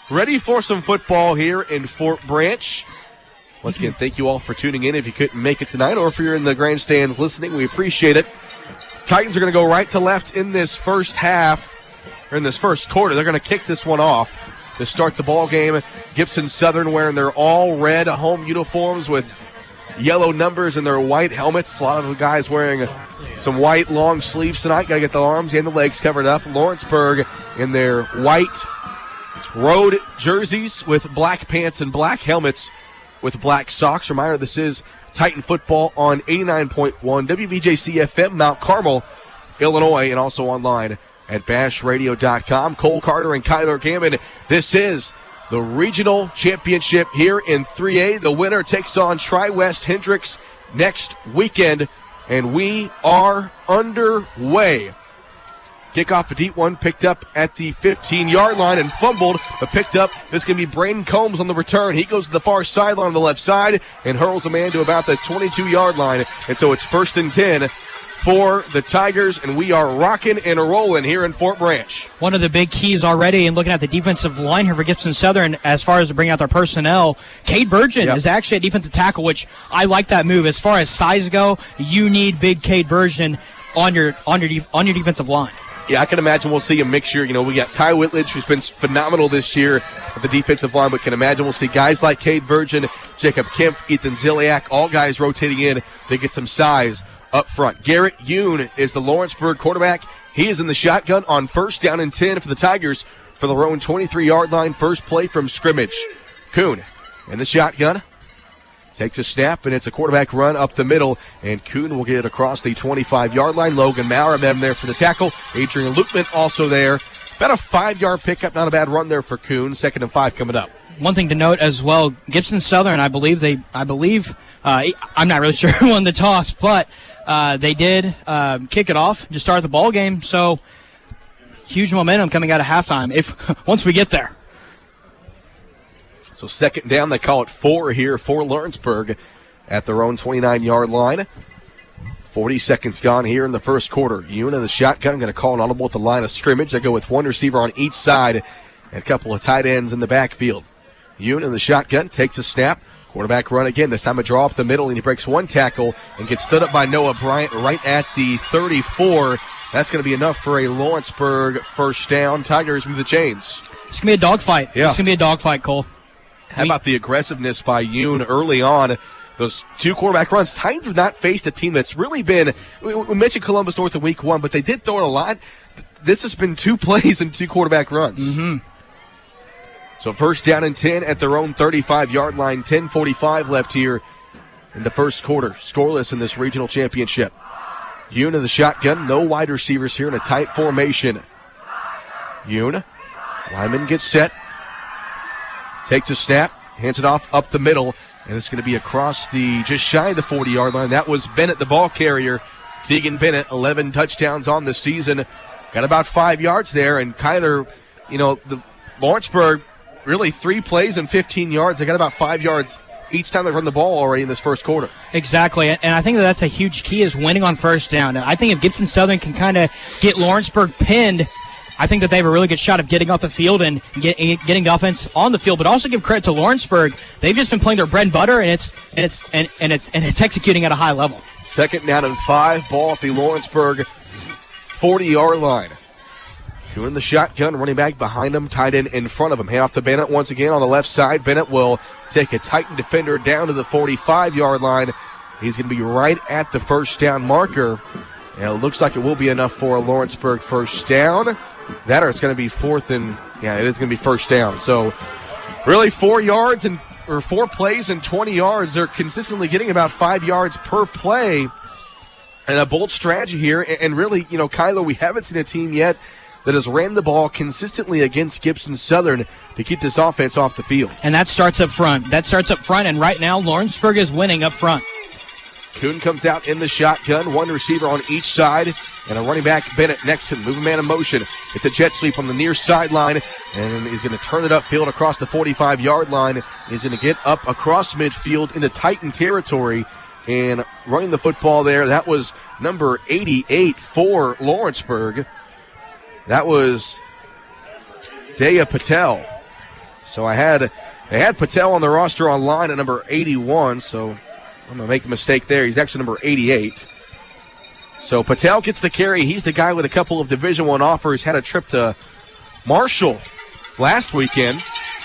ready for some football here in Fort Branch. Once again, thank you all for tuning in. If you couldn't make it tonight or if you're in the grandstands listening, we appreciate it. Titans are going to go right to left in this first half, or in this first quarter. They're going to kick this one off to start the ball game. Gibson Southern wearing their all red home uniforms with yellow numbers and their white helmets. A lot of the guys wearing some white long sleeves tonight. Got to get the arms and the legs covered up. Lawrenceburg in their white road jerseys with black pants and black helmets with black socks. Reminder, this is Titan football on 89.1 WVJC FM, Mount Carmel, Illinois, and also online at bashradio.com. Cole Carter and Kyler Gammon. This is the regional championship here in 3A. The winner takes on Tri-West Hendricks next weekend, and we are underway. Kickoff, a deep one, picked up at the 15-yard line and fumbled, but picked up. This is going to be Braden Combs on the return. He goes to the far sideline on the left side and hurls a man to about the 22-yard line. And so it's 1st and 10 for the Tigers, and we are rocking and rolling here in Fort Branch. One of the big keys already, and looking at the defensive line here for Gibson Southern, as far as to bring out their personnel, Cade Virgin is actually a defensive tackle, which I like that move. As far as size go, you need big Cade Virgin on your defensive line. Yeah, I can imagine we'll see a mixture. You know, we got Ty Whitledge, who's been phenomenal this year at the defensive line, but can imagine we'll see guys like Cade Virgin, Jacob Kemp, Ethan Ziliak, all guys rotating in to get some size up front. Garrett Yoon is the Lawrenceburg quarterback. He is in the shotgun on 1st down and 10 for the Tigers for their own 23-yard line. First play from scrimmage. Kuhn in the shotgun. Takes a snap, and it's a quarterback run up the middle, and Kuhn will get it across the 25-yard line. Logan Maurer there for the tackle. Adrian Lukman also there. About a 5-yard pickup, not a bad run there for Kuhn. 2nd and 5 coming up. One thing to note as well, Gibson Southern, I believe, I'm not really sure who won the toss, but they did kick it off to start the ball game. So huge momentum coming out of halftime once we get there. So 2nd down, they call it 4 here for Lawrenceburg at their own 29-yard line. 40 seconds gone here in the first quarter. Yoon in the shotgun, going to call an audible at the line of scrimmage. They go with one receiver on each side and a couple of tight ends in the backfield. Yoon in the shotgun takes a snap. Quarterback run again. This time a draw up the middle, and he breaks one tackle and gets stood up by Noah Bryant right at the 34. That's going to be enough for a Lawrenceburg first down. Tigers move the chains. It's going to be a dogfight. Yeah. It's going to be a dogfight, Cole. How about the aggressiveness by Yoon early on? Those two quarterback runs. Titans have not faced a team that's really been, we mentioned Columbus North in week 1, but they did throw it a lot. This has been 2 plays and 2 quarterback runs. Mm-hmm. So 1st down and 10 at their own 35-yard line. 10:45 left here in the first quarter. Scoreless in this regional championship. Yoon in the shotgun. No wide receivers here in a tight formation. Yoon. Lyman gets set. Takes a snap. Hands it off up the middle. And it's going to be across just shy of the 40-yard line. That was Bennett, the ball carrier. Tegan Bennett, 11 touchdowns on the season. Got about 5 yards there. And Kyler, the Lawrenceburg, really 3 plays and 15 yards. They got about 5 yards each time they run the ball already in this first quarter. Exactly, and I think that's a huge key is winning on 1st down. And I think if Gibson Southern can kind of get Lawrenceburg pinned, I think that they have a really good shot of getting off the field and getting the offense on the field. But also give credit to Lawrenceburg; they've just been playing their bread and butter, and it's executing at a high level. 2nd down and 5, ball at the Lawrenceburg 40-yard line. Doing the shotgun, running back behind him, tight end in front of him. Hand off to Bennett once again on the left side. Bennett will take a Titan defender down to the 45-yard line. He's going to be right at the 1st down marker. And it looks like it will be enough for a Lawrenceburg first down. That or it's going to be 4th and, it is going to be 1st down. So really 4 plays and 20 yards. They're consistently getting about 5 yards per play. And a bold strategy here. And really, Kyler, we haven't seen a team yet that has ran the ball consistently against Gibson Southern to keep this offense off the field. And that starts up front. And right now Lawrenceburg is winning up front. Kuhn comes out in the shotgun, one receiver on each side, and a running back, Bennett, next to him. Moving man in motion. It's a jet sweep on the near sideline, and he's going to turn it upfield across the 45-yard line. He's going to get up across midfield into Titan territory, and running the football there, that was number 88 for Lawrenceburg. That was Daya Patel. So they had Patel on the roster online at number 81, so I'm going to make a mistake there. He's actually number 88. So Patel gets the carry. He's the guy with a couple of Division I offers. Had a trip to Marshall last weekend.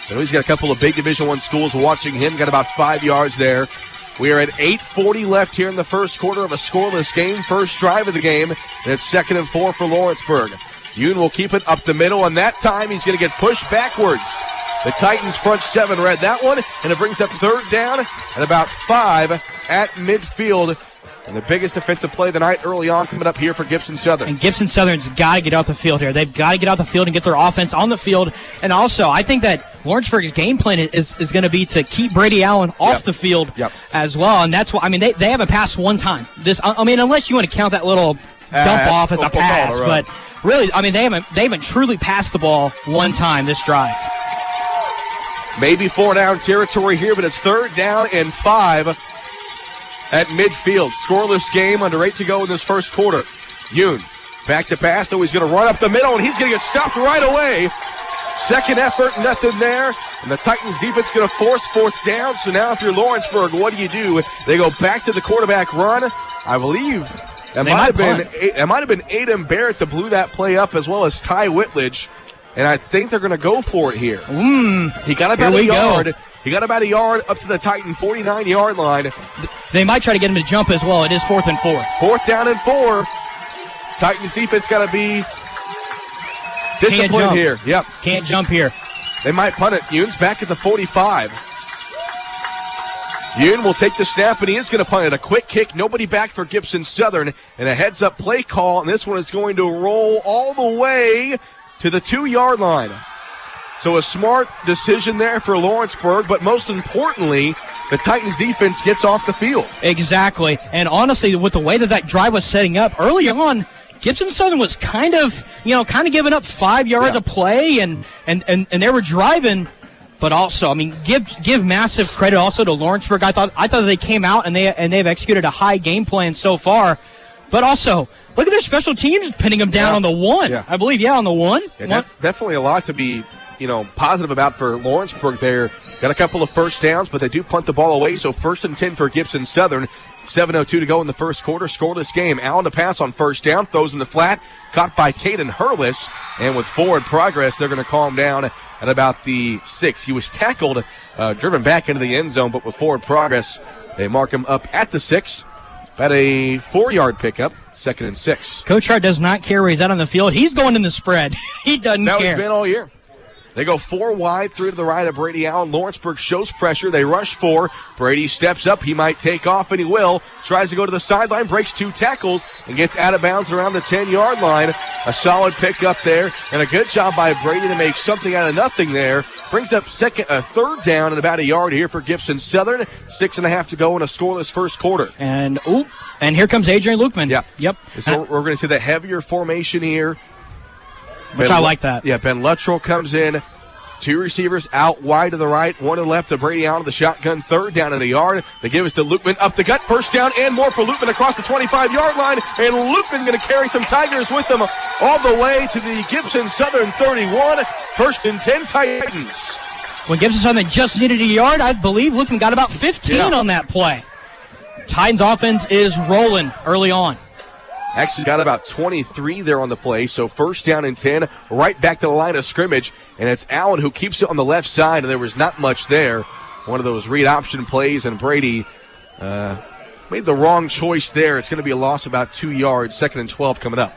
So he's got a couple of big Division I schools watching him. Got about 5 yards there. We are at 8:40 left here in the first quarter of a scoreless game. First drive of the game, and it's 2nd and 4 for Lawrenceburg. Yoon will keep it up the middle, and that time he's going to get pushed backwards. The Titans front 7 read that one, and it brings up 3rd down and about 5 at midfield. And the biggest defensive play of the night early on coming up here for Gibson Southern. And Gibson Southern's got to get out the field here. They've got to get out the field and get their offense on the field. And also, I think that Lawrenceburg's game plan is going to be to keep Brady Allen off the field as well. And that's why, I mean, they haven't passed one time. Unless you want to count that little dump off as a pass. But really, I mean, they haven't truly passed the ball one time this drive. Maybe 4 down territory here, but it's 3rd down and 5 at midfield. Scoreless game, under 8 to go in this first quarter. Yoon back to pass, though he's going to run up the middle, and he's going to get stopped right away. Second effort, nothing there. And the Titans defense going to force 4th down. So now if you're Lawrenceburg, what do? They go back to the quarterback run. I believe it might have been Aiden Barrett that blew that play up, as well as Ty Whitledge. And I think they're going to go for it here. He got about a yard. He got about a yard up to the Titan 49-yard line. They might try to get him to jump as well. It is 4th and 4. 4th down and 4. Titans defense got to be disciplined here. Yep. Can't jump here. They might punt it. Yoon's back at the 45. Yoon will take the snap, and he is going to punt it. A quick kick, nobody back for Gibson Southern, and a heads-up play call, and this one is going to roll all the way to the 2-yard line. So a smart decision there for Lawrenceburg, but most importantly, the Titans defense gets off the field. Exactly. And honestly, with the way that drive was setting up early on, Gibson Southern was kind of giving up 5 yards of play, and they were driving. But also, I mean, give massive credit also to Lawrenceburg. I thought they came out and they've executed a high game plan so far. But also, look at their special teams pinning them down on the 1. I believe, on the 1. Yeah, definitely a lot to be positive about for Lawrenceburg there. Got a couple of first downs, but they do punt the ball away, so 1st and 10 for Gibson Southern. 7:02 to go in the first quarter. Scoreless game. Allen to pass on first down. Throws in the flat. Caught by Caden Hurlis. And with forward progress, they're going to call him down at about the 6. He was tackled, driven back into the end zone, but with forward progress, they mark him up at the 6. About a 4-yard pickup. 2nd and 6. Coach Hart does not care where he's out on the field. He's going in the spread. He doesn't care. That's how he's been all year. They go 4 wide, 3 to the right of Brady Allen. Lawrenceburg shows pressure. They rush 4. Brady steps up. He might take off, and he will. Tries to go to the sideline, breaks 2 tackles, and gets out of bounds around the 10-yard line. A solid pick up there, and a good job by Brady to make something out of nothing there. Brings up 3rd down and about a yard here for Gibson Southern. 6.5 to go in a scoreless first quarter. And here comes Adrian Lukeman. Yep. So we're going to see the heavier formation here. Which I like that. Yeah, Ben Luttrell comes in. 2 receivers out wide to the right, 1 to the left of Brady out of the shotgun. 3rd down and a yard. They give us to Lukeman up the gut. 1st down and more for Lukeman across the 25-yard line. And Lukeman going to carry some Tigers with them all the way to the Gibson Southern 31. 1st and 10 Titans. When Gibson Southern just needed a yard, I believe Lukeman got about 15 on that play. Titans offense is rolling early on. Actually got about 23 there on the play, so 1st down and 10, right back to the line of scrimmage, and it's Allen who keeps it on the left side, and there was not much there. One of those read option plays, and Brady made the wrong choice there. It's going to be a loss of about 2 yards, 2nd and 12 coming up.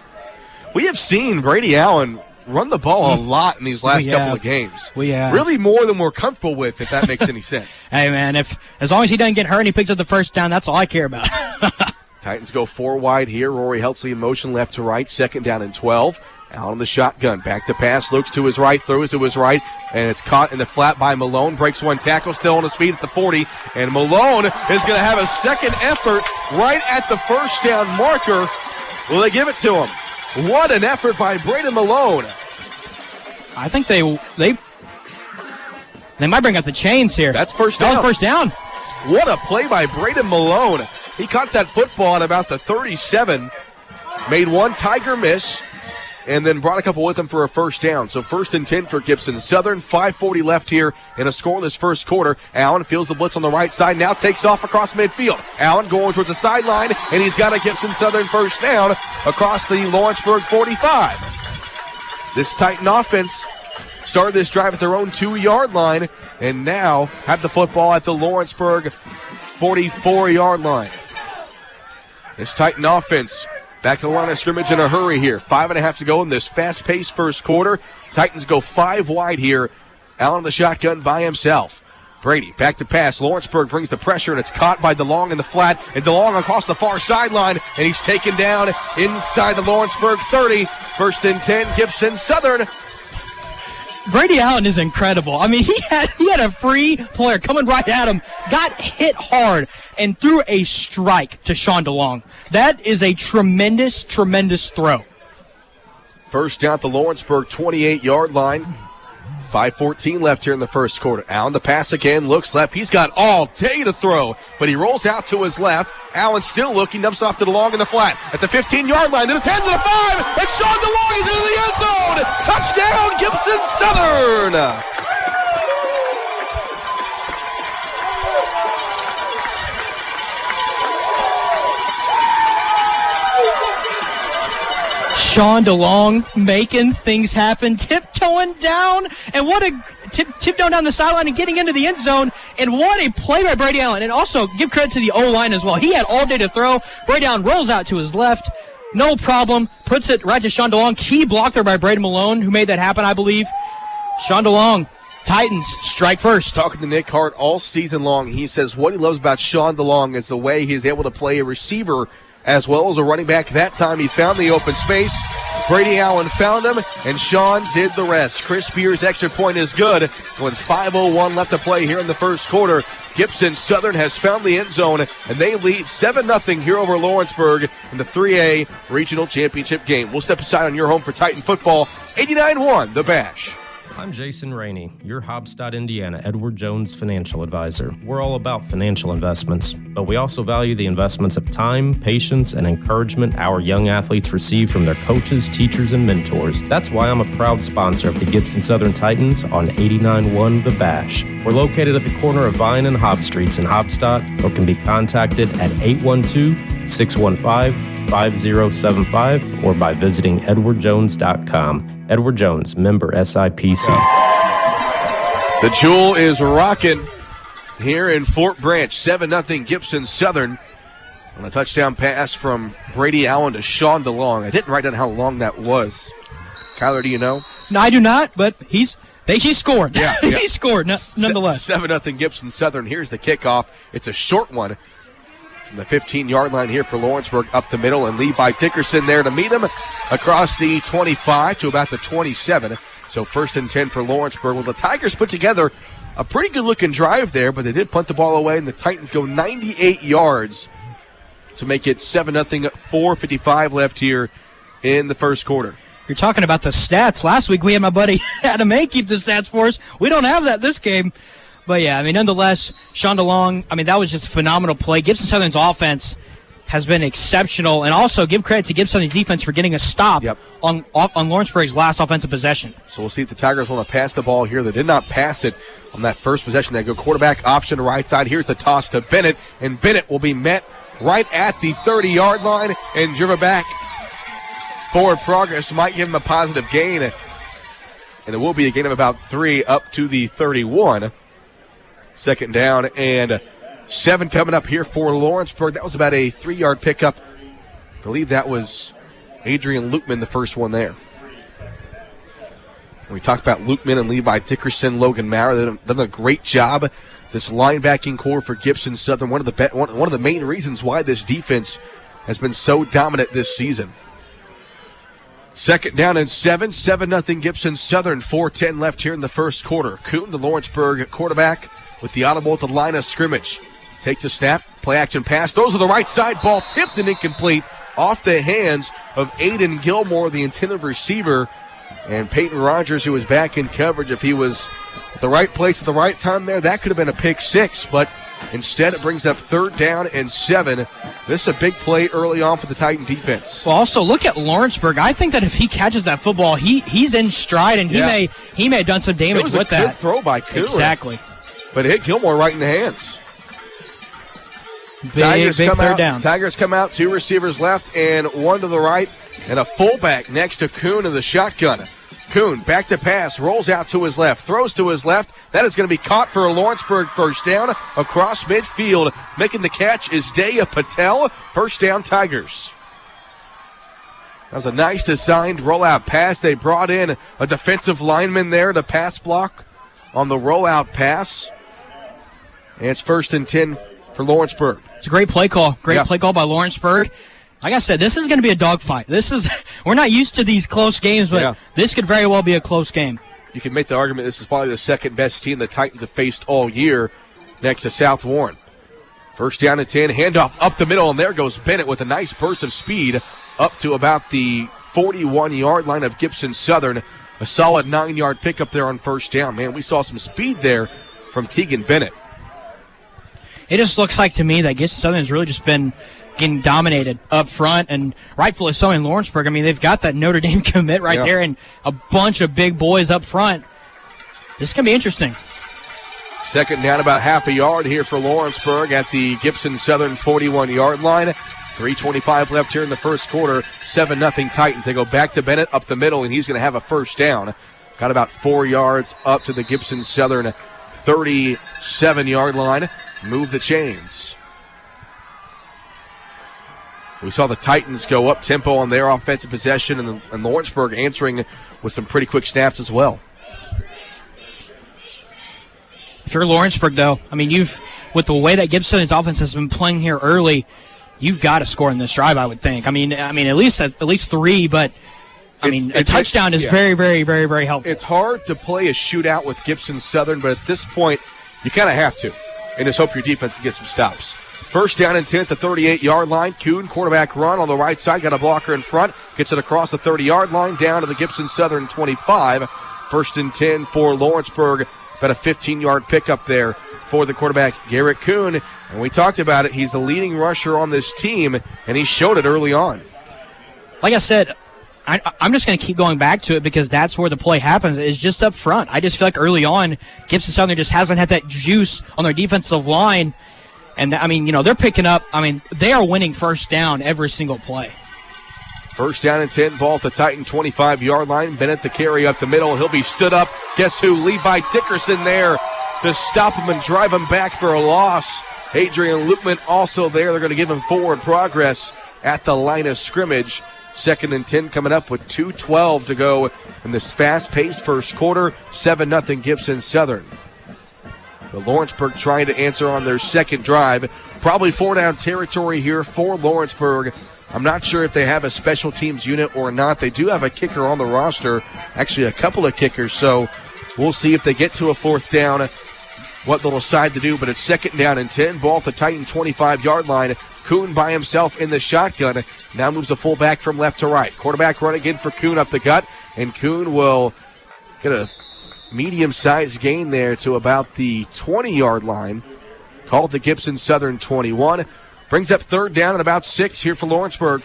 We have seen Brady Allen run the ball a lot in these last couple of games. We have. Really more than we're comfortable with, if that makes any sense. Hey, man, as long as he doesn't get hurt and he picks up the 1st down, that's all I care about. Titans go 4 wide here. Rory Heltzley in motion left to right. 2nd down and 12. Out on the shotgun. Back to pass. Looks to his right. Throws to his right. And it's caught in the flat by Malone. Breaks 1 tackle. Still on his feet at the 40. And Malone is going to have a second effort right at the 1st down marker. Will they give it to him? What an effort by Braden Malone. I think they might bring out the chains here. That's 1st down. That was 1st down. What a play by Braden Malone. He caught that football at about the 37, made 1 Tiger miss, and then brought a couple with him for a first down. So 1st and 10 for Gibson Southern. 5:40 left here in a scoreless first quarter. Allen feels the blitz on the right side, now takes off across midfield. Allen going towards the sideline, and he's got a Gibson Southern first down across the Lawrenceburg 45. This Titan offense started this drive at their own 2-yard line, and now have the football at the Lawrenceburg 44-yard line. This Titan offense back to the line of scrimmage in a hurry here. 5.5 to go in this fast-paced first quarter. Titans go 5 wide here. Allen the shotgun by himself. Brady back to pass. Lawrenceburg brings the pressure, and it's caught by DeLong in the flat. And DeLong across the far sideline, and he's taken down inside the Lawrenceburg 30. 1st and 10, Gibson Southern. Brady Allen is incredible. I mean, he had a free player coming right at him, got hit hard, and threw a strike to Sean DeLong. That is a tremendous, tremendous throw. First down at the Lawrenceburg 28-yard line. 5:14 left here in the first quarter. Allen the pass again, looks left. He's got all day to throw, but he rolls out to his left. Allen still looking, dumps off to DeLong in the flat. At the 15-yard line, to the 10, to the 5, and Sean DeLong is into the end zone. Touchdown, Gibson Southern. Sean DeLong making things happen, tiptoeing down, and what a tiptoeing down the sideline and getting into the end zone, and what a play by Brady Allen. And also give credit to the O-line as well. He had all day to throw. Brady Allen rolls out to his left, no problem, puts it right to Sean DeLong. Key block there by Brady Malone, who made that happen, I believe. Sean DeLong, Titans strike first. Talking to Nick Hart all season long, he says what he loves about Sean DeLong is the way he's able to play a receiver as well as a running back. That time he found the open space. Brady Allen found him, and Sean did the rest. Chris Spears' extra point is good with 5:01 left to play here in the first quarter. Gibson Southern has found the end zone, and they lead 7-0 here over Lawrenceburg in the 3A Regional Championship game. We'll step aside on your home for Titan football. 89-1, the Bash. I'm Jason Rainey, your Hobstadt, Indiana, Edward Jones financial advisor. We're all about financial investments, but we also value the investments of time, patience, and encouragement our young athletes receive from their coaches, teachers, and mentors. That's why I'm a proud sponsor of the Gibson Southern Titans on 89-1 The Bash. We're located at the corner of Vine and Hobb Streets in Hobstadt, or can be contacted at 812-615-5075 or by visiting edwardjones.com. Edward Jones, member SIPC. The Jewel is rocking here in Fort Branch. 7-0 Gibson Southern on a touchdown pass from Brady Allen to Sean DeLong. I didn't write down how long that was. Kyler, do you know? No, I do not, but he scored. Yeah. He scored, nonetheless. 7-0 Gibson Southern. Here's the kickoff. It's a short one from the 15-yard line here for Lawrenceburg up the middle, and Levi Dickerson there to meet him across the 25 to about the 27. So 1st and 10 for Lawrenceburg. Well, the Tigers put together a pretty good-looking drive there, but they did punt the ball away, and the Titans go 98 yards to make it 7-0, 4:55 left here in the first quarter. You're talking about the stats. Last week we had my buddy Adam May keep the stats for us. We don't have that this game. But, yeah, I mean, nonetheless, Sean DeLong, I mean, that was just a phenomenal play. Gibson Southern's offense has been exceptional. And also give credit to Gibson Southern's defense for getting a stop on Lawrenceburg's last offensive possession. So we'll see if the Tigers want to pass the ball here. They did not pass it on that first possession. They go quarterback option right side. Here's the toss to Bennett, and Bennett will be met right at the 30-yard line and driven back. Forward progress might give him a positive gain, and it will be a gain of about 3 up to the 31. 2nd down and 7 coming up here for Lawrenceburg. That was about a 3-yard pickup. I believe that was Adrian Lukeman, the first one there. When we talked about Lukeman and Levi Dickerson, Logan Maurer, they've done a great job. This linebacking core for Gibson Southern, one of the main reasons why this defense has been so dominant this season. 2nd down and 7, 7-0 Gibson Southern, 4:10 left here in the first quarter. Kuhn, the Lawrenceburg quarterback, with the audible at the line of scrimmage. Takes a snap, play action pass, throws to the right side, ball tipped and incomplete off the hands of Aiden Gilmore, the intended receiver. And Peyton Rogers, who was back in coverage, if he was at the right place at the right time there, that could have been a pick 6. But instead it brings up 3rd down and 7 This is a big play early on for the Titan defense. Well, also look at Lawrenceburg. I think that if he catches that football, he's in stride, and he may have done some damage with that. It was a good throw by Coon. Exactly. But it hit Gilmore right in the hands. Big third down. Tigers come out, 2 receivers left and 1 to the right, and a fullback next to Coon in the shotgun. Coon back to pass, rolls out to his left, throws to his left. That is going to be caught for a Lawrenceburg first down across midfield. Making the catch is Daya Patel. First down, Tigers. That was a nice designed rollout pass. They brought in a defensive lineman there to pass block on the rollout pass. And it's 1st and 10 for Lawrenceburg. It's a great play call. Play call by Lawrenceburg. Like I said, this is going to be a dogfight. We're not used to these close games, but this could very well be a close game. You can make the argument this is probably the second best team the Titans have faced all year next to South Warren. First down and 10, handoff up the middle, and there goes Bennett with a nice burst of speed up to about the 41-yard line of Gibson Southern. A solid 9-yard pickup there on first down. Man, we saw some speed there from Tegan Bennett. It just looks like to me that Gibson Southern has really just been getting dominated up front, and rightfully so in Lawrenceburg. I mean, they've got that Notre Dame commit right there and a bunch of big boys up front. This is going to be interesting. Second down, about half a yard here for Lawrenceburg at the Gibson Southern 41-yard line. 3:25 left here in the first quarter. 7-0 Titans. They go back to Bennett up the middle, and he's going to have a first down. Got about 4 yards up to the Gibson Southern 37-yard line. Move the chains. We saw the Titans go up tempo on their offensive possession, and Lawrenceburg answering with some pretty quick snaps as well. If you're Lawrenceburg, though, I mean, with the way that Gibson's offense has been playing here early, you've got to score in this drive, I would think. I mean, at least 3, but a touchdown is very, very, very, very helpful. It's hard to play a shootout with Gibson Southern, but at this point, you kind of have to, and just hope your defense can get some stops. First down and 10 at the 38-yard line. Kuhn, quarterback run on the right side. Got a blocker in front. Gets it across the 30-yard line down to the Gibson Southern 25. First and 10 for Lawrenceburg. About a 15-yard pickup there for the quarterback, Garrett Kuhn. And we talked about it. He's the leading rusher on this team, and he showed it early on. Like I said, I'm just going to keep going back to it because that's where the play happens, is just up front. I just feel like early on, Gibson Southern just hasn't had that juice on their defensive line. And, they're picking up. They are winning first down every single play. First down and 10, ball at the Titan 25-yard line. Bennett the carry up the middle. He'll be stood up. Guess who? Levi Dickerson there to stop him and drive him back for a loss. Adrian Lukman also there. They're going to give him forward progress at the line of scrimmage. Second and 10 coming up with 2:12 to go in this fast-paced first quarter. 7-0 Gibson Southern. The Lawrenceburg trying to answer on their second drive. Probably 4-down territory here for Lawrenceburg. I'm not sure if they have a special teams unit or not. They do have a kicker on the roster, actually a couple of kickers, so we'll see if they get to a 4th down, what they'll decide to do. But it's 2nd down and 10, ball at the Titan 25-yard line. Kuhn by himself in the shotgun. Now moves the fullback from left to right. Quarterback run again for Kuhn up the gut, and Kuhn will get a medium-sized gain there to about the 20-yard line. Called the Gibson Southern 21. Brings up 3rd down and about 6 here for Lawrenceburg.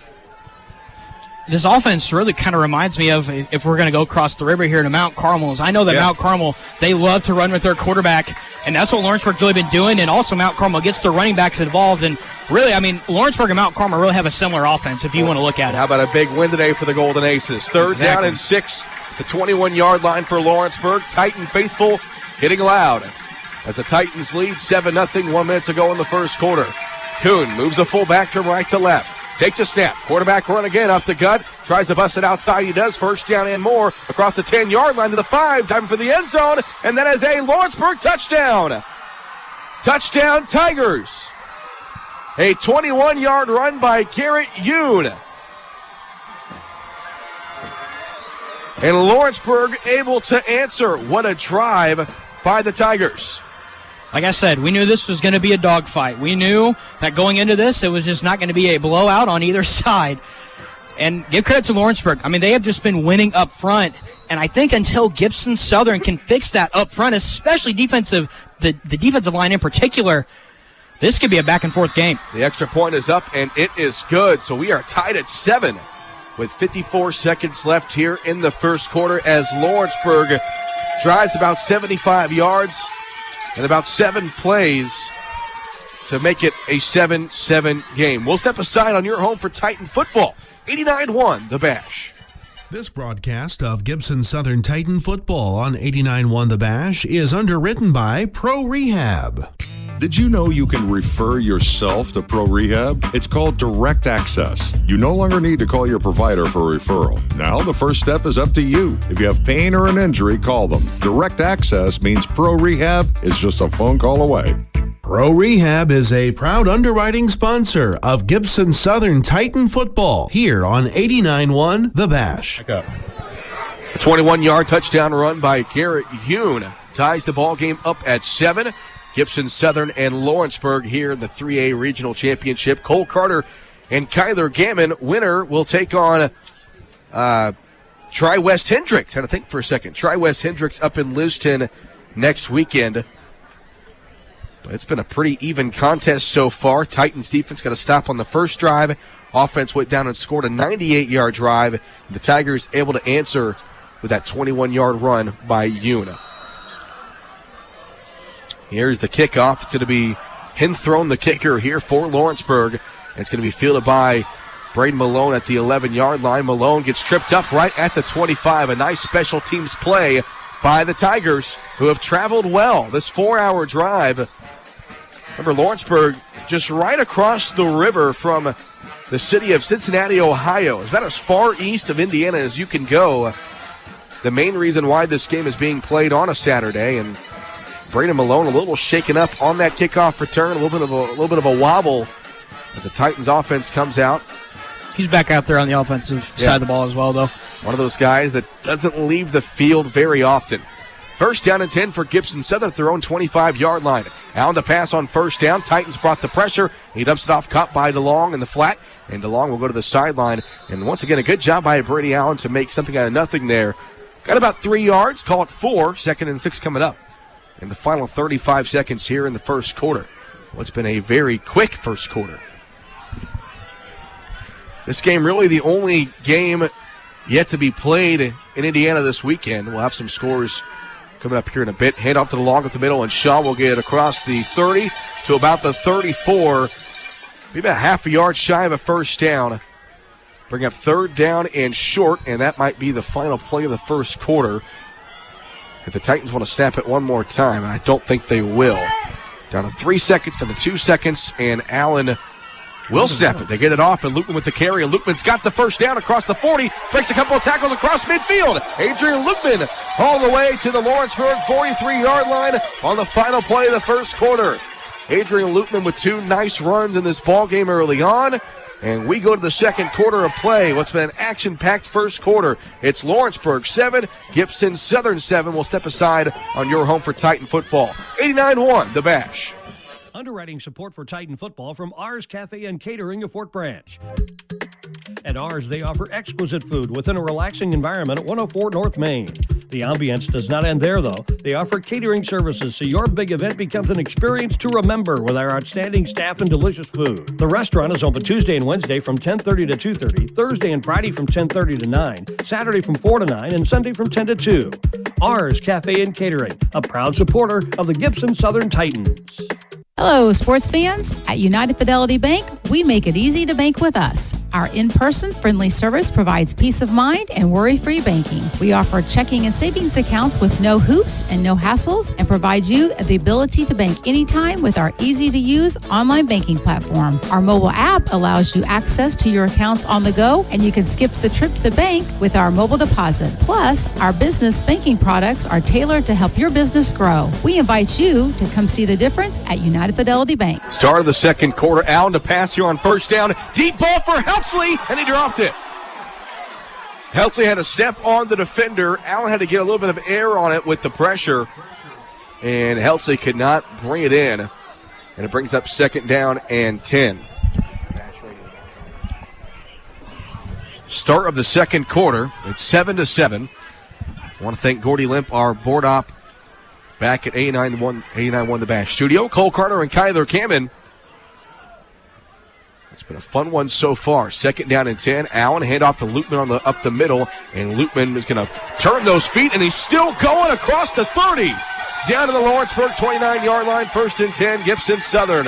This offense really kind of reminds me of, if we're going to go across the river here to Mount Carmel. I know that Mount Carmel, they love to run with their quarterback, and that's what Lawrenceburg's really been doing. And also Mount Carmel gets their running backs involved. And really, Lawrenceburg and Mount Carmel really have a similar offense if you want to look at it. How about a big win today for the Golden Aces? 3rd down and 6, the 21-yard line for Lawrenceburg. Titan faithful hitting loud as the Titans lead 7-0, 1 minute to go in the first quarter. Kuhn moves the fullback from right to left. Takes a snap. Quarterback run again up the gut. Tries to bust it outside. He does. First down and more. Across the 10-yard line to the 5. Time for the end zone. And that is a Lawrenceburg touchdown. Touchdown Tigers. A 21-yard run by Garrett Yoon. And Lawrenceburg able to answer. What a drive by the Tigers. Like I said, we knew this was going to be a dogfight. We knew that going into this, it was just not going to be a blowout on either side. And give credit to Lawrenceburg. They have just been winning up front. And I think until Gibson Southern can fix that up front, especially the defensive line in particular, This could be a back-and-forth game. The extra point is up, and it is good. So we are tied at 7 with 54 seconds left here in the first quarter as Lawrenceburg drives about 75 yards and about 7 plays to make it a 7-7 game. We'll step aside on your home for Titan football. 89-1, the Bash. This broadcast of Gibson Southern Titan football on 89.1 The Bash is underwritten by Pro Rehab. Did you know you can refer yourself to Pro Rehab? It's called Direct Access. You no longer need to call your provider for a referral. Now the first step is up to you. If you have pain or an injury, call them. Direct Access means Pro Rehab is just a phone call away. Pro Rehab is a proud underwriting sponsor of Gibson Southern Titan football here on 89.1 The Bash. A 21-yard touchdown run by Garrett Yoon ties the ball game up at 7. Gibson Southern and Lawrenceburg here in the 3A Regional Championship. Cole Carter and Kyler Gammon. Winner will take on Tri-West Hendricks. Had to think for a second. Tri-West Hendricks up in Liston next weekend. But it's been a pretty even contest so far. Titans defense got a stop on the first drive. Offense went down and scored a 98-yard drive. The Tigers able to answer with that 21-yard run by Yoon. Here's the kickoff. It's going to be Hinthrone, the kicker here for Lawrenceburg. And it's going to be fielded by Braden Malone at the 11-yard line. Malone gets tripped up right at the 25. A nice special teams play by the Tigers, who have traveled well this 4-hour drive. Remember, Lawrenceburg just right across the river from the city of Cincinnati, Ohio. It's about as far east of Indiana as you can go. The main reason why this game is being played on a Saturday, and Braden Malone a little shaken up on that kickoff return, a little bit of a wobble as the Titans offense comes out. He's back out there on the offensive side of the ball as well, though. One of those guys that doesn't leave the field very often. First down and 10 for Gibson Southern at their own 25-yard line. Allen to pass on first down. Titans brought the pressure. He dumps it off, caught by DeLong in the flat. And DeLong will go to the sideline. And once again, a good job by Brady Allen to make something out of nothing there. Got about 3 yards. Call it 4. 2nd and 6 coming up in the final 35 seconds here in the first quarter. What's been a very quick first quarter. This game really the only game yet to be played in Indiana this weekend. We'll have some scores coming up here in a bit. Hand off to DeLong at the middle, and Shaw will get it across the 30 to about the 34. Maybe about half a yard shy of a first down. Bring up 3rd down and short, and that might be the final play of the first quarter. If the Titans want to snap it one more time, and I don't think they will. Down to 3 seconds, down to 2 seconds, and Allen will snap it. They get it off, and Lukeman with the carry. And Lukeman's got the first down across the 40. Breaks a couple of tackles across midfield. Adrian Lukeman all the way to the Lawrenceburg 43-yard line on the final play of the first quarter. Adrian Lukeman with 2 nice runs in this ball game early on. And we go to the second quarter of play. What's been an action-packed first quarter. It's Lawrenceburg 7, Gibson Southern 7. We'll step aside on your home for Titan football. 89-1, The Bash. Underwriting support for Titan football from R's Cafe and Catering of Fort Branch. At R's, they offer exquisite food within a relaxing environment at 104 North Main. The ambience does not end there, though. They offer catering services so your big event becomes an experience to remember with our outstanding staff and delicious food. The restaurant is open Tuesday and Wednesday from 10:30 to 2:30, Thursday and Friday from 10:30 to 9, Saturday from 4 to 9, and Sunday from 10 to 2. R's Cafe and Catering, a proud supporter of the Gibson Southern Titans. Hello, sports fans. At United Fidelity Bank, we make it easy to bank with us. Our in-person friendly service provides peace of mind and worry-free banking. We offer checking and savings accounts with no hoops and no hassles and provide you the ability to bank anytime with our easy-to-use online banking platform. Our mobile app allows you access to your accounts on the go, and you can skip the trip to the bank with our mobile deposit. Plus, our business banking products are tailored to help your business grow. We invite you to come see the difference at United Fidelity Bank. Start of the second quarter. Allen to pass here on first down. Deep ball for Heltzley, and he dropped it. Heltzley had a step on the defender. Allen had to get a little bit of air on it with the pressure, and Heltzley could not bring it in. And it brings up 2nd down and 10. Start of the second quarter. It's 7-7. I want to thank Gordy Limp, our board op, back at 89-1 The Bash studio. Cole Carter and Kyler Gammon It's been a fun one so far. Second down and 10. Allen hand off to Lutman up the middle, and Lutman is going to turn those feet, and he's still going across the 30. Down to the Lawrenceburg 29-yard line, 1st and 10, Gibson Southern.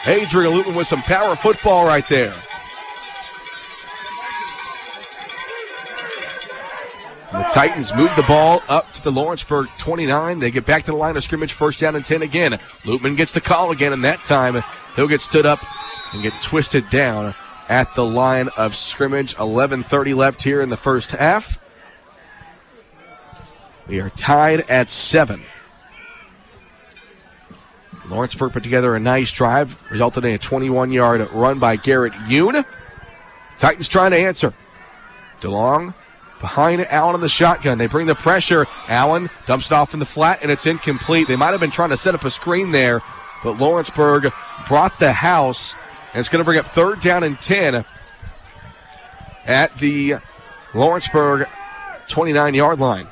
Adrian Lutman with some power football right there. And the Titans move the ball up to the Lawrenceburg 29. They get back to the line of scrimmage, 1st down and 10 again. Lutman gets the call again, and that time he'll get stood up and get twisted down at the line of scrimmage. 11:30 left here in the first half. We are tied at 7. Lawrenceburg put together a nice drive, resulted in a 21-yard run by Garrett Yoon. Titans trying to answer. DeLong behind Allen in the shotgun. They bring the pressure. Allen dumps it off in the flat, and it's incomplete. They might have been trying to set up a screen there, but Lawrenceburg brought the house, and it's going to bring up 3rd down and 10 at the Lawrenceburg 29-yard line.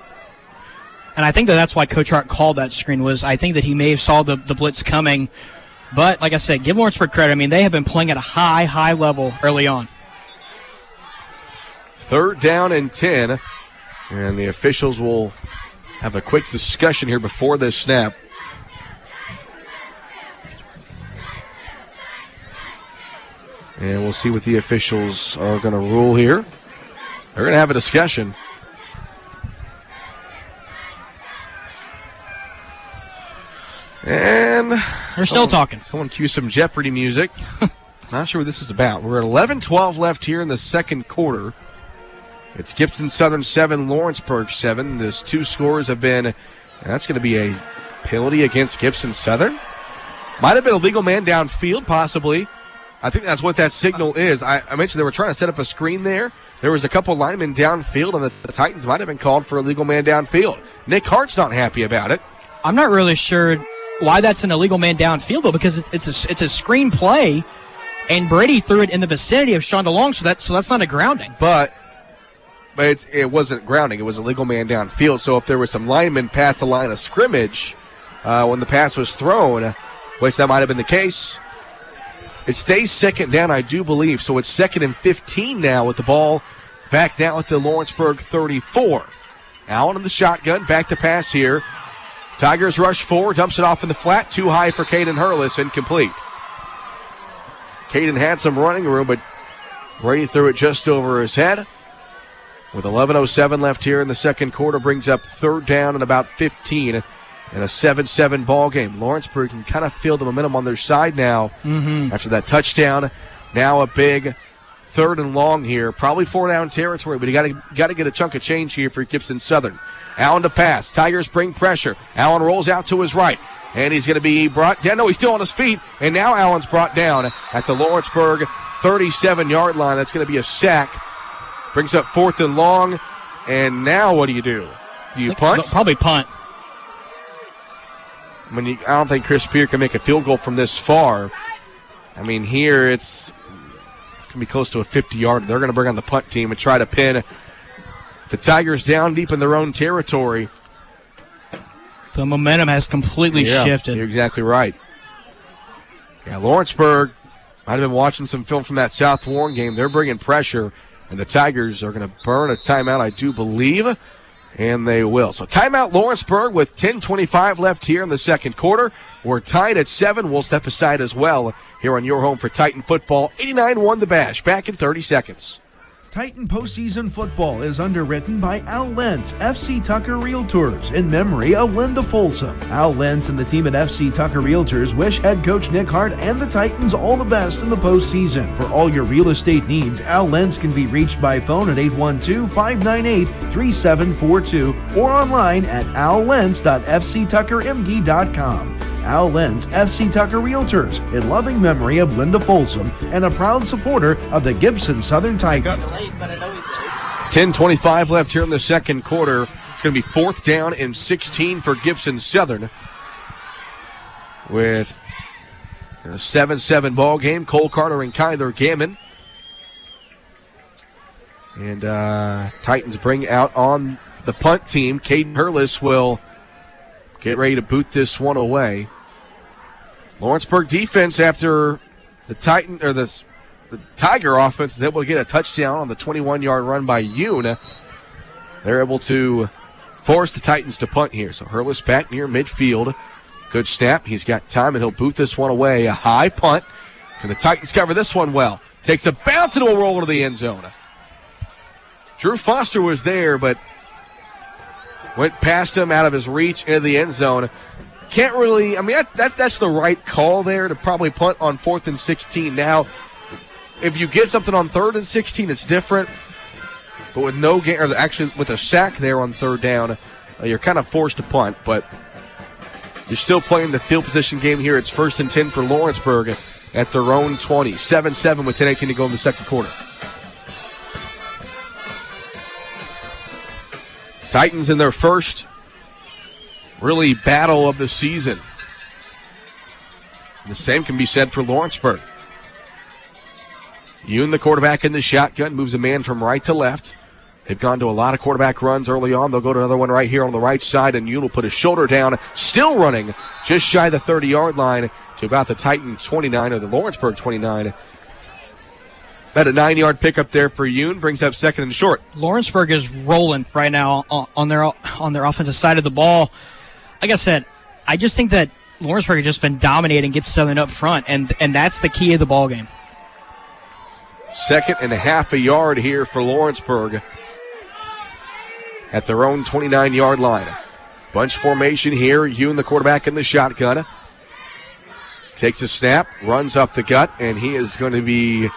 And I think that's why Coach Hart called that screen. I think that he may have saw the blitz coming. But, like I said, give Lawrenceburg credit. I mean, they have been playing at a high level early on. 3rd down and 10. And the officials will have a quick discussion here before this snap. And we'll see what the officials are going to rule here. They're going to have a discussion. And they're still talking. Someone cue some Jeopardy music. Not sure what this is about. We're at 11:12 left here in the second quarter. It's Gibson Southern 7, Lawrenceburg 7. Those two scores have been, and that's going to be a penalty against Gibson Southern. Might have been a legal man downfield, possibly. I think that's what that signal is. I mentioned they were trying to set up a screen there. There was a couple linemen downfield, and the Titans might have been called for a legal man downfield. Nick Hart's not happy about it. I'm not really sure why that's an illegal man downfield, though, because it's a screen play, and Brady threw it in the vicinity of Sean DeLong, so that's not a grounding. But it wasn't grounding. It was a legal man downfield. So if there was some linemen past the line of scrimmage when the pass was thrown, which that might have been the case, it stays 2nd down, I do believe. So it's 2nd and 15 now with the ball back down at the Lawrenceburg 34. Allen in the shotgun, back to pass here. Tigers rush forward, dumps it off in the flat, too high for Caden Hurlis, incomplete. Caden had some running room, but Brady threw it just over his head. With 11:07 left here in the second quarter, brings up 3rd down and about 15 in a 7-7 ball game. Lawrenceburg can kind of feel the momentum on their side now after that touchdown. Now a big 3rd and long here, probably 4-down territory, but you got to get a chunk of change here for Gibson Southern. Allen to pass. Tigers bring pressure. Allen rolls out to his right, and he's going to be brought down. No, he's still on his feet, and now Allen's brought down at the Lawrenceburg 37-yard line. That's going to be a sack. Brings up 4th and long, and now what do? Do you punt? Probably punt. I don't think Chris Spear can make a field goal from this far. I mean, here it's going to be close to a 50-yard. They're going to bring on the punt team and try to pin the Tigers down deep in their own territory. The momentum has completely shifted. You're exactly right. Yeah, Lawrenceburg might have been watching some film from that South Warren game. They're bringing pressure, and the Tigers are going to burn a timeout, I do believe, and they will. So timeout Lawrenceburg with 10:25 left here in the second quarter. We're tied at 7. We'll step aside as well here on your home for Titan football. 89-1 the Bash. Back in 30 seconds. Titan postseason football is underwritten by Al Lentz, FC Tucker Realtors, in memory of Linda Folsom. Al Lentz and the team at FC Tucker Realtors wish head coach Nick Hart and the Titans all the best in the postseason. For all your real estate needs, Al Lentz can be reached by phone at 812-598-3742 or online at allentz.fctuckermd.com. Al Lentz, FC Tucker Realtors, in loving memory of Linda Folsom and a proud supporter of the Gibson Southern Tigers. 10:25 left here in the second quarter. It's going to be 4th down and 16 for Gibson Southern. With a 7-7 ball game, Cole Carter and Kyler Gammon. And Titans bring out on the punt team. Caden Hurlis will get ready to boot this one away. Lawrenceburg defense after the the Tiger offense is able to get a touchdown on the 21-yard run by Yoon. They're able to force the Titans to punt here. So Hurlis back near midfield. Good snap. He's got time, and he'll boot this one away. A high punt. Can the Titans cover this one well? Takes a bounce and will roll into the end zone. Drew Foster was there, but went past him, out of his reach, into the end zone. Can't really, that's the right call there to probably punt on 4th and 16. Now, if you get something on 3rd and 16, it's different. But with no game, or actually with a sack there on 3rd down, you're kind of forced to punt. But you're still playing the field position game here. It's 1st and 10 for Lawrenceburg at their own 20. 7-7 with 10:18 to go in the second quarter. Titans in their first really battle of the season. The same can be said for Lawrenceburg. Yoon, the quarterback in the shotgun, moves a man from right to left. They've gone to a lot of quarterback runs early on. They'll go to another one right here on the right side, and Yoon will put his shoulder down, still running just shy of the 30-yard line to about the Titan 29 or the Lawrenceburg 29. About a 9-yard pickup there for Yoon, brings up 2nd and short. Lawrenceburg is rolling right now on their offensive side of the ball. Like I said, I just think that Lawrenceburg has just been dominating, gets Southern up front, and that's the key of the ball game. 2nd and a half a yard here for Lawrenceburg at their own 29-yard line. Bunch formation here. Yoon, the quarterback in the shotgun. Takes a snap, runs up the gut, and he is going to be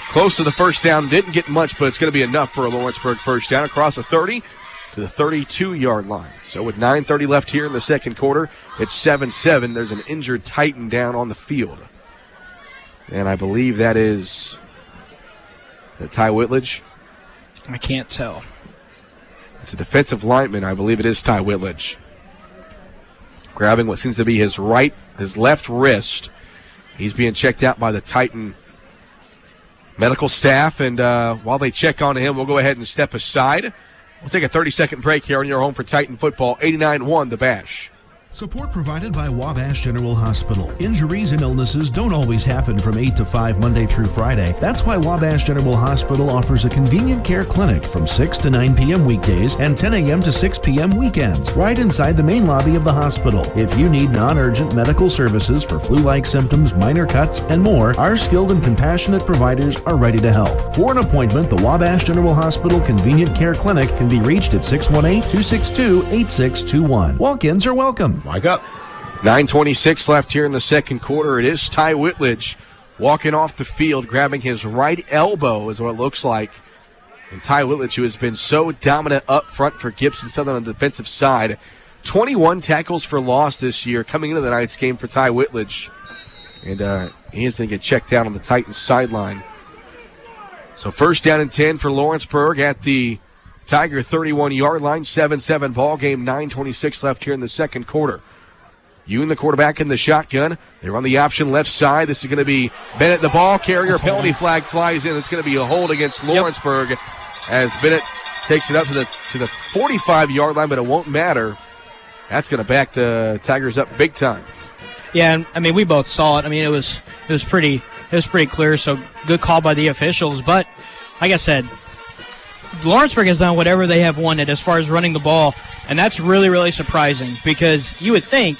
close to the first down. Didn't get much, but it's going to be enough for a Lawrenceburg first down across the 30 to the 32-yard line. So with 9:30 left here in the second quarter, it's 7-7. There's an injured Titan down on the field. And I believe that is Ty Whitledge. I can't tell. It's a defensive lineman. I believe it is Ty Whitledge. Grabbing what seems to be his left wrist. He's being checked out by the Titan medical staff, and while they check on him, we'll go ahead and step aside. We'll take a 30-second break here on your home for Titan football. 89-1, the Bash. Support provided by Wabash General Hospital. Injuries and illnesses don't always happen from 8 to 5 Monday through Friday. That's why Wabash General Hospital offers a convenient care clinic from 6 to 9 p.m. weekdays and 10 a.m. to 6 p.m. weekends, right inside the main lobby of the hospital. If you need non-urgent medical services for flu-like symptoms, minor cuts, and more, our skilled and compassionate providers are ready to help. For an appointment, the Wabash General Hospital Convenient Care Clinic can be reached at 618-262-8621. Walk-ins are welcome. Mike up. 9:26 left here in the second quarter. It is Ty Whitledge walking off the field, grabbing his right elbow is what it looks like. And Ty Whitledge, who has been so dominant up front for Gibson Southern on the defensive side. 21 tackles for loss this year coming into the night's game for Ty Whitledge. And he is going to get checked out on the Titans sideline. So 1st down and 10 for Lawrenceburg at the Tiger 31-yard line, 7-7 ball game, 9:26 left here in the second quarter. Yoon, the quarterback in the shotgun. They run the option left side. This is going to be Bennett, the ball carrier. Penalty flag flies in. It's going to be a hold against Lawrenceburg as Bennett takes it up to the 45-yard line, but it won't matter. That's going to back the Tigers up big time. Yeah, I mean, we both saw it. I mean, it was pretty clear. So good call by the officials. But like I said, Lawrenceburg has done whatever they have wanted as far as running the ball, and that's really, really surprising because you would think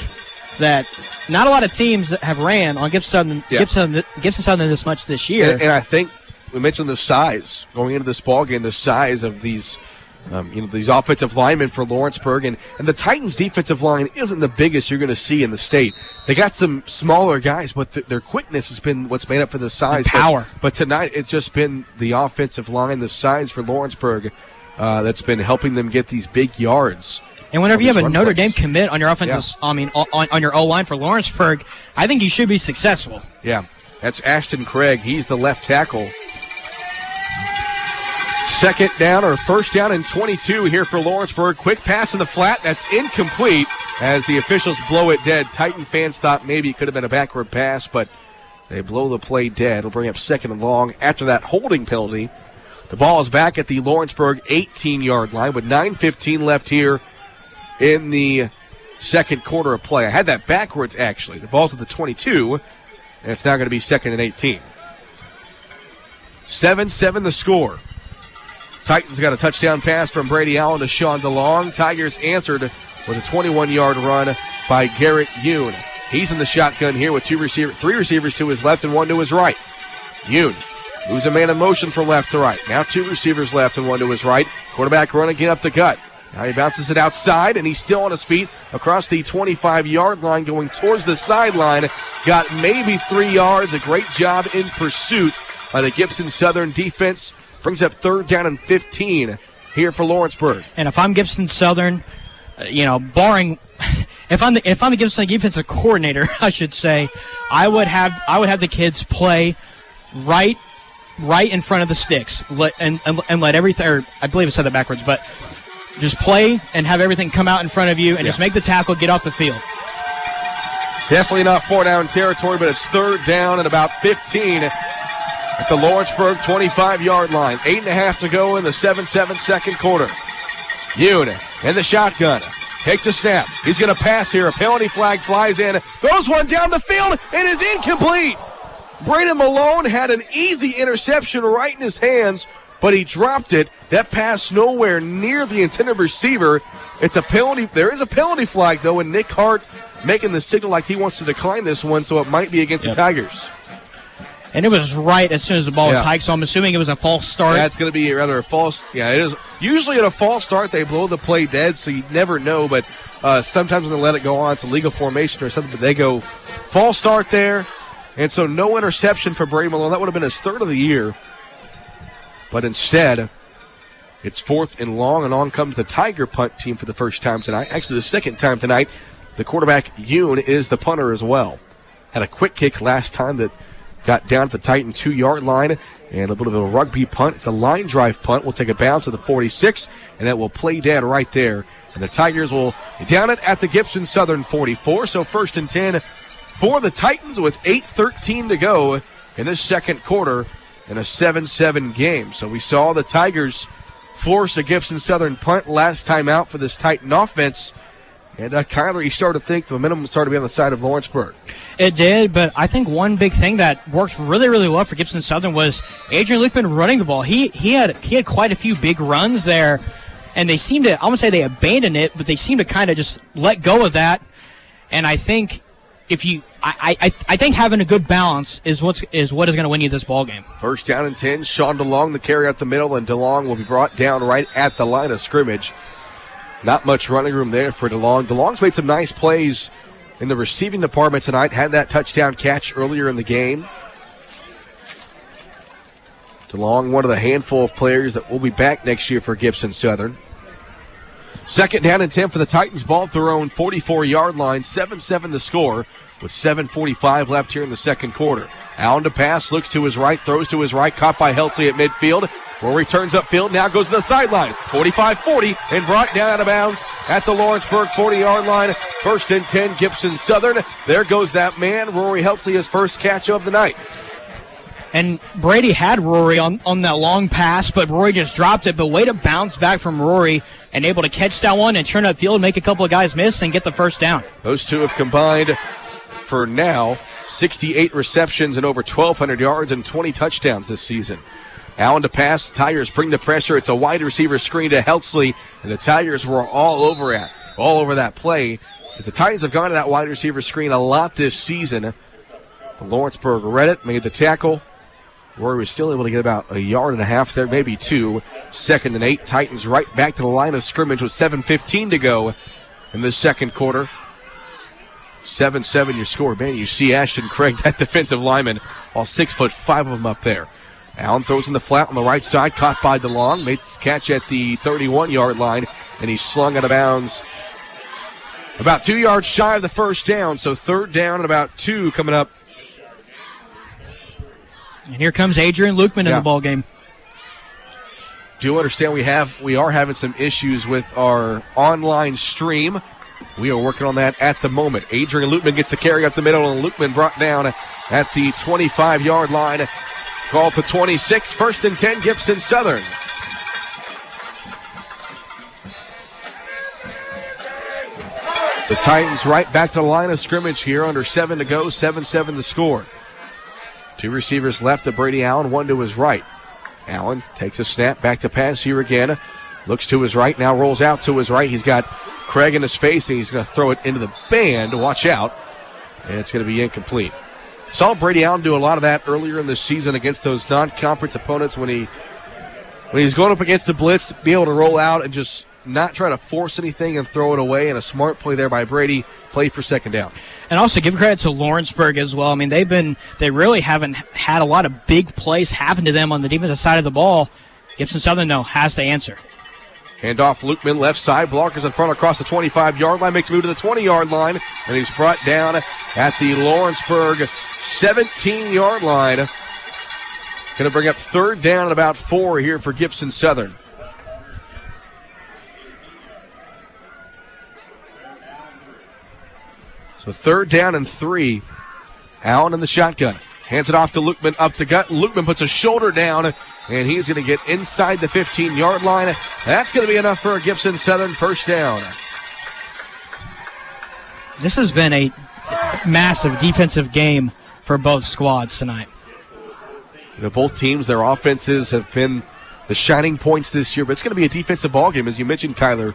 that not a lot of teams have ran on Gibson Southern this much this year. And I think we mentioned the size going into this ball game, the size of these these offensive linemen for Lawrenceburg, and the Titans' defensive line isn't the biggest you're going to see in the state. They got some smaller guys, but their quickness has been what's made up for the size. And power. But tonight it's just been the offensive line, the size for Lawrenceburg that's been helping them get these big yards. And whenever you have a Notre Dame commit on your offensive, on your O-line for Lawrenceburg, I think you should be successful. Yeah, that's Ashton Craig. He's the left tackle. 2nd down or 1st down and 22 here for Lawrenceburg. Quick pass in the flat. That's incomplete as the officials blow it dead. Titan fans thought maybe it could have been a backward pass, but they blow the play dead. It'll bring up 2nd and long after that holding penalty. The ball is back at the Lawrenceburg 18-yard line with 9:15 left here in the second quarter of play. I had that backwards, actually. The ball's at the 22, and it's now going to be 2nd and 18. 7-7 the score. Titans got a touchdown pass from Brady Allen to Sean DeLong. Tigers answered with a 21-yard run by Garrett Yoon. He's in the shotgun here with three receivers to his left and one to his right. Yoon moves a man in motion from left to right. Now two receivers left and one to his right. Quarterback run again up the gut. Now he bounces it outside, and he's still on his feet across the 25-yard line going towards the sideline. Got maybe 3 yards. A great job in pursuit by the Gibson Southern defense. Brings up 3rd down and 15 here for Lawrenceburg. And if I'm Gibson Southern, barring if I'm the Gibson defensive coordinator, I should say, I would have the kids play right in front of the sticks, and let everything. Or I believe I said that backwards, but just play and have everything come out in front of you, and just make the tackle, get off the field. Definitely not 4-down territory, but it's 3rd down and about 15 at the Lawrenceburg 25-yard line. 8.5 to go in the 7-7 second quarter. Yoon in the shotgun. Takes a snap. He's going to pass here. A penalty flag flies in. Throws one down the field. It is incomplete. Braden Malone had an easy interception right in his hands, but he dropped it. That pass nowhere near the intended receiver. It's a penalty. There is a penalty flag, though, and Nick Hart making the signal like he wants to decline this one, so it might be against the Tigers. And it was right as soon as the ball was hiked, so I'm assuming it was a false start. That's going to be rather a false. Yeah, it is. Usually at a false start, they blow the play dead, so you never know. But sometimes when they let it go on, it's a legal formation or something, but they go false start there. And so no interception for Brady Malone. That would have been his 3rd of the year. But instead, it's 4th and long, and on comes the Tiger punt team for the first time tonight. Actually, the second time tonight. The quarterback, Yoon, is the punter as well. Had a quick kick last time that got down to the Titan 2-yard line, and a little bit of a rugby punt. It's a line drive punt. We'll take it bounce to the 46, and that will play dead right there. And the Tigers will down it at the Gibson Southern 44. So 1st and 10 for the Titans with 8:13 to go in this second quarter in a 7-7 game. So we saw the Tigers force a Gibson Southern punt last time out for this Titan offense. And Kyler, you started to think the momentum started to be on the side of Lawrenceburg. It did, but I think one big thing that worked really, really well for Gibson Southern was Adrian Lukeman running the ball. He had quite a few big runs there, and they seemed to, I wouldn't say they abandoned it, but they seemed to kind of just let go of that. And I think I think having a good balance is what is going to win you this ball game. 1st down and 10. Sean DeLong, the carry out the middle, and DeLong will be brought down right at the line of scrimmage. Not much running room there for DeLong. DeLong's made some nice plays in the receiving department tonight. Had that touchdown catch earlier in the game. DeLong, one of the handful of players that will be back next year for Gibson Southern. 2nd down and 10 for the Titans. Ball at their own 44-yard line. 7-7 the score with 7:45 left here in the second quarter. Allen to pass, looks to his right, throws to his right, caught by Heltley at midfield. Rory turns upfield, now goes to the sideline. 45-40 and brought down out of bounds at the Lawrenceburg 40-yard line. 1st and 10, Gibson Southern. There goes that man, Rory Heltley, his first catch of the night. And Brady had Rory on that long pass, but Rory just dropped it. But way to bounce back from Rory and able to catch that one and turn upfield, make a couple of guys miss, and get the first down. Those two have combined for now 68 receptions and over 1,200 yards and 20 touchdowns this season. Allen to pass. Tigers bring the pressure. It's a wide receiver screen to Heltley, and the Tigers were all over that play as the Titans have gone to that wide receiver screen a lot this season. Lawrenceburg read it, made the tackle. Rory was still able to get about 1.5 yards there, maybe 2. 2nd and 8. Titans right back to the line of scrimmage with 7:15 to go in the second quarter. 7-7 your score. Man, you see Ashton Craig, that defensive lineman, all 6'5" of them up there. Allen throws in the flat on the right side, caught by DeLong, made the catch at the 31-yard line, and he's slung out of bounds about 2 yards shy of the first down. So 3rd down and about 2 coming up. And here comes Adrian Lukeman in the ball game. Do understand we are having some issues with our online stream. We are working on that at the moment. Adrian Lukeman gets the carry up the middle, and Lukeman brought down at the 25-yard line. Call for 26, 1st and 10, Gibson Southern. The Titans right back to the line of scrimmage here, under 7 to go, 7-7 the score. 2 receivers left to Brady Allen, 1 to his right. Allen takes a snap, back to pass here again. Looks to his right, now rolls out to his right. He's got Craig in his face, and he's going to throw it into the band. Watch out. And it's going to be incomplete. Saw Brady Allen do a lot of that earlier in the season against those non-conference opponents when he's going up against the blitz, be able to roll out and just not try to force anything and throw it away. And a smart play there by Brady, play for second down. And also give credit to Lawrenceburg as well. I mean, they really haven't had a lot of big plays happen to them on the defensive side of the ball. Gibson Southern, though, has to answer. Handoff, Lukeman left side, blockers in front across the 25-yard line, makes a move to the 20-yard line, and he's brought down at the Lawrenceburg 17-yard line. Going to bring up third down at about 4 here for Gibson Southern. So third down and 3. Allen in the shotgun. Hands it off to Lukeman up the gut. Lukeman puts a shoulder down, and he's going to get inside the 15-yard line. That's going to be enough for a Gibson Southern first down. This has been a massive defensive game for both squads tonight. Both teams, their offenses have been the shining points this year, but it's going to be a defensive ball game, as you mentioned, Kyler.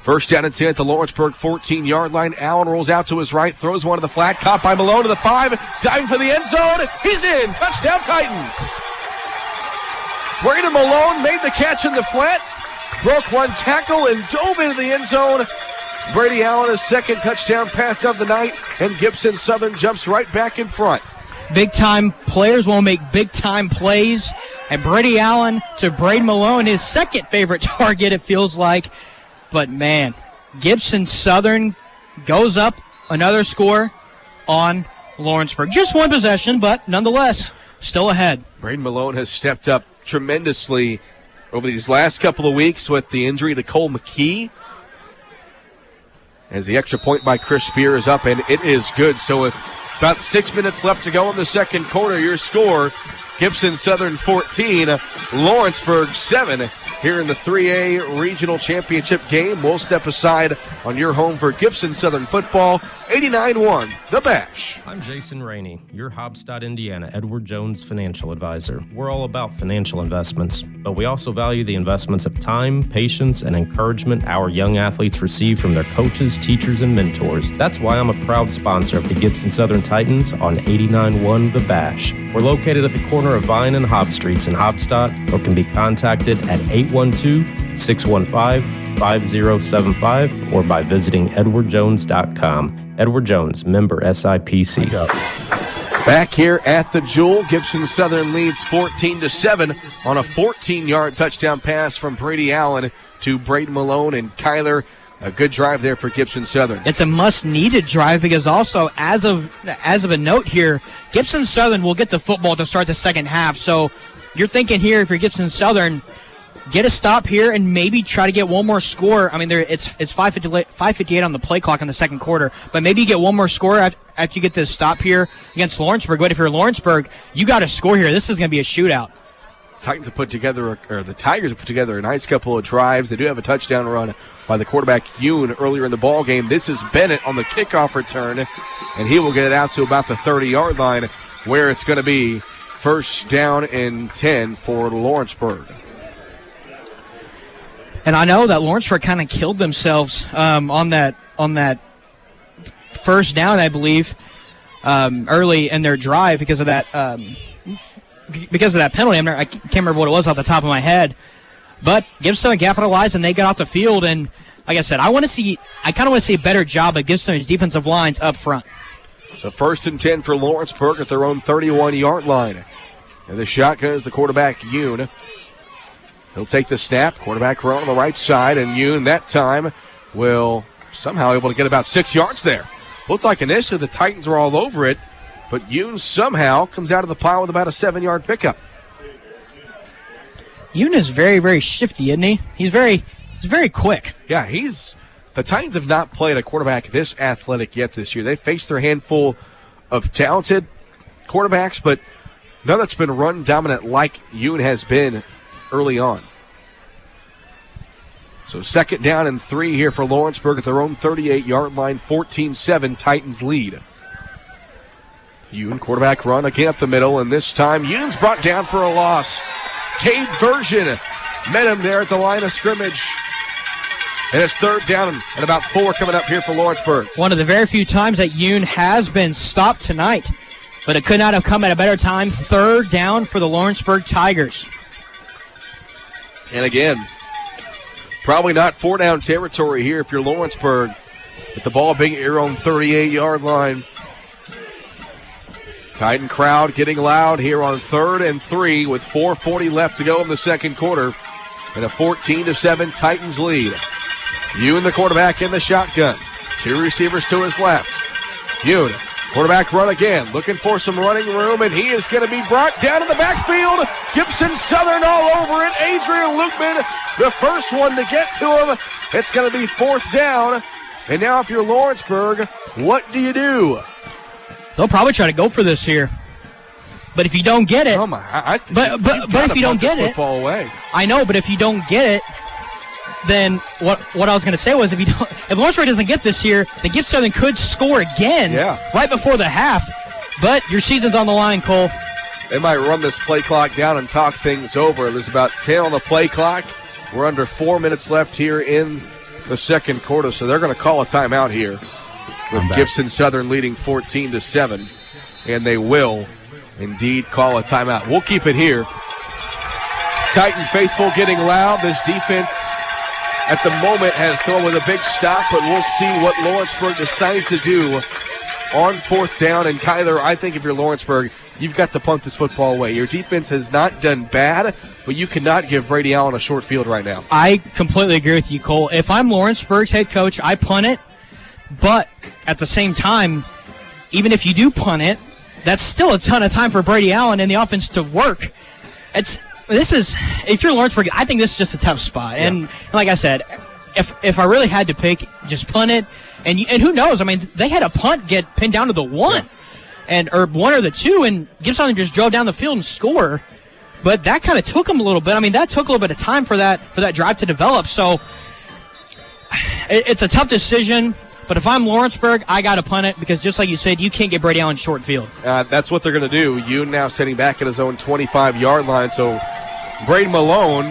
First down and 10 at the Lawrenceburg 14-yard line. Allen rolls out to his right, throws one to the flat, caught by Malone to the 5, diving for the end zone. He's in. Touchdown, Titans. Braden Malone made the catch in the flat, broke one tackle, and dove into the end zone. Brady Allen, his second touchdown pass of the night, and Gibson Southern jumps right back in front. Big-time players will make big-time plays, and Brady Allen to Braden Malone, his second favorite target, it feels like. But, man, Gibson Southern goes up another score on Lawrenceburg. Just one possession, but nonetheless, still ahead. Braden Malone has stepped up tremendously over these last couple of weeks with the injury to Cole McKee. As the extra point by Chris Spear is up, and it is good. So with about 6 minutes left to go in the second quarter, your score, Gibson Southern 14, Lawrenceburg 7. Here in the 3A Regional Championship game, we'll step aside on your home for Gibson Southern football, 89-1, The Bash. I'm Jason Rainey, your Hobstadt, Indiana, Edward Jones financial advisor. We're all about financial investments, but we also value the investments of time, patience, and encouragement our young athletes receive from their coaches, teachers, and mentors. That's why I'm a proud sponsor of the Gibson Southern Titans on 89-1, The Bash. We're located at the corner of Vine and Hobb Streets in Hobstadt, or can be contacted at 812-615-5075 or by visiting edwardjones.com. Edward Jones, member SIPC. Back here at the Jewel, Gibson Southern leads 14-7 on a 14-yard touchdown pass from Brady Allen to Braden Malone and Kyler. A good drive there for Gibson Southern. It's a must-needed drive because also, as of a note here, Gibson Southern will get the football to start the second half. So you're thinking here, if you're Gibson Southern, get a stop here and maybe try to get one more score. I mean, it's 5:58 on the play clock in the second quarter, but maybe you get one more score after you get this stop here against Lawrenceburg. But if you're Lawrenceburg, you got to score here. This is going to be a shootout. The Tigers have put together a nice couple of drives. They do have a touchdown run by the quarterback Yoon earlier in the ball game. This is Bennett on the kickoff return, and he will get it out to about the 30-yard line, where it's going to be first down and 10 for Lawrenceburg. And I know that Lawrenceburg kind of killed themselves on that first down, I believe, early in their drive because of that penalty. I can't remember what it was off the top of my head. But Gibson capitalized, and they got off the field. And like I said, I kind of want to see a better job of Gibson's defensive lines up front. So first and 10 for Lawrenceburg at their own 31-yard line. And the shotgun is the quarterback, Yoon. He'll take the snap. Quarterback run on the right side, and Yoon that time will somehow able to get about 6 yards there. Looked like initially the Titans were all over it, but Yoon somehow comes out of the pile with about a 7-yard pickup. Yoon is very, very shifty, isn't he? He's very quick. Yeah, the Titans have not played a quarterback this athletic yet this year. They faced their handful of talented quarterbacks, but none that's been run dominant like Yoon has been early on. So second down and 3 here for Lawrenceburg at their own 38-yard line, 14-7 Titans lead. Yoon, quarterback run again up the middle, and this time Yoon's brought down for a loss. arcade version. Met him there at the line of scrimmage. And it's third down and about 4 coming up here for Lawrenceburg. One of the very few times that Yoon has been stopped tonight, but it could not have come at a better time. Third down for the Lawrenceburg Tigers. And again, probably not 4-down territory here if you're Lawrenceburg, with the ball being at your own 38-yard line. Titan crowd getting loud here on 3rd and 3 with 4:40 left to go in the second quarter. And a 14-7 Titans lead. Yoon, the quarterback, in the shotgun. 2 receivers to his left. Yoon, quarterback run again, looking for some running room, and he is going to be brought down in the backfield. Gibson Southern all over it. Adrian Lukeman, the first one to get to him. It's going to be 4th down. And now if you're Lawrenceburg, what do you do? They'll probably try to go for this here. But if you don't get it, but if you don't get it, away. I know. But if you don't get it, then what I was going to say was if Lawrenceburg doesn't get this here, the Gibson Southern could score again right before the half. But your season's on the line, Cole. They might run this play clock down and talk things over. There's about 10 on the play clock. We're under 4 minutes left here in the second quarter, so they're going to call a timeout here with Gibson Southern leading 14-7, and they will indeed call a timeout. We'll keep it here. Titan faithful getting loud. This defense at the moment has gone with a big stop, but we'll see what Lawrenceburg decides to do on 4th down. And Kyler, I think if you're Lawrenceburg, you've got to punt this football away. Your defense has not done bad, but you cannot give Brady Allen a short field right now. I completely agree with you, Cole. If I'm Lawrenceburg's head coach, I punt it. But at the same time, even if you do punt it, that's still a ton of time for Brady Allen and the offense to work. If you're Lawrenceburg, I think this is just a tough spot. Yeah. And like I said, if I really had to pick, just punt it. And who knows? I mean, they had a punt get pinned down to the 1, or 1 or the 2, and Gibson just drove down the field and score. But that kind of took them a little bit. I mean, that took a little bit of time for that drive to develop. So it's a tough decision. But if I'm Lawrenceburg, I got to punt it because just like you said, you can't get Brady Allen short field. That's what they're going to do. Yoon now sitting back at his own 25-yard line. So Braden Malone,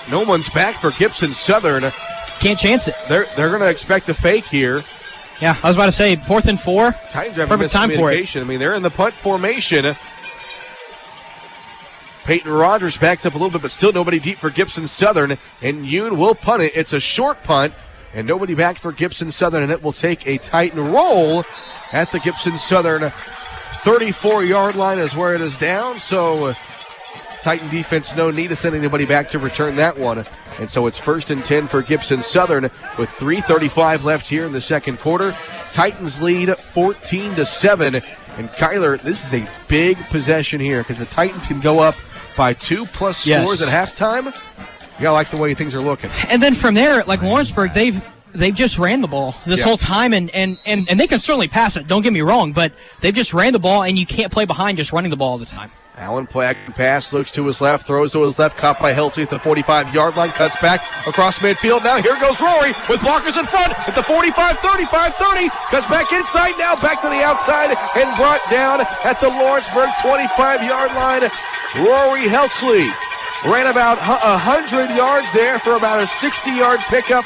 no one's back for Gibson Southern. Can't chance it. They're going to expect a fake here. Yeah, I was about to say 4th and 4. Titans have perfect time for it. I mean, they're in the punt formation. Peyton Rogers backs up a little bit, but still nobody deep for Gibson Southern. And Yoon will punt it. It's a short punt. And nobody back for Gibson Southern, and it will take a Titan roll at the Gibson Southern 34-yard line is where it is down. So Titan defense, no need to send anybody back to return that one. And so it's 1st and 10 for Gibson Southern with 3:35 left here in the second quarter. Titans lead 14-7. And Kyler, this is a big possession here because the Titans can go up by 2+ scores at halftime. Yeah, I like the way things are looking. And then from there, like Lawrenceburg, they've just ran the ball this whole time, and they can certainly pass it, don't get me wrong, but they've just ran the ball, and you can't play behind just running the ball all the time. Allen play action pass, looks to his left, throws to his left, caught by Helty at the 45-yard line, cuts back across midfield. Now here goes Rory with blockers in front at the 45, 35, 30, cuts back inside now, back to the outside, and brought down at the Lawrenceburg 25-yard line. Rory Heltzley ran about 100 yards there for about a 60-yard pickup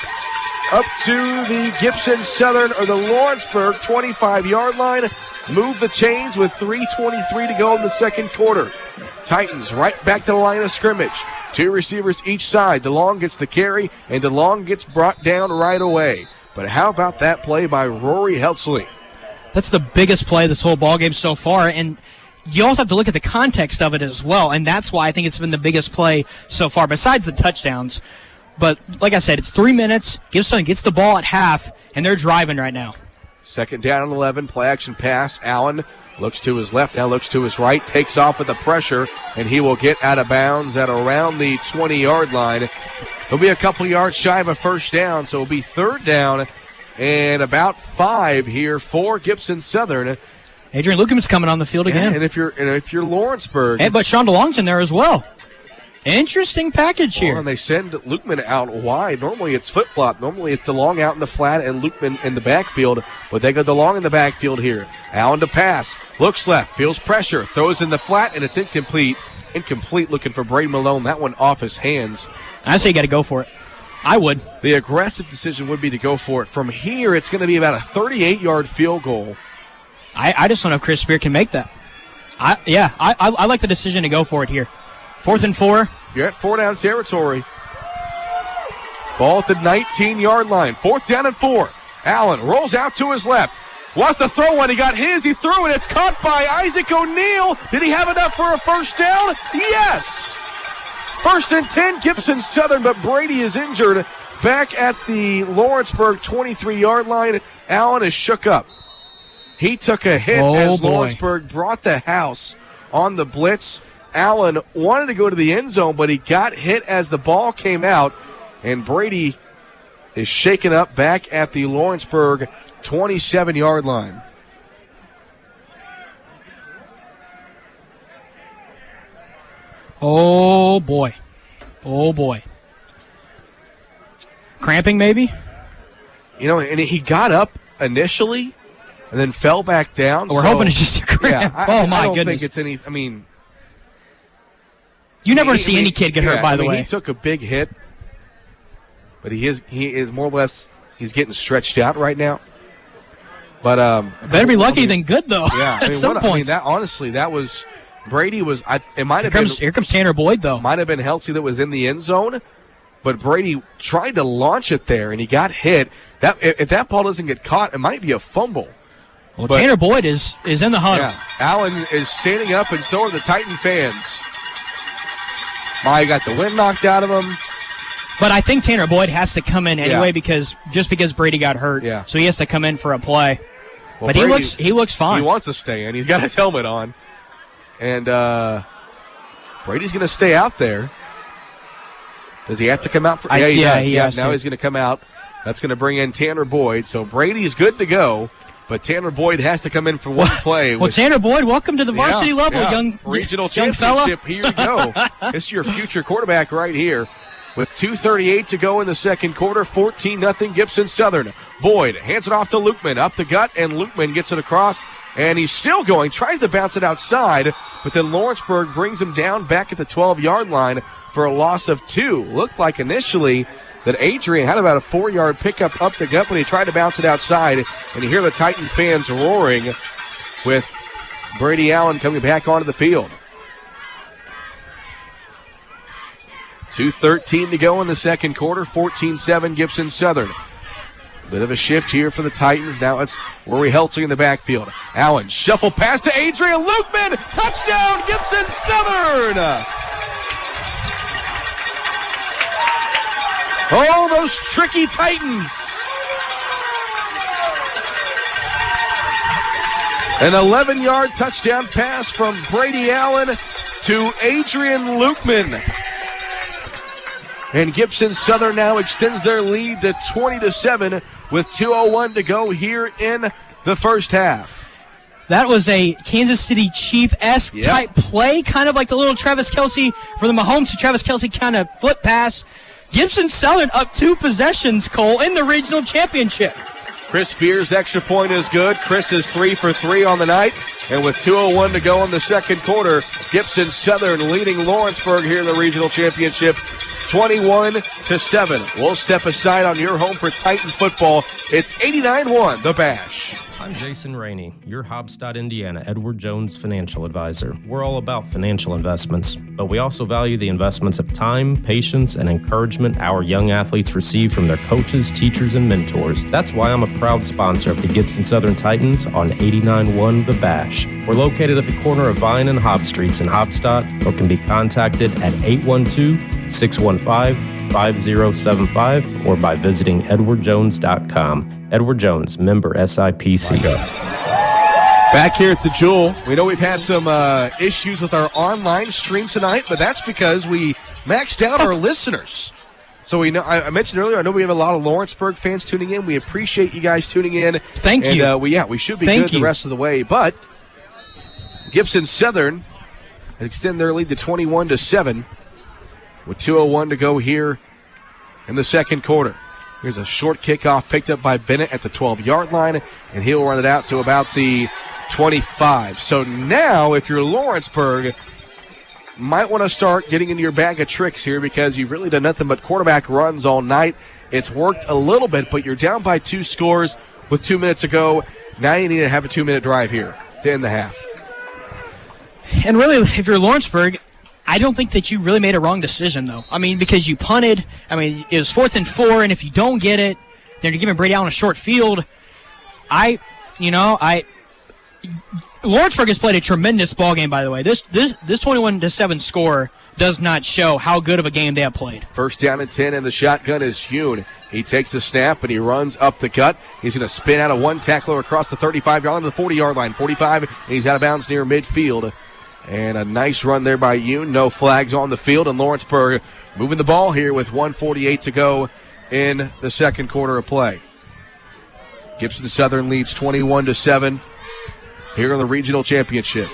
up to the Gibson Southern or the Lawrenceburg 25-yard line. Move the chains with 3:23 to go in the second quarter. Titans right back to the line of scrimmage. 2 receivers each side. DeLong gets the carry, and DeLong gets brought down right away. But how about that play by Rory Heltzley? That's the biggest play this whole ballgame so far, and you also have to look at the context of it as well, and that's why I think it's been the biggest play so far, besides the touchdowns. But like I said, it's 3 minutes. Gibson gets the ball at half, and they're driving right now. Second down and 11, play action pass. Allen looks to his left, now looks to his right, takes off with the pressure, and he will get out of bounds at around the 20-yard line. He'll be a couple yards shy of a first down, so it'll be 3rd down and about 5 here for Gibson Southern. Adrian Lukeman's coming on the field again. And if you're Lawrenceburg, but Sean DeLong's in there as well. Interesting package here. And they send Lukeman out wide. Normally it's flip-flop. Normally it's DeLong out in the flat and Lukeman in the backfield. But they go DeLong in the backfield here. Allen to pass. Looks left. Feels pressure. Throws in the flat, and it's incomplete. incomplete, looking for Brady Malone. That one off his hands. I say you got to go for it. I would. The aggressive decision would be to go for it. From here, it's going to be about a 38-yard field goal. I just don't know if Chris Spear can make that. I like the decision to go for it here. 4th and 4. You're at 4-down territory. Ball at the 19-yard line. 4th down and 4. Allen rolls out to his left. Wants to throw one. He got his. He threw it. It's caught by Isaac O'Neal. Did he have enough for a first down? Yes. 1st and 10, Gibson Southern, but Brady is injured back at the Lawrenceburg 23-yard line. Allen is shook up. He took a hit as Lawrenceburg brought the house on the blitz. Allen wanted to go to the end zone, but he got hit as the ball came out, and Brady is shaken up back at the Lawrenceburg 27-yard line. Oh, boy. Oh, boy. Cramping, maybe? You know, and he got up initially and then fell back down. We're hoping it's just a cramp. Yeah, my I don't goodness. think it's any, I mean. You never see any kid get hurt, by the way. He took a big hit, but he is more or less, he's getting stretched out right now. But better be lucky than good, though. Yeah, at some point. That was Brady was. It might have been. Here comes Tanner Boyd, though. Might have been Helty that was in the end zone, but Brady tried to launch it there, and he got hit. That if that ball doesn't get caught, it might be a fumble. Well, but Tanner Boyd is in the huddle. Yeah, Allen is standing up, and so are the Titan fans. He got the wind knocked out of him. But I think Tanner Boyd has to come in anyway because Brady got hurt. Yeah. So he has to come in for a play. Well, but Brady, he looks fine. He wants to stay in. He's got his helmet on. And Brady's going to stay out there. Does he have to come out? He does. Now he's going to come out. That's going to bring in Tanner Boyd. So Brady's good to go, but Tanner Boyd has to come in for one play. Well, Tanner Boyd, welcome to the varsity level, young regional young championship. Fella. Here you go. This is your future quarterback right here. With 2:38 to go in the second quarter, 14-0 Gibson Southern. Boyd hands it off to Lukeman, up the gut, and Lukeman gets it across, and he's still going, tries to bounce it outside, but then Lawrenceburg brings him down back at the 12-yard line for a loss of 2. Looked like initially that Adrian had about a 4-yard pickup up the gut when he tried to bounce it outside, and you hear the Titan fans roaring with Brady Allen coming back onto the field. 2:13 to go in the second quarter, 14-7 Gibson Southern. Bit of a shift here for the Titans. Now it's Rory Heltzing in the backfield. Allen, shuffle pass to Adrian Lukeman. Touchdown, Gibson Southern! Oh, those tricky Titans. An 11-yard touchdown pass from Brady Allen to Adrian Lukeman. And Gibson Southern now extends their lead to 20-7 with 2:01 to go here in the first half. That was a Kansas City Chief-esque type play, kind of like the little Travis Kelce for the Mahomes to Travis Kelce kind of flip pass. Gibson Southern up 2 possessions, Cole, in the regional championship. Chris Spears' extra point is good. Chris is 3 for 3 on the night. And with 2:01 to go in the second quarter, Gibson Southern leading Lawrenceburg here in the regional championship 21-7. We'll step aside on your home for Titan football. It's 89-1, the Bash. I'm Jason Rainey, your Hobstadt, Indiana, Edward Jones financial advisor. We're all about financial investments, but we also value the investments of time, patience, and encouragement our young athletes receive from their coaches, teachers, and mentors. That's why I'm a proud sponsor of the Gibson Southern Titans on 89-1 The Bash. We're located at the corner of Vine and Hobb Streets in Hobstadt, or can be contacted at 812-615-5075 or by visiting edwardjones.com. Edward Jones, member SIPC. Back here at the Jewel, we know we've had some issues with our online stream tonight, but that's because we maxed out our listeners. So we know I mentioned earlier, I know we have a lot of Lawrenceburg fans tuning in. We appreciate you guys tuning in. Thank you. We should be good the rest of the way, but Gibson Southern extend their lead to 21-7 with 2:01 to go here in the second quarter. Here's a short kickoff picked up by Bennett at the 12-yard line, and he'll run it out to about the 25. So now, if you're Lawrenceburg, might want to start getting into your bag of tricks here because you've really done nothing but quarterback runs all night. It's worked a little bit, but you're down by 2 scores with 2 minutes to go. Now you need to have a 2-minute drive here to end the half. And really, if you're Lawrenceburg, I don't think that you really made a wrong decision, though. I mean, because you punted. I mean, it was 4th and 4, and if you don't get it, then you're giving Brady Allen a short field. Lawrenceburg has played a tremendous ball game, by the way. This 21-7 score does not show how good of a game they have played. 1st down and 10, and the shotgun is Hune. He takes the snap, and he runs up the gut. He's going to spin out of one tackler across the 35-yard line to the 40-yard line. 45, and he's out of bounds near midfield. And a nice run there by Hune. No flags on the field, and Lawrenceburg moving the ball here with 1:48 to go in the second quarter of play. Gibson Southern leads 21-7 here in the regional championship.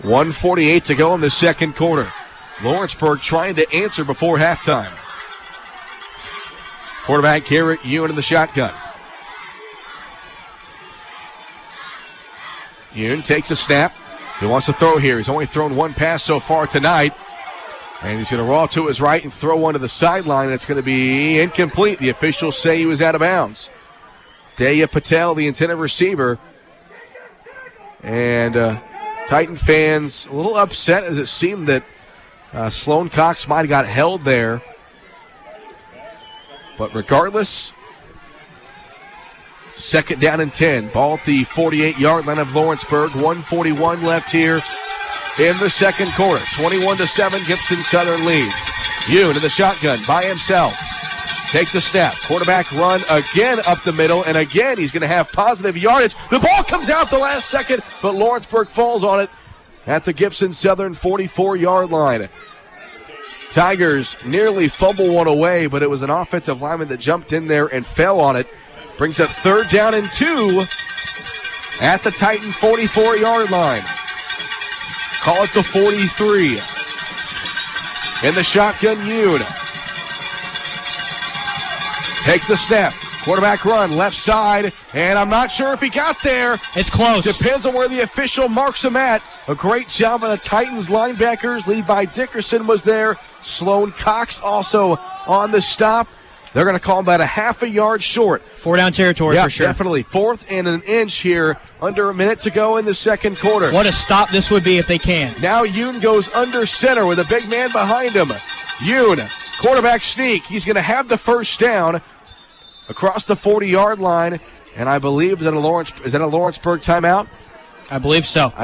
1:48 to go in the second quarter. Lawrenceburg trying to answer before halftime. Quarterback Garrett Hune in the shotgun. Hune takes a snap. He wants to throw here. He's only thrown one pass so far tonight. And he's going to roll to his right and throw one to the sideline. It's going to be incomplete. The officials say he was out of bounds. Daya Patel, the intended receiver. And Titan fans a little upset as it seemed that Sloan Cox might have got held there. But regardless, 2nd down and 10. Ball at the 48-yard line of Lawrenceburg. 1:41 left here in the second quarter. 21-7, Gibson Southern leads. Hune in the shotgun by himself. Takes a snap. Quarterback run again up the middle, and again he's going to have positive yardage. The ball comes out the last second, but Lawrenceburg falls on it at the Gibson Southern 44-yard line. Tigers nearly fumble one away, but it was an offensive lineman that jumped in there and fell on it. Brings up 3rd down and 2 at the Titan 44-yard line. Call it the 43. In the shotgun, Hune. Takes the snap. Quarterback run, left side, and I'm not sure if he got there. It's close. Depends on where the official marks him at. A great job by the Titans linebackers. Levi Dickerson was there. Sloan Cox also on the stop. They're going to call him about a half a yard short. 4-down territory for sure. Definitely. 4th and an inch here. Under a minute to go in the second quarter. What a stop this would be if they can. Now Hune goes under center with a big man behind him. Hune, quarterback sneak. He's going to have the first down across the 40-yard line. And I believe that is that a Lawrenceburg timeout? I believe so.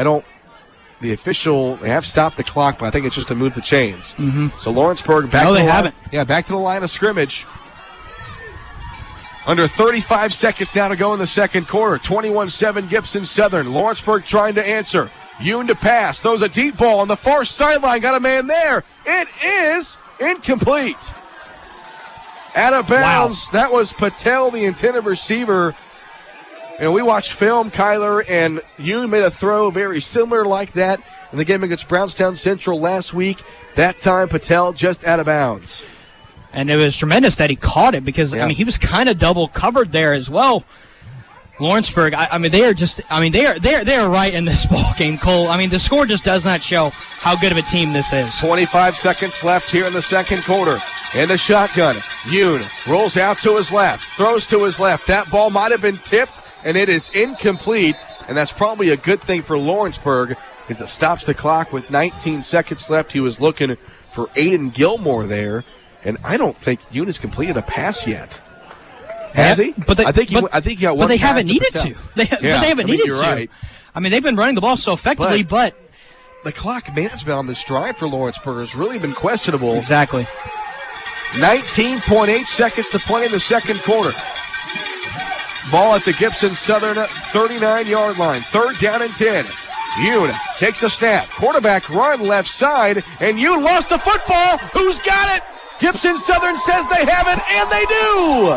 The official, they have stopped the clock, but I think it's just to move the chains. Mm-hmm. So Lawrenceburg back no, to they the haven't. line. Yeah, back to the line of scrimmage. Under 35 seconds now to go in the second quarter. 21-7 Gibson Southern. Lawrenceburg trying to answer. Hune to pass. Throws a deep ball on the far sideline. Got a man there. It is incomplete. Out of bounds. Wow. That was Patel, the intended receiver. And we watched film, Kyler, and Hune made a throw very similar like that in the game against Brownstown Central last week. That time, Patel just out of bounds. And it was tremendous that he caught it because, I mean, he was kind of double covered there as well. Lawrenceburg, they are right in this ball game, Cole. I mean, the score just does not show how good of a team this is. 25 seconds left here in the second quarter. In the shotgun, Hune rolls out to his left, throws to his left. That ball might have been tipped, and it is incomplete. And that's probably a good thing for Lawrenceburg because it stops the clock with 19 seconds left. He was looking for Aiden Gilmore there. And I don't think Hune has completed a pass yet. Has he? But I think he got one. But they haven't needed to. They haven't needed to. Right. I mean, they've been running the ball so effectively, but the clock management on this drive for Lawrenceburg has really been questionable. Exactly. 19.8 seconds to play in the second quarter. Ball at the Gibson Southern 39-yard line. 3rd down and 10. Hune takes a snap. Quarterback run left side, and Hune lost the football. Who's got it? Gibson Southern says they have it, and they do!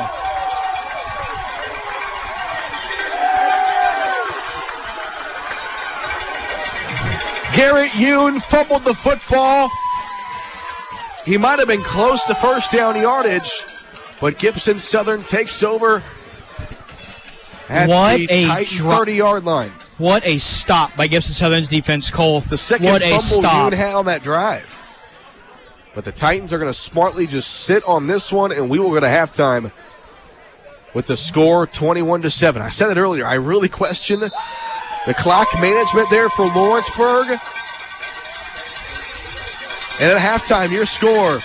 Garrett Hune fumbled the football. He might have been close to first down yardage, but Gibson Southern takes over at the tight 30-yard line. What a stop by Gibson Southern's defense, Cole. The second what a fumble stop. you had on that drive. But the Titans are going to smartly just sit on this one, and we will go to halftime with the score 21-7. I said it earlier. I really question the clock management there for Lawrenceburg. And at halftime, your score,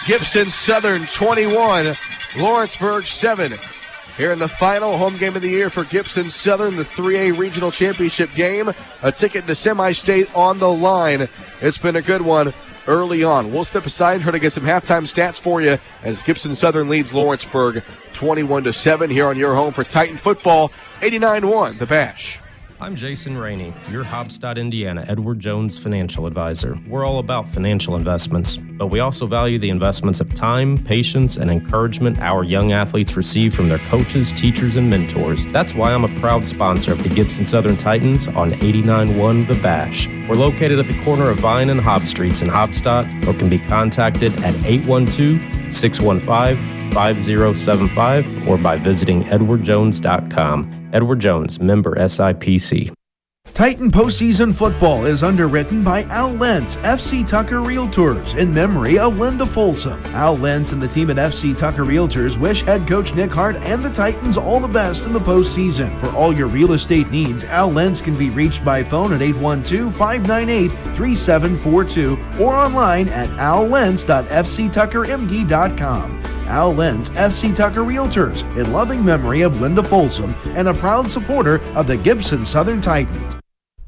Gibson Southern 21, Lawrenceburg 7. Here in the final home game of the year for Gibson Southern, the 3A Regional Championship game. A ticket to semi-state on the line. It's been a good one early on. We'll step aside and try to get some halftime stats for you as Gibson Southern leads Lawrenceburg 21-7 here on your home for Titan football, 89-1, the Bash. I'm Jason Rainey, your Hobstadt, Indiana, Edward Jones financial advisor. We're all about financial investments, but we also value the investments of time, patience, and encouragement our young athletes receive from their coaches, teachers, and mentors. That's why I'm a proud sponsor of the Gibson Southern Titans on 89-1 The Bash. We're located at the corner of Vine and Hobb Streets in Hobstadt, or can be contacted at 812-615-5075 or by visiting edwardjones.com. Edward Jones, member SIPC. Titan postseason football is underwritten by Al Lentz, FC Tucker Realtors, in memory of Linda Folsom. Al Lentz and the team at FC Tucker Realtors wish head coach Nick Hart and the Titans all the best in the postseason. For all your real estate needs, Al Lentz can be reached by phone at 812-598-3742 or online at allentz.fctuckermd.com. Al Lentz, FC Tucker Realtors, in loving memory of Linda Folsom and a proud supporter of the Gibson Southern Titans.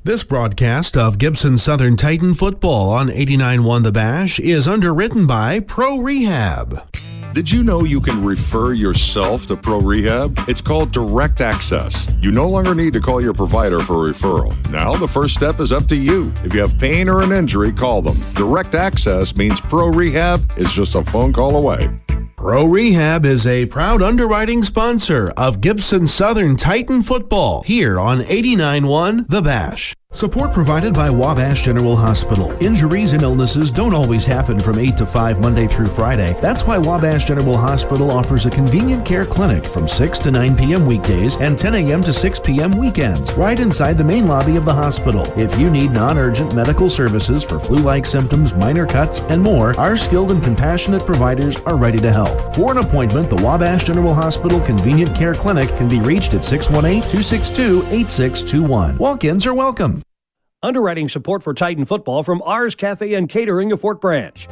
This broadcast of Gibson Southern Titan football on 89.1 The Bash is underwritten by Pro Rehab. Did you know you can refer yourself to Pro Rehab? It's called Direct Access. You no longer need to call your provider for a referral. Now the first step is up to you. If you have pain or an injury, call them. Direct Access means Pro Rehab is just a phone call away. Pro Rehab is a proud underwriting sponsor of Gibson Southern Titan football here on 89.1 The Bash. Support provided by Wabash General Hospital. Injuries and illnesses don't always happen from 8 to 5 Monday through Friday. That's why Wabash General Hospital offers a convenient care clinic from 6 to 9 p.m. weekdays and 10 a.m. to 6 p.m. weekends, right inside the main lobby of the hospital. If you need non-urgent medical services for flu-like symptoms, minor cuts, and more, our skilled and compassionate providers are ready to help. For an appointment, the Wabash General Hospital Convenient Care Clinic can be reached at 618-262-8621. Walk-ins are welcome. Underwriting support for Titan football from R's Cafe and Catering of Fort Branch.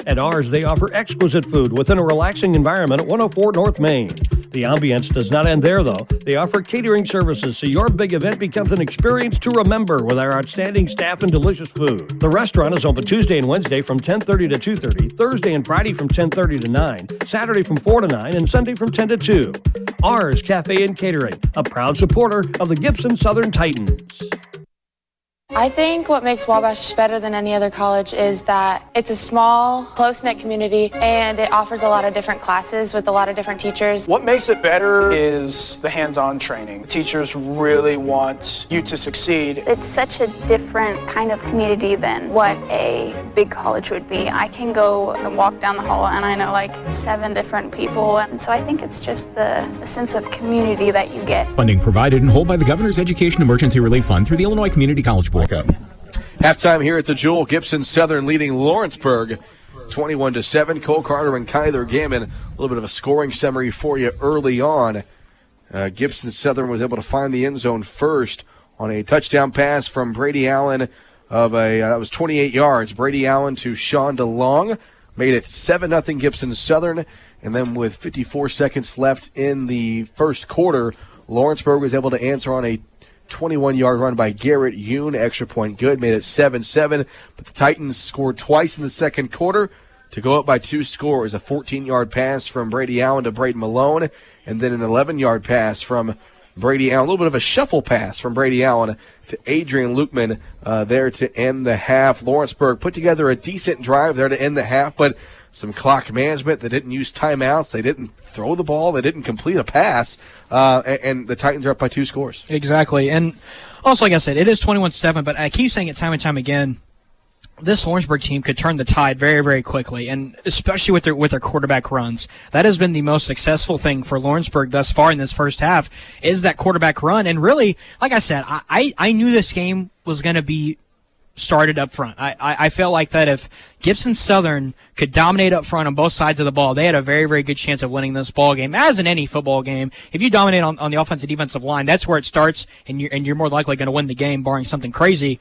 At R's, they offer exquisite food within a relaxing environment at 104 North Main. The ambience does not end there, though. They offer catering services so your big event becomes an experience to remember with our outstanding staff and delicious food. The restaurant is open Tuesday and Wednesday from 10:30 to 2:30, Thursday and Friday from 10:30 to 9, Saturday from 4 to 9, and Sunday from 10 to 2. R's Cafe and Catering, a proud supporter of the Gibson Southern Titans. I think what makes Wabash better than any other college is that it's a small, close-knit community, and it offers a lot of different classes with a lot of different teachers. What makes it better is the hands-on training. Teachers really want you to succeed. It's such a different kind of community than what a big college would be. I can go and walk down the hall and I know like 7 different people, and so I think it's just the sense of community that you get. Funding provided in whole by the Governor's Education Emergency Relief Fund through the Illinois Community College Board. Halftime here at the Jewel, Gibson Southern leading Lawrenceburg 21-7. Cole Carter and Kyler Gammon. A little bit of a scoring summary for you early on. Gibson Southern was able to find the end zone first on a touchdown pass from Brady Allen that was 28 yards. Brady Allen to Sean DeLong made it 7-0 Gibson Southern, and then with 54 seconds left in the first quarter, Lawrenceburg was able to answer on a 21-yard run by Garrett Yoon. Extra point good, made it 7-7. But the Titans scored twice in the second quarter to go up by 2 scores. A 14-yard pass from Brady Allen to Braden Malone, and then an 11-yard pass from Brady Allen. A little bit of a shuffle pass from Brady Allen to Adrian Lukeman there to end the half. Lawrenceburg put together a decent drive there to end the half, but some clock management. They didn't use timeouts. They didn't throw the ball. They didn't complete a pass. And the Titans are up by 2 scores. Exactly. And also, like I said, it is 21-7, but I keep saying it time and time again, this Lawrenceburg team could turn the tide very, very quickly, and especially with their quarterback runs. That has been the most successful thing for Lawrenceburg thus far in this first half, is that quarterback run. And really, like I said, I knew this game was going to be started up front. I felt like that if Gibson Southern could dominate up front on both sides of the ball, they had a very, very good chance of winning this ball game. As in any football game, if you dominate on the offensive defensive line, that's where it starts, and you're more likely going to win the game, barring something crazy.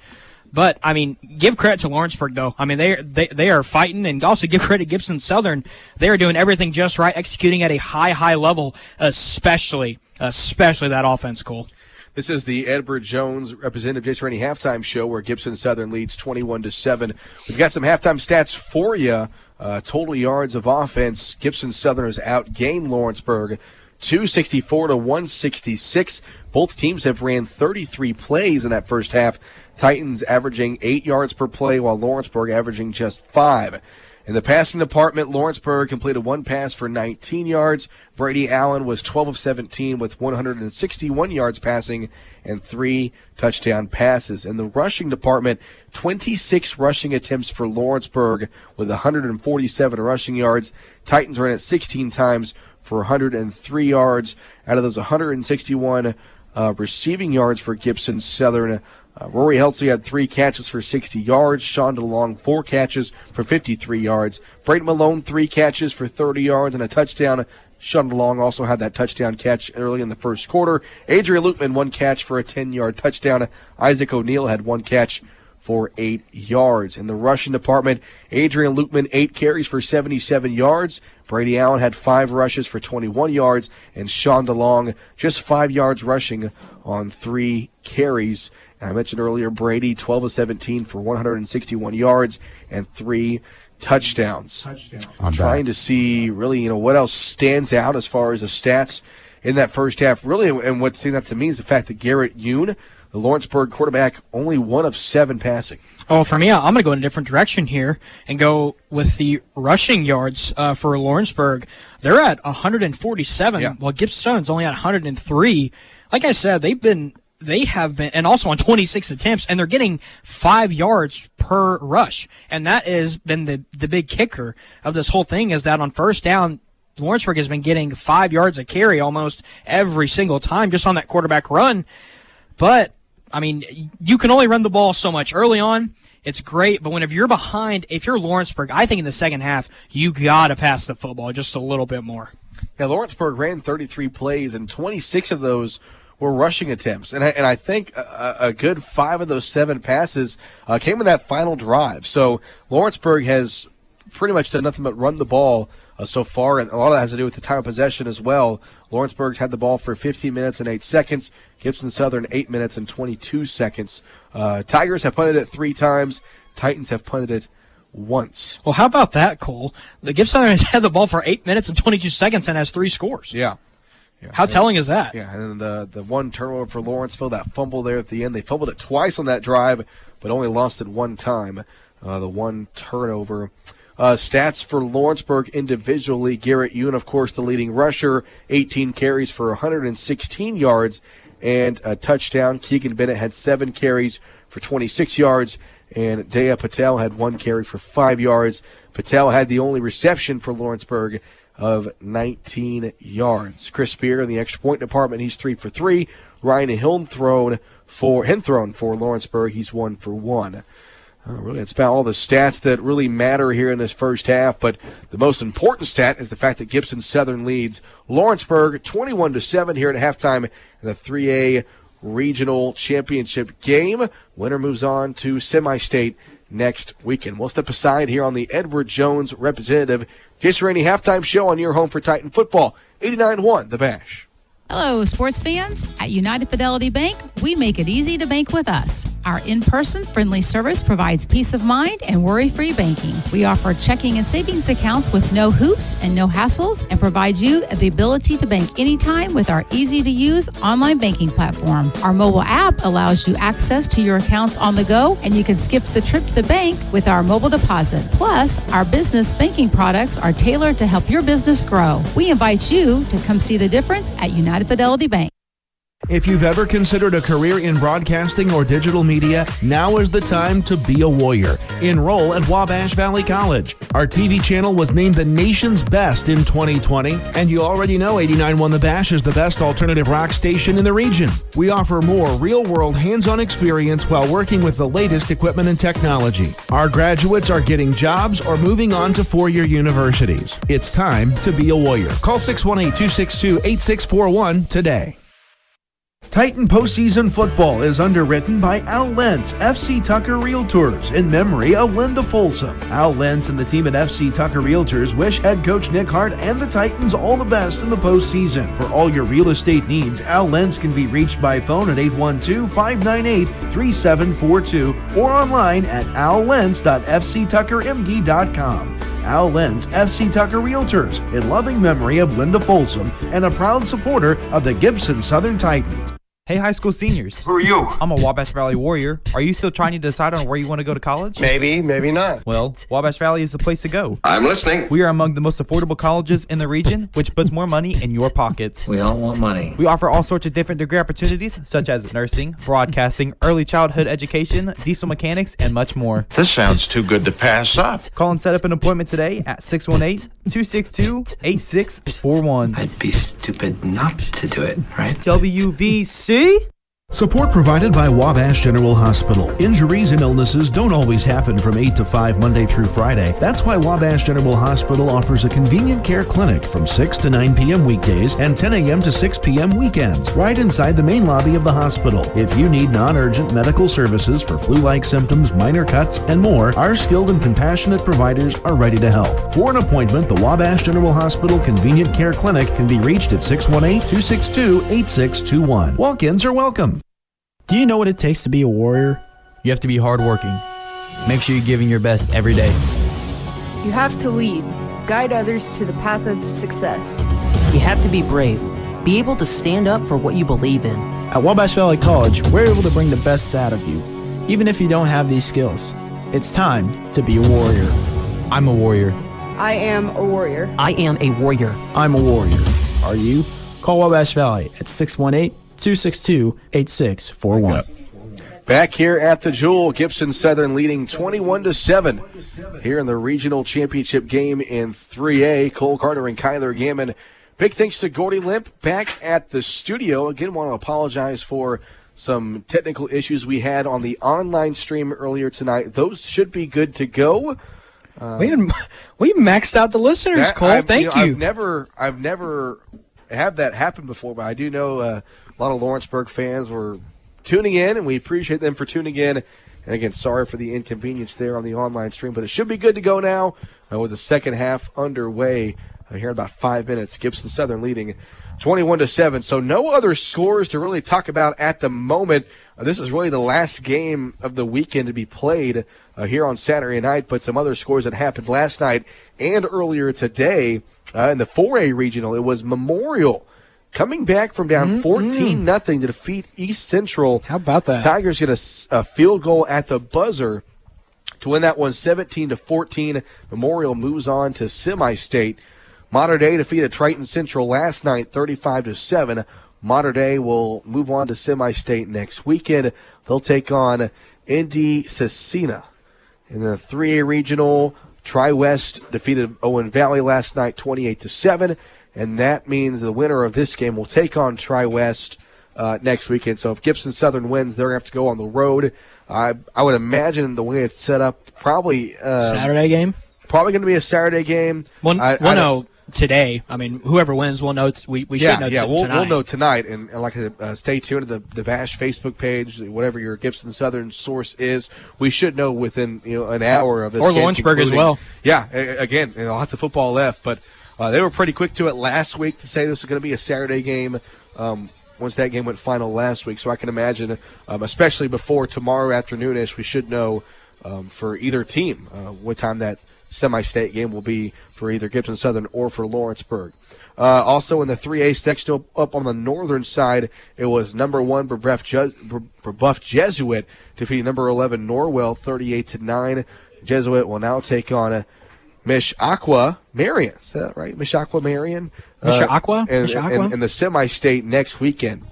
But I mean, give credit to Lawrenceburg though. I mean, they are fighting, and also give credit to Gibson Southern. They are doing everything just right, executing at a high level, especially that offense, Cole. This is the Edward Jones Representative Jason Rainey halftime show where Gibson Southern leads 21-7. We've got some halftime stats for you. Total yards of offense. Gibson Southern has outgained Lawrenceburg 264-166. Both teams have ran 33 plays in that first half. Titans averaging 8 yards per play while Lawrenceburg averaging just 5. In the passing department, Lawrenceburg completed 1 pass for 19 yards. Brady Allen was 12 of 17 with 161 yards passing and 3 touchdown passes. In the rushing department, 26 rushing attempts for Lawrenceburg with 147 rushing yards. Titans ran it 16 times for 103 yards. Out of those 161 receiving yards for Gibson Southern, Rory Helsley had 3 catches for 60 yards. Sean DeLong, 4 catches for 53 yards. Braden Malone, 3 catches for 30 yards and a touchdown. Sean DeLong also had that touchdown catch early in the first quarter. Adrian Lutman, 1 catch for a 10-yard touchdown. Isaac O'Neill had 1 catch for 8 yards. In the rushing department, Adrian Lutman, 8 carries for 77 yards. Brady Allen had 5 rushes for 21 yards. And Sean DeLong, just 5 yards rushing on 3 carries. I mentioned earlier, Brady, 12 of 17 for 161 yards and 3 touchdowns. I'm trying to see really, what else stands out as far as the stats in that first half. Really, and what stands out to me is the fact that Garrett Yoon, the Lawrenceburg quarterback, only 1 of 7 passing. Oh, for me, I'm going to go in a different direction here and go with the rushing yards for Lawrenceburg. They're at 147, while Gibson Southern's only at 103. Like I said, they have been, and also on 26 attempts, and they're getting 5 yards per rush. And that has been the big kicker of this whole thing, is that on first down, Lawrenceburg has been getting 5 yards a carry almost every single time just on that quarterback run. But, I mean, you can only run the ball so much. Early on, it's great, but whenever you're behind, if you're Lawrenceburg, I think in the second half, you got to pass the football just a little bit more. Yeah, Lawrenceburg ran 33 plays, and 26 of those were rushing attempts. And I think a good 5 of those 7 passes came in that final drive. So Lawrenceburg has pretty much done nothing but run the ball so far, and a lot of that has to do with the time of possession as well. Lawrenceburg had the ball for 15 minutes and 8 seconds. Gibson Southern 8 minutes and 22 seconds. Tigers have punted it 3 times. Titans have punted it once. Well, how about that, Cole? The Gibson Southern has had the ball for 8 minutes and 22 seconds and has 3 scores. Yeah. How telling is that? Yeah, and then the 1 turnover for Lawrenceville, that fumble there at the end. They fumbled it twice on that drive, but only lost it 1 time. The 1 turnover. Stats for Lawrenceburg individually. Garrett Yoon, of course, the leading rusher, 18 carries for 116 yards and a touchdown. Keegan Bennett had 7 carries for 26 yards, and Dea Patel had 1 carry for 5 yards. Patel had the only reception for Lawrenceburg of 19 yards. Chris Spear in the extra point department, he's 3 for 3. Ryan Hinthrown for Lawrenceburg, he's 1 for 1. Really, it's about all the stats that really matter here in this first half, but the most important stat is the fact that Gibson Southern leads Lawrenceburg 21-7 here at halftime in the 3A Regional Championship game. Winner moves on to semi-state next weekend. We'll step aside here on the Edward Jones Representative Jason Rainey halftime show on your home for Titan football, 89-1, The Bash. Hello, sports fans. At United Fidelity Bank, we make it easy to bank with us. Our in-person friendly service provides peace of mind and worry-free banking. We offer checking and savings accounts with no hoops and no hassles, and provide you the ability to bank anytime with our easy-to-use online banking platform. Our mobile app allows you access to your accounts on the go, and you can skip the trip to the bank with our mobile deposit. Plus, our business banking products are tailored to help your business grow. We invite you to come see the difference at United Fidelity Bank. If you've ever considered a career in broadcasting or digital media, now is the time to be a warrior. Enroll at Wabash Valley College. Our TV channel was named the nation's best in 2020, and you already know 89.1 The Bash is the best alternative rock station in the region. We offer more real-world hands-on experience while working with the latest equipment and technology. Our graduates are getting jobs or moving on to four-year universities. It's time to be a warrior. Call 618-262-8641 today. Titan postseason football is underwritten by Al Lentz, FC Tucker Realtors, in memory of Linda Folsom. Al Lentz and the team at FC Tucker Realtors wish head coach Nick Hart and the Titans all the best in the postseason. For all your real estate needs, Al Lentz can be reached by phone at 812-598-3742 or online at allentz.fctuckermd.com. Al Lentz, FC Tucker Realtors, in loving memory of Linda Folsom and a proud supporter of the Gibson Southern Titans. Hey, high school seniors. Who are you? I'm a Wabash Valley Warrior. Are you still trying to decide on where you want to go to college? Maybe, maybe not. Well, Wabash Valley is the place to go. I'm listening. We are among the most affordable colleges in the region, which puts more money in your pockets. We all want money. We offer all sorts of different degree opportunities, such as nursing, broadcasting, early childhood education, diesel mechanics, and much more. This sounds too good to pass up. Call and set up an appointment today at 618-262-8641. I'd be stupid not to do it, right? WVC? Support provided by Wabash General Hospital. Injuries and illnesses don't always happen from 8 to 5 Monday through Friday. That's why Wabash General Hospital offers a convenient care clinic from 6 to 9 p.m. weekdays and 10 a.m. to 6 p.m. weekends, right inside the main lobby of the hospital. If you need non-urgent medical services for flu-like symptoms, minor cuts, and more, our skilled and compassionate providers are ready to help. For an appointment, the Wabash General Hospital Convenient Care Clinic can be reached at 618-262-8621. Walk-ins are welcome. Do you know what it takes to be a warrior? You have to be hardworking. Make sure you're giving your best every day. You have to lead, guide others to the path of success. You have to be brave, be able to stand up for what you believe in. At Wabash Valley College, we're able to bring the best out of you, even if you don't have these skills. It's time to be a warrior. I'm a warrior. I am a warrior. I am a warrior. I'm a warrior. Are you? Call Wabash Valley at 618-262-8641. Back here at the Jewel, Gibson Southern leading 21-7 here in the regional championship game in 3A. Cole Carter and Kyler Gammon. Big thanks to Gordy Limp back at the studio. Again, want to apologize for some technical issues we had on the online stream earlier tonight. Those should be good to go. We maxed out the listeners, Cole. Thank you. I've never had that happen before, but I do know a lot of Lawrenceburg fans were tuning in, and we appreciate them for tuning in. And again, sorry for the inconvenience there on the online stream, but it should be good to go now with the second half underway here in about 5 minutes. Gibson Southern leading 21-7. So no other scores to really talk about at the moment. This is really the last game of the weekend to be played here on Saturday night, but some other scores that happened last night and earlier today in the 4A regional. It was Memorial coming back from down 14-0 to defeat East Central. How about that? Tigers get a field goal at the buzzer to win that one 17-14. Memorial moves on to semi-state. Mater Dei defeated Triton Central last night 35-7. Mater Dei will move on to semi-state next weekend. They'll take on Indy Cecina. In the 3A regional, Tri-West defeated Owen Valley last night 28-7. And that means the winner of this game will take on Tri-West next weekend. So if Gibson Southern wins, they're going to have to go on the road. I would imagine the way it's set up, probably Saturday game? Probably going to be a Saturday game. We'll know today. I mean, whoever wins, we'll know. We should know tonight. We'll know tonight. And like I said, stay tuned to the VASH Facebook page, whatever your Gibson Southern source is. We should know within an hour of this or game. Or Lawrenceburg as well. Yeah, again, lots of football left, but they were pretty quick to it last week to say this was going to be a Saturday game once that game went final last week. So I can imagine, especially before tomorrow afternoon-ish, we should know for either team what time that semi-state game will be for either Gibson Southern or for Lawrenceburg. Also in the 3A section up on the northern side, it was number 1 Brebeuf Jesuit defeating number 11 Norwell 38-9. Jesuit will now take on Mishawaka Marion. Is that right? Mishawaka Marion? Mishawaka? In the semi-state next weekend.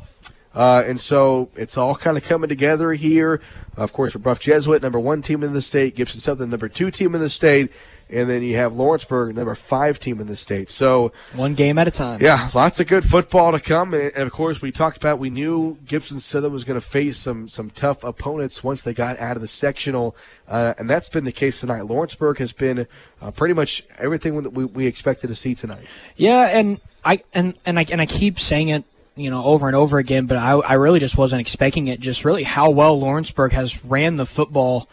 And so it's all kind of coming together here. Of course, for Buff Jesuit, number 1 team in the state, Gibson Southern, number 2 team in the state, and then you have Lawrenceburg, number 5 team in the state. So one game at a time. Yeah, lots of good football to come. And of course, we talked about, we knew Gibson Southern was going to face some tough opponents once they got out of the sectional, and that's been the case tonight. Lawrenceburg has been pretty much everything that we expected to see tonight. Yeah, and I keep saying it, over and over again, but I really just wasn't expecting it. Just really how well Lawrenceburg has ran the football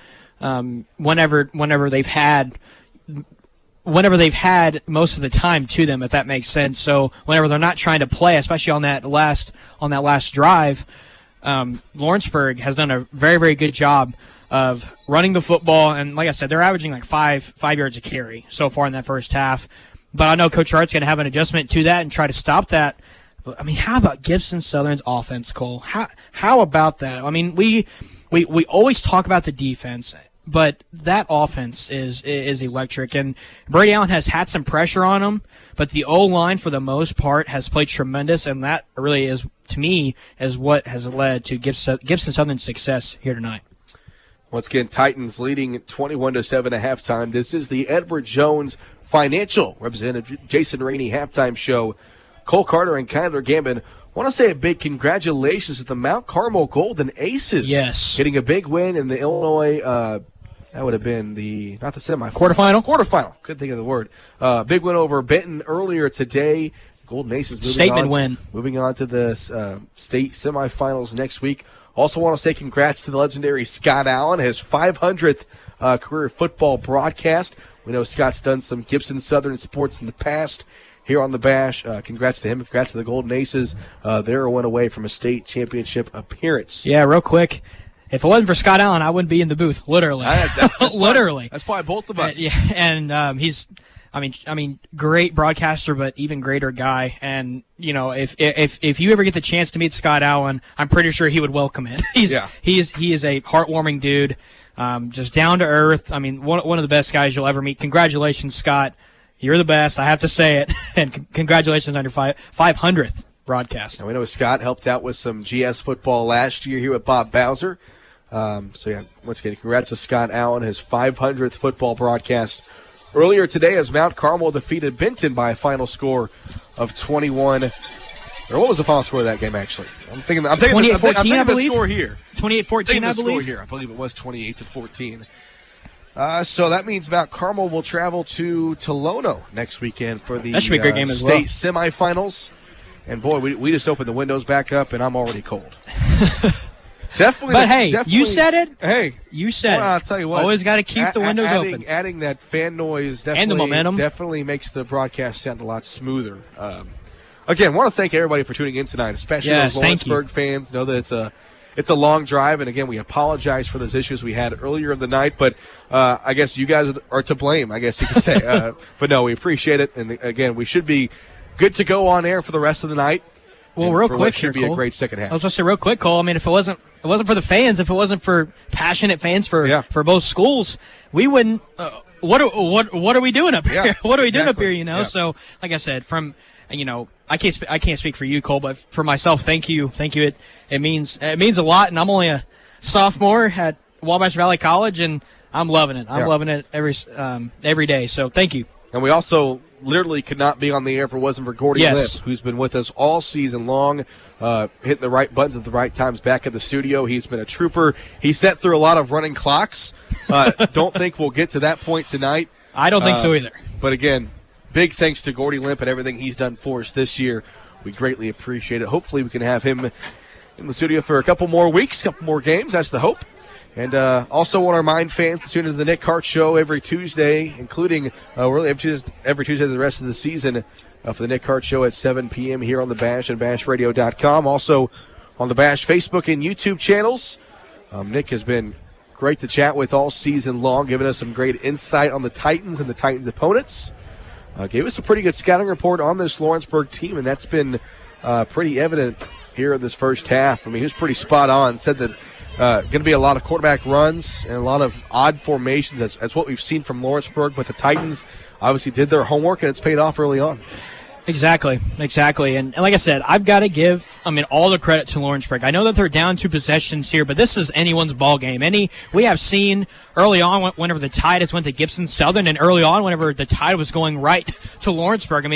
whenever they've had most of the time to them, if that makes sense. So whenever they're not trying to play, especially on that last drive, Lawrenceburg has done a very, very good job of running the football. And like I said, they're averaging like five yards a carry so far in that first half. But I know Coach Hart's going to have an adjustment to that and try to stop that. But, I mean, how about Gibson Southern's offense, Cole? How about that? I mean, we always talk about the defense, but that offense is electric. And Brady Allen has had some pressure on him, but the O-line for the most part has played tremendous, and that really is, to me, is what has led to Gibson Southern's success here tonight. Once again, Titans leading 21-7 at halftime. This is the Edward Jones Financial Representative Jason Rainey halftime show. Cole Carter and Kyler Gambin. Want to say a big congratulations to the Mount Carmel Golden Aces. Yes. Getting a big win in the Illinois, that would have been not the semifinal. Quarterfinal. Couldn't think of the word. Big win over Benton earlier today. Golden Aces moving on to the state semifinals next week. Also want to say congrats to the legendary Scott Allen, his 500th career football broadcast. We know Scott's done some Gibson Southern sports in the past. Here on the Bash, congrats to him. Congrats to the Golden Aces. They're a win away from a state championship appearance. Yeah, real quick. If it wasn't for Scott Allen, I wouldn't be in the booth. Literally, literally. That's probably both of us. Yeah, and he's, great broadcaster, but even greater guy. And if you ever get the chance to meet Scott Allen, I'm pretty sure he would welcome it. He is a heartwarming dude, just down to earth. I mean, one of the best guys you'll ever meet. Congratulations, Scott. You're the best. I have to say it. And congratulations on your 500th broadcast. And we know Scott helped out with some GS football last year here with Bob Bowser. Once again, congrats to Scott Allen, his 500th football broadcast. Earlier today, as Mount Carmel defeated Benton by a final score of 21. Or what was the final score of that game, actually? I'm thinking 28-14, I believe. The score here. 28-14, I believe. Here. I believe it was 28-14. So that means Mount Carmel will travel to Tolono next weekend for the that should be a great game as state semifinals. And, boy, we just opened the windows back up, and I'm already cold. Definitely. But, hey, you said it. Hey. You said it. I'll tell you what. Always got to keep the windows open. Adding that fan noise and the momentum definitely makes the broadcast sound a lot smoother. Again, want to thank everybody for tuning in tonight, especially those Lawrenceburg fans. Know that it's a long drive, and again, we apologize for those issues we had earlier in the night, but I guess you guys are to blame, I guess you could say. But no, we appreciate it, and again, we should be good to go on air for the rest of the night. Well, real quick, should be Cole. A great second half. I was going to say real quick, Cole. I mean, if it wasn't for the fans, if it wasn't for passionate fans for both schools, we wouldn't. What are we doing up here? Yeah, what are we doing up here? Yeah. So like I said, I can't speak for you, Cole, but for myself, thank you. It means a lot, and I'm only a sophomore at Wabash Valley College, and I'm loving it. I'm loving it every day. So thank you. And we also literally could not be on the air if it wasn't for Gordy Limp, who's been with us all season long, hitting the right buttons at the right times back at the studio. He's been a trooper. He sat through a lot of running clocks. Don't think we'll get to that point tonight. I don't think so either. But again, big thanks to Gordy Limp and everything he's done for us this year. We greatly appreciate it. Hopefully we can have him in the studio for a couple more weeks, couple more games. That's the hope. And also want to remind fans to tune into the Nick Hart Show every Tuesday, including every Tuesday the rest of the season for the Nick Hart Show at 7 p.m. here on the Bash and BashRadio.com. Also on the Bash Facebook and YouTube channels. Nick has been great to chat with all season long, giving us some great insight on the Titans and the Titans' opponents. Gave us a pretty good scouting report on this Lawrenceburg team, and that's been pretty evident here in this first half. I mean, he was pretty spot on. Said that going to be a lot of quarterback runs and a lot of odd formations. That's what we've seen from Lawrenceburg, but the Titans obviously did their homework, and it's paid off early on. Exactly. And like I said, I've got to give, all the credit to Lawrenceburg. I know that they're down 2 possessions here, but this is anyone's ball game. We have seen early on whenever the Tigers went to Gibson Southern, and early on whenever the Tide was going right to Lawrenceburg.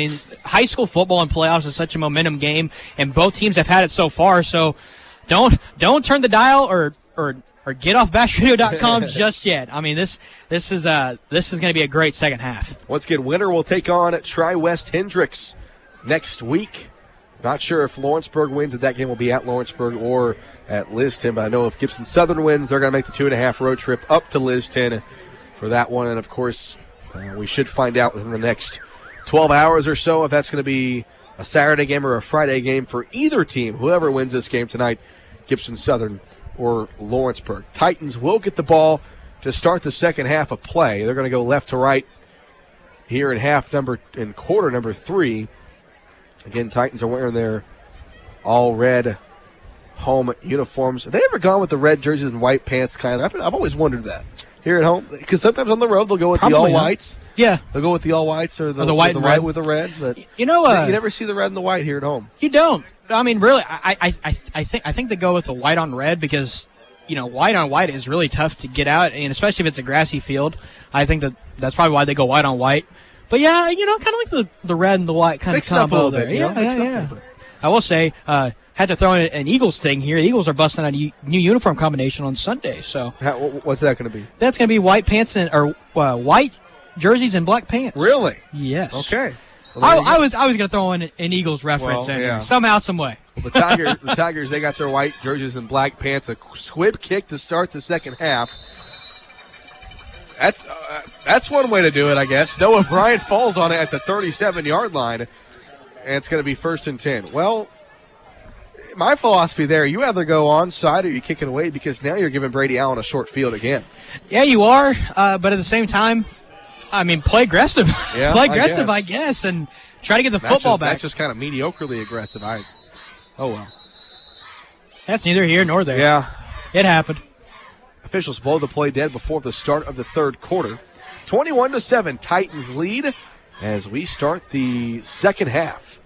High school football and playoffs is such a momentum game, and both teams have had it so far. So don't turn the dial or get off BashRadio.com just yet. This is going to be a great second half. Once again, winner will take on Tri-West Hendricks next week. Not sure if Lawrenceburg wins, that game will be at Lawrenceburg or at Liston, but I know if Gibson Southern wins, they're going to make the 2.5 road trip up to Liston for that one. And, of course, we should find out within the next 12 hours or so if that's going to be a Saturday game or a Friday game for either team, whoever wins this game tonight, Gibson Southern or Lawrenceburg. Titans will get the ball to start the second half of play. They're going to go left to right here in quarter number 3. Again, Titans are wearing their all-red home uniforms. Have they ever gone with the red jerseys and white pants kind of? I've always wondered that here at home, because sometimes on the road they'll go with the all-whites. Yeah. They'll go with the all-whites or the white and red with the red. But you never see the red and the white here at home. You don't. Really, I think they go with the white on red because, white on white is really tough to get out, and especially if it's a grassy field. I think that's probably why they go white on white. But yeah, kind of like the red and the white kind of combo there. Yeah. I will say, had to throw in an Eagles thing here. The Eagles are busting out a new uniform combination on Sunday. So what's that going to be? That's going to be white pants or white jerseys and black pants. Really? Yes. Okay. Well, I was going to throw in an Eagles reference in there somehow, some way. Well, the Tigers, they got their white jerseys and black pants. A squib kick to start the second half. That's one way to do it, I guess. Noah Bryant falls on it at the 37-yard line, and it's going to be 1st and 10. Well, my philosophy there, you either go onside or you kick it away, because now you're giving Brady Allen a short field again. Yeah, you are, but at the same time, play aggressive. Yeah, play aggressive, I guess, and try to get the football back. That's just kind of mediocrely aggressive. Oh, well. That's neither here nor there. Yeah. It happened. Officials blow the play dead before the start of the third quarter. 21-7, Titans lead as we start the second half.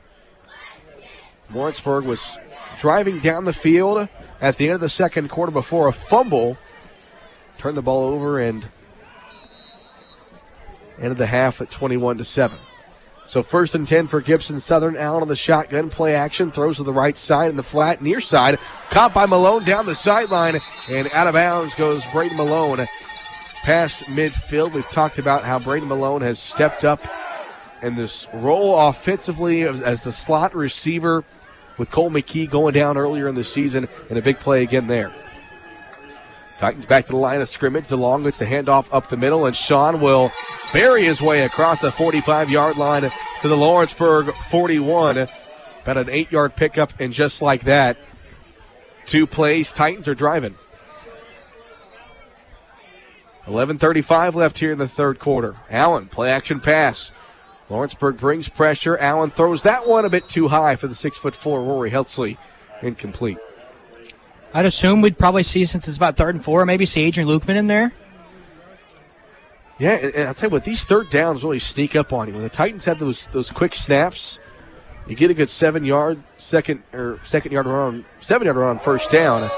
Lawrenceburg was driving down the field at the end of the second quarter before a fumble. Turned the ball over and ended the half at 21-7. So 1st and 10 for Gibson Southern. Allen on the shotgun, play action, throws to the right side in the flat near side. Caught by Malone down the sideline, and out of bounds goes Braden Malone past midfield. We've talked about how Braden Malone has stepped up in this role offensively as the slot receiver with Cole McKee going down earlier in the season, and a big play again there. Titans back to the line of scrimmage. DeLong gets the handoff up the middle, and Sean will bury his way across the 45-yard line to the Lawrenceburg 41. About an 8-yard pickup, and just like that, 2 plays, Titans are driving. 11:35 left here in the third quarter. Allen, play-action pass. Lawrenceburg brings pressure. Allen throws that one a bit too high for the 6'4" Rory Heltzley. Incomplete. I'd assume we'd probably see, since it's about 3rd and 4, maybe see Adrian Lukeman in there. Yeah, and I'll tell you what, these third downs really sneak up on you. When the Titans have those quick snaps, you get a good 7-yard run on first down,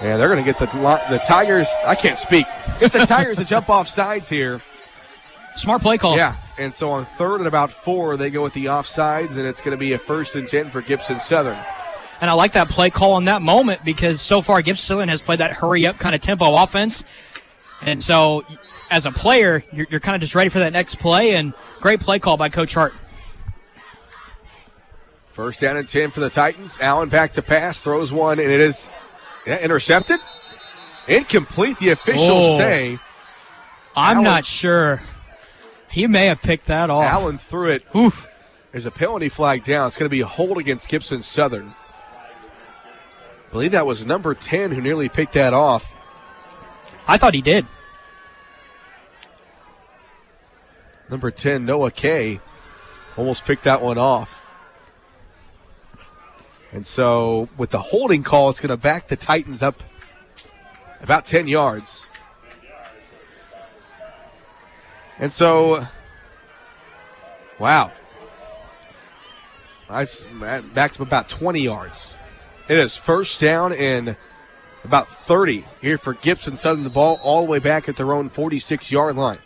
and they're going to get the Tigers. I can't speak. Get the Tigers to jump off sides here. Smart play call. Yeah, and so on 3rd and about 4, they go with the offsides, and it's going to be a 1st and 10 for Gibson Southern. And I like that play call in that moment, because so far Gibson Southern has played that hurry-up kind of tempo offense. And so as a player, you're kind of just ready for that next play, and great play call by Coach Hart. 1st down and 10 for the Titans. Allen back to pass, throws one, and it is intercepted. Incomplete, the officials say. I'm not sure. He may have picked that off. Allen threw it. Oof. There's a penalty flag down. It's going to be a hold against Gibson Southern. I believe that was number 10 who nearly picked that off. I thought he did. Number 10, Noah Kay, almost picked that one off. And so with the holding call, it's going to back the Titans up about 10 yards. And so, wow. I back to about 20 yards. It is first down and about 30 here for Gibson Southern. The ball all the way back at their own 46-yard line.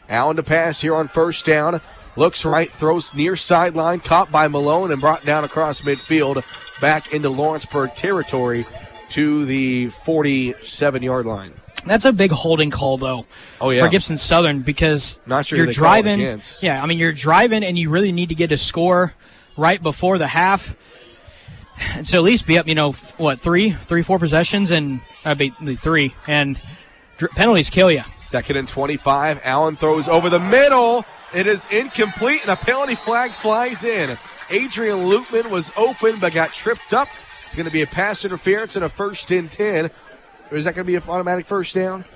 Allen to pass here on first down. Looks right, throws near sideline, caught by Malone and brought down across midfield, back into Lawrenceburg territory to the 47-yard line. That's a big holding call, though, for Gibson Southern, because not sure you're driving. Yeah, I mean, you're driving, and you really need to get a score right before the half. And so at least be up, 4 possessions, and be 3, and penalties kill you. 2nd and 25. Allen throws over the middle. It is incomplete, and a penalty flag flies in. Adrian Lutman was open but got tripped up. It's going to be a pass interference and a 1st and 10. Or is that going to be an automatic first down?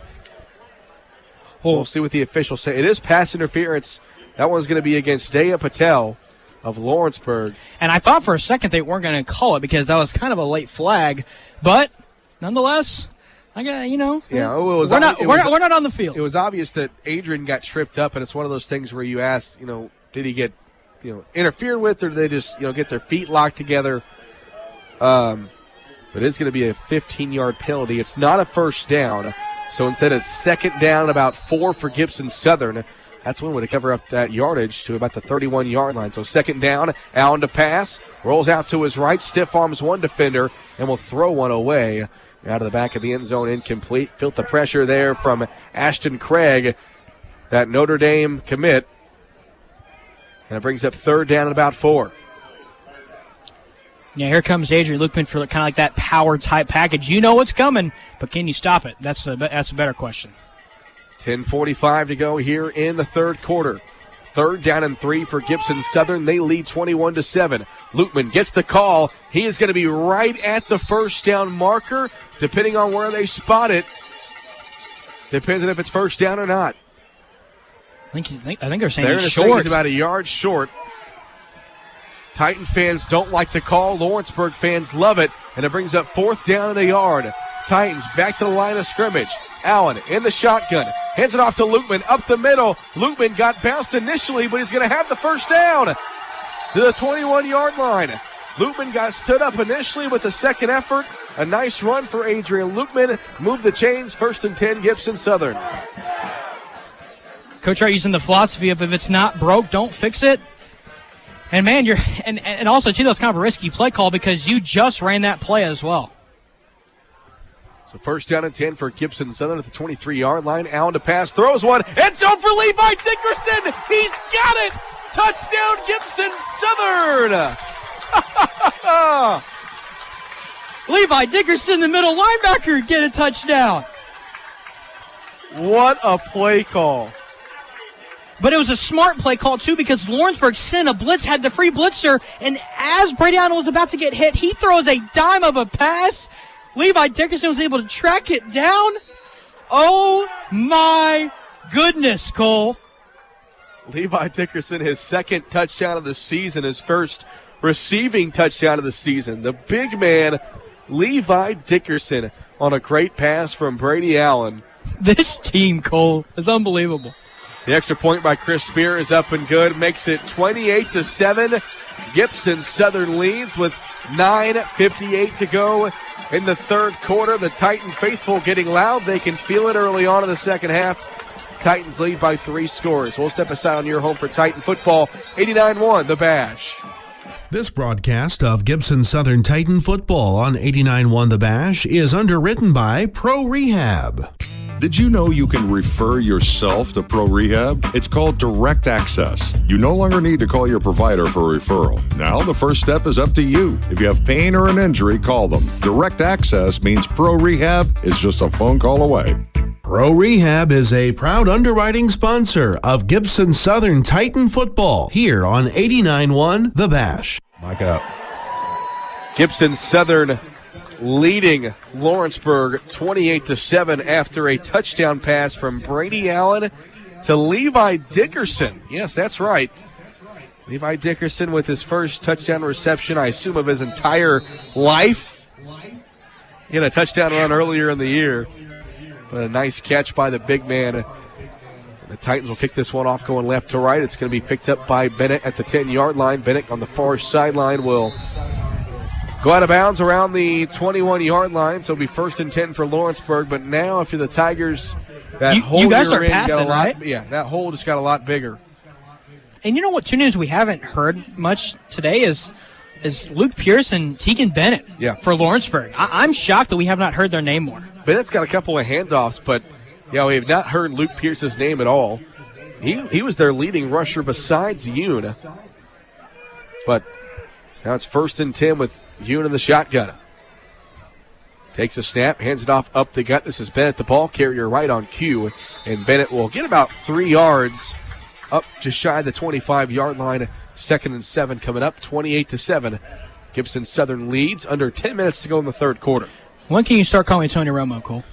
We'll see what the officials say. It is pass interference. That one's going to be against Dea Patel of Lawrenceburg. And I thought for a second they weren't going to call it because that was kind of a late flag. But nonetheless, we're not on the field. It was obvious that Adrian got tripped up, and it's one of those things where you ask, did he get, interfered with, or did they just, get their feet locked together? But it's going to be a 15-yard penalty. It's not a first down, so instead it's 2nd down, about 4 for Gibson Southern. That's one way to cover up that yardage to about the 31-yard line. So 2nd down, Allen to pass, rolls out to his right, stiff arms one defender, and will throw one away. Out of the back of the end zone, incomplete. Felt the pressure there from Ashton Craig, that Notre Dame commit. And it brings up 3rd down and about 4. Yeah, here comes Adrian Lukman for kind of like that power-type package. You know what's coming, but can you stop it? That's a better question. 10:45 to go here in the third quarter. 3rd down and 3 for Gibson Southern. They lead 21-7. Lutman gets the call. He is going to be right at the first down marker, depending on where they spot it. Depends on if it's first down or not. I think they're saying he's short. He's about a yard short. Titan fans don't like the call. Lawrenceburg fans love it, and it brings up 4th down and a yard. Titans back to the line of scrimmage. Allen in the shotgun. Hands it off to Lutman up the middle. Lutman got bounced initially, but he's going to have the first down to the 21-yard line. Lutman got stood up initially with the second effort. A nice run for Adrian Lutman. Moved the chains. 1st and 10, Gibson Southern. Coach Hart using the philosophy of if it's not broke, don't fix it. And, man, and also, too, that's kind of a risky play call because you just ran that play as well. So 1st down and 10 for Gibson Southern at the 23-yard line. Allen to pass, throws one. End zone for Levi Dickerson. He's got it. Touchdown, Gibson Southern. Levi Dickerson, the middle linebacker, get a touchdown. What a play call. But it was a smart play call, too, because Lawrenceburg sent a blitz, had the free blitzer, and as Brady Allen was about to get hit, he throws a dime of a pass. Levi Dickerson was able to track it down. Oh, my goodness, Cole. Levi Dickerson, his 2nd touchdown of the season, his 1st receiving touchdown of the season. The big man, Levi Dickerson, on a great pass from Brady Allen. This team, Cole, is unbelievable. The extra point by Chris Spear is up and good. Makes it 28-7. Gibson Southern leads with 9:58 to go in the third quarter. The Titan faithful getting loud. They can feel it early on in the second half. Titans lead by 3 scores. We'll step aside on your home for Titan football. 89-1, The Bash. This broadcast of Gibson Southern Titan football on 89.1 The Bash is underwritten by Pro Rehab. Did you know you can refer yourself to Pro Rehab? It's called Direct Access. You no longer need to call your provider for a referral. Now the first step is up to you. If you have pain or an injury, call them. Direct Access means Pro Rehab is just a phone call away. Pro Rehab is a proud underwriting sponsor of Gibson Southern Titan football here on 89.1 The Bash. Mic up. Gibson Southern leading Lawrenceburg 28-7 after a touchdown pass from Brady Allen to Levi Dickerson. Yes, that's right. Levi Dickerson with his first touchdown reception, I assume, of his entire life. He had a touchdown run earlier in the year. But a nice catch by the big man. The Titans will kick this one off going left to right. It's going to be picked up by Bennett at the 10-yard line. Bennett on the far sideline will go out of bounds around the 21-yard line, so it'll be 1st and 10 for Lawrenceburg. But now, if you're the Tigers, that hole you guys you're are in passing, got a lot, right? Yeah, that hole just got a lot bigger. And you know what? Two names we haven't heard much today is Luke Pierce and Tegan Bennett for Lawrenceburg. I'm shocked that we have not heard their name more. Bennett's got a couple of handoffs, but we have not heard Luke Pierce's name at all. He was their leading rusher besides Yoon. But now it's 1st and 10 with Yoon in the shotgun. Takes a snap, hands it off up the gut. This is Bennett, the ball carrier, right on cue. And Bennett will get about 3 yards up just shy of the 25-yard line. 2nd and 7 coming up, 28-7. Gibson Southern leads, under 10 minutes to go in the third quarter. When can you start calling Tony Romo, Cole?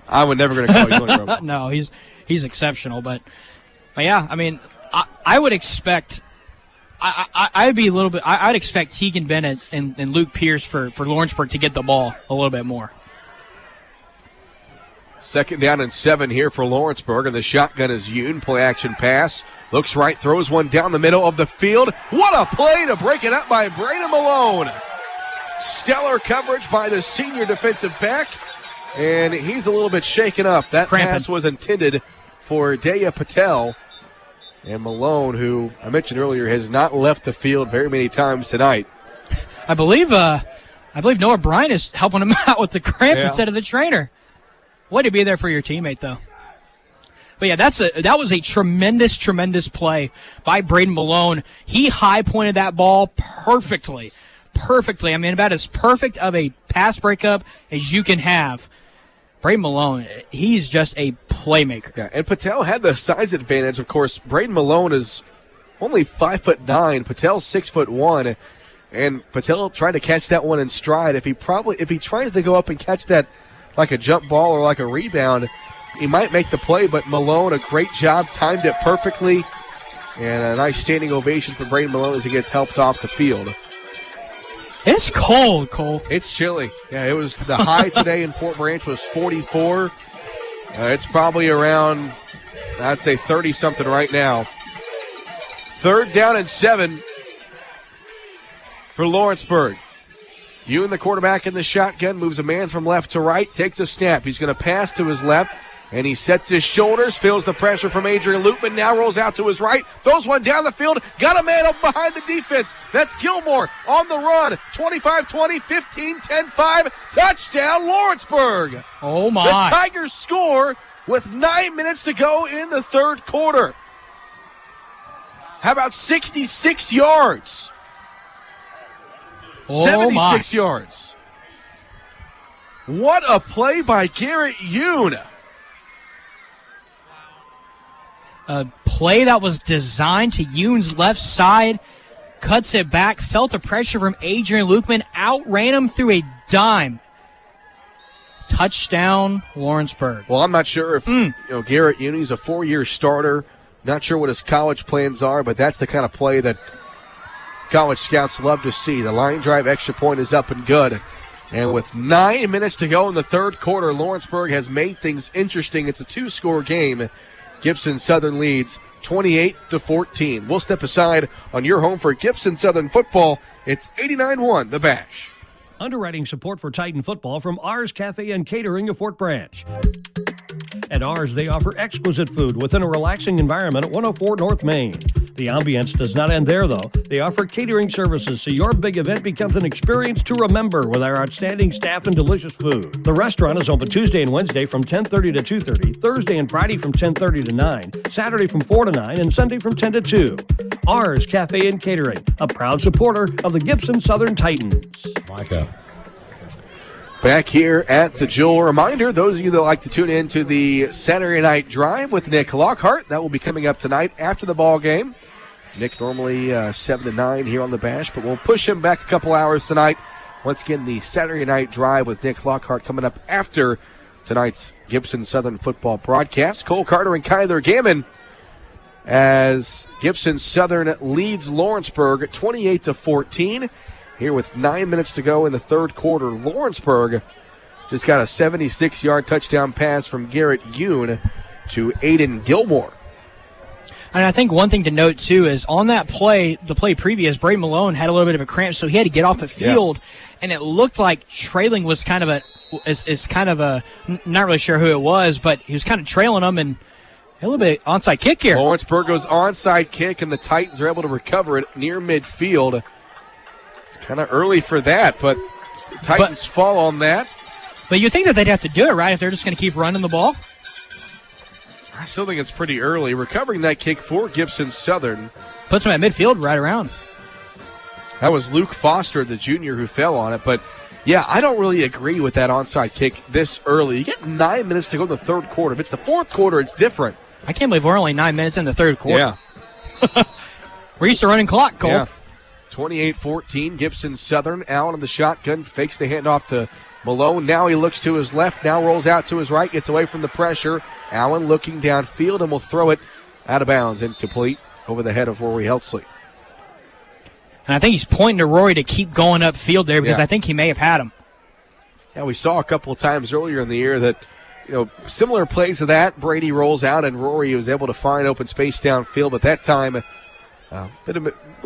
I would never going to call you Tony Romo. No, he's exceptional. But yeah, I mean, I would expect I'd be a little bit. I'd expect Tegan Bennett and Luke Pierce for Lawrenceburg to get the ball a little bit more. 2nd down and 7 here for Lawrenceburg, and the shotgun is Yoon. Play action pass. Looks right, throws one down the middle of the field. What a play to break it up by Braden Malone. Stellar coverage by the senior defensive back, and he's a little bit shaken up. That pass was intended for Daya Patel. And Malone, who I mentioned earlier, has not left the field very many times tonight. I believe Noah Bryant is helping him out with the cramp instead of the trainer. Way to be there for your teammate, though. But yeah, that was a tremendous, tremendous play by Braden Malone. He high pointed that ball perfectly. I mean, about as perfect of a pass breakup as you can have. Braden Malone, he's just a playmaker. Yeah, and Patel had the size advantage. Of course, Braden Malone is only 5'9". Patel's 6'1", and Patel tried to catch that one in stride. If he tries to go up and catch that like a jump ball or like a rebound, he might make the play. But Malone, a great job, timed it perfectly, and a nice standing ovation for Braden Malone as he gets helped off the field. It's cold, Cole. It's chilly. Yeah, it was the high today in Fort Branch was 44. It's probably around, I'd say 30-something right now. 3rd down and 7 for Lawrenceburg. Yoon, the quarterback in the shotgun, moves a man from left to right, takes a snap. He's going to pass to his left, and he sets his shoulders, feels the pressure from Adrian Loopman, now rolls out to his right, throws one down the field, got a man up behind the defense. That's Gilmore on the run. 25-20, 15, 10-5, touchdown Lawrenceburg. Oh, my. The Tigers score with 9 minutes to go in the third quarter. How about 66 yards? Oh, 76 yards. What a play by Garrett Yoon. A play that was designed to Yoon's left side, cuts it back, felt the pressure from Adrian Lukeman, outran him through a dime. Touchdown, Lawrenceburg. Well, I'm not sure if Garrett Yoon, he's a 4-year starter. Not sure what his college plans are, but that's the kind of play that college scouts love to see. The line drive extra point is up and good. And with 9 minutes to go in the third quarter, Lawrenceburg has made things interesting. It's a 2-score game. Gibson Southern leads 28-14. We'll step aside on your home for Gibson Southern football. It's 89-1, the Bash. Underwriting support for Titan football from Ours Cafe and Catering of Fort Branch. At Ours, they offer exquisite food within a relaxing environment at 104 North Main. The ambience does not end there, though. They offer catering services so your big event becomes an experience to remember with our outstanding staff and delicious food. The restaurant is open Tuesday and Wednesday from 10:30 to 2:30, Thursday and Friday from 10:30 to 9, Saturday from 4 to 9, and Sunday from 10 to 2. Ours Cafe and Catering, a proud supporter of the Gibson Southern Titans. Micah. Back here at the Jewel. Reminder, those of you that like to tune in to the Saturday Night Drive with Nick Lockhart, that will be coming up tonight after the ball game. Nick normally 7 to 9 here on the Bash, but we'll push him back a couple hours tonight. Once again, the Saturday Night Drive with Nick Lockhart coming up after tonight's Gibson Southern football broadcast. Cole Carter and Kyler Gammon as Gibson Southern leads Lawrenceburg 28-14. Here with 9 minutes to go in the third quarter, Lawrenceburg just got a 76-yard touchdown pass from Garrett Yoon. to Aiden Gilmore. And I think one thing to note, too, is on that play, the play previous, Brady Malone had a little bit of a cramp, so he had to get off the field, and it looked like trailing was kind of not really sure who it was, but he was kind of trailing him, and a little bit onside kick here. Lawrenceburg goes onside kick, and the Titans are able to recover it near midfield. It's kind of early for that, but the Titans fall on that. But you think that they'd have to do it, right, if they're just going to keep running the ball? I still think it's pretty early. Recovering that kick for Gibson Southern. Puts him at midfield right around. That was Luke Foster, the junior, who fell on it. But, yeah, I don't really agree with that onside kick this early. You get 9 minutes to go in the third quarter. If it's the fourth quarter, it's different. I can't believe we're only 9 minutes in the third quarter. Yeah. We're used to running clock, Cole. Yeah. 28-14, Gibson Southern. Allen in the shotgun, fakes the handoff to Malone. Now he looks to his left, now rolls out to his right, gets away from the pressure. Allen looking downfield and will throw it out of bounds, incomplete, over the head of Rory Heltzley. And I think he's pointing to Rory to keep going upfield there because I think he may have had him. Yeah, we saw a couple of times earlier in the year that, similar plays to that. Brady rolls out and Rory was able to find open space downfield, but that time a little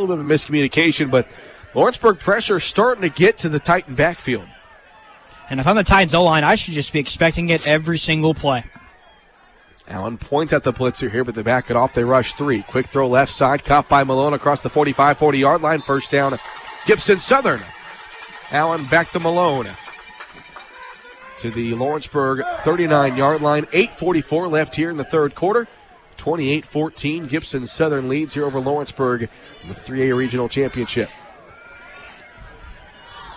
bit of miscommunication. But Lawrenceburg pressure starting to get to the Titan backfield. And if I'm the Titans O-line, I should just be expecting it every single play. Allen points at the blitzer here, but they back it off. They rush three. Quick throw left side, caught by Malone across the 45-40-yard line. First down, Gibson Southern. Allen back to Malone. To the Lawrenceburg 39-yard line. 8:44 left here in the third quarter. 28-14, Gibson Southern leads here over Lawrenceburg in the 3A Regional Championship.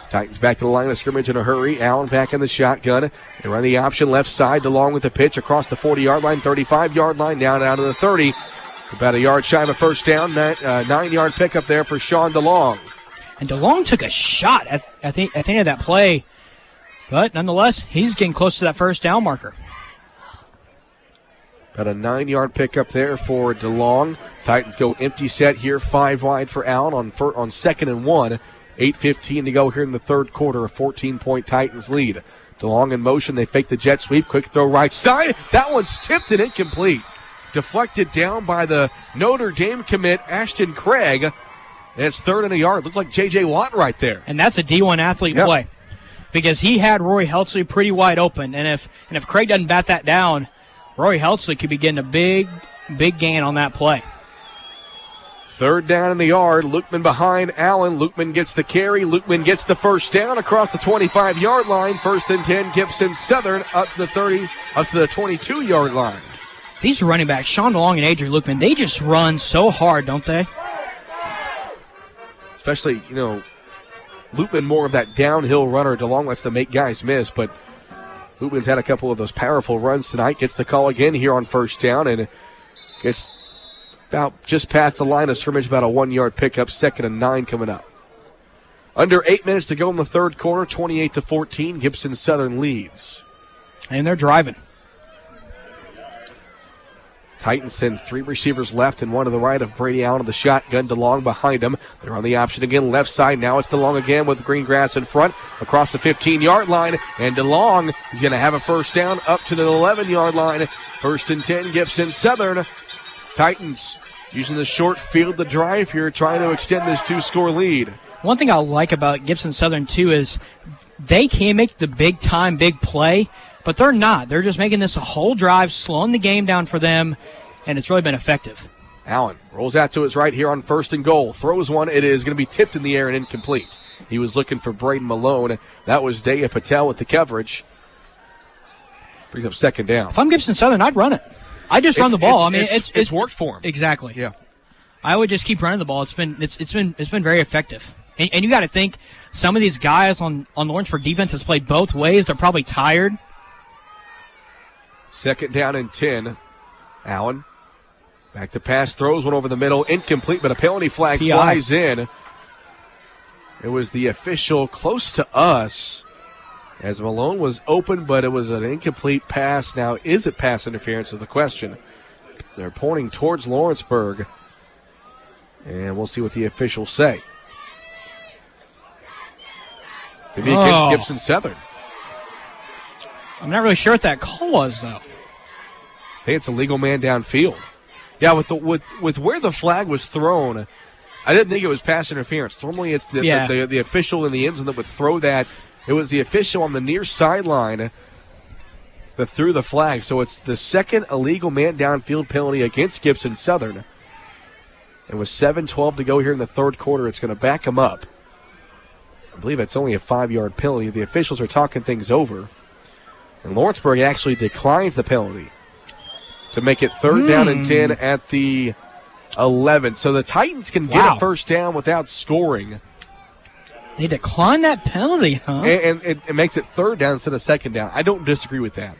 Titans back to the line of scrimmage in a hurry. Allen back in the shotgun. They run the option left side along with the pitch across the 40-yard line, 35-yard line, down to the 30. About a yard shy of a first down. 9-yard pickup there for Sean DeLong. And DeLong took a shot at the end of that play. But nonetheless, he's getting close to that first down marker. Got a 9-yard pickup there for DeLong. Titans go empty set here, 5 wide for Allen on second and 1. 8:15 to go here in the third quarter, a 14-point Titans lead. DeLong in motion, they fake the jet sweep, quick throw right side. That one's tipped and incomplete. Deflected down by the Notre Dame commit, Ashton Craig. And it's third and a yard. Looked like J.J. Watt right there. And that's a D1 athlete play. Because he had Rory Heltzley pretty wide open. And if Craig doesn't bat that down, Rory Heltzley could be getting a big gain on that play. Third down in the yard. Lukeman behind Allen. Lukeman gets the carry. Lukeman gets the first down across the 25-yard line. First and 10, Gibson Southern up to the 30, up to the 22-yard line. These running backs, Sean DeLong and Adrian Lukeman, they just run so hard, don't they? Especially, Lukeman more of that downhill runner. DeLong lets them make guys miss, but Lukeman's had a couple of those powerful runs tonight. Gets the call again here on first down and gets about just past the line of scrimmage, about a 1-yard pickup. Second and 9 coming up. Under 8 minutes to go in the third quarter, 28-14. Gibson Southern leads. And they're driving. Titans send 3 receivers left and 1 to the right of Brady Allen of the shotgun. DeLong behind him. They're on the option again, left side. Now it's DeLong again with green grass in front across the 15-yard line. And DeLong is going to have a first down up to the 11-yard line. First and 10, Gibson Southern. Titans using the short field to drive here, trying to extend this 2-score lead. One thing I like about Gibson Southern, too, is they can make the big play, but they're not. They're just making this a whole drive, slowing the game down for them, and it's really been effective. Allen rolls out to his right here on first and goal. Throws one. It is going to be tipped in the air and incomplete. He was looking for Braden Malone. That was Daya Patel with the coverage. Brings up second down. If I'm Gibson Southern, I'd run it. I just run the ball. It's worked for him. Exactly. Yeah. I would just keep running the ball. It's been very effective. And you got to think some of these guys on Lawrenceburg defense has played both ways. They're probably tired. Second down and 10. Allen back to pass, throws one over the middle, incomplete, but a penalty flag flies in. It was the official close to us, as Malone was open, but it was an incomplete pass. Now, is it pass interference is the question. They're pointing towards Lawrenceburg, and we'll see what the officials say. It's going to be against Gibson Southern. I'm not really sure what that call was, though. I think it's a legal man downfield. Yeah, with where the flag was thrown, I didn't think it was pass interference. Normally it's the official in the end zone that would throw that. It was the official on the near sideline that threw the flag. So it's the second illegal man downfield penalty against Gibson Southern. And with 7:12 to go here in the third quarter, it's going to back them up. I believe it's only a 5-yard penalty. The officials are talking things over. And Lawrenceburg actually declines the penalty to make it third down and 10 at the 11. So the Titans can get a first down without scoring. They declined that penalty, huh? And it makes it third down instead of second down. I don't disagree with that.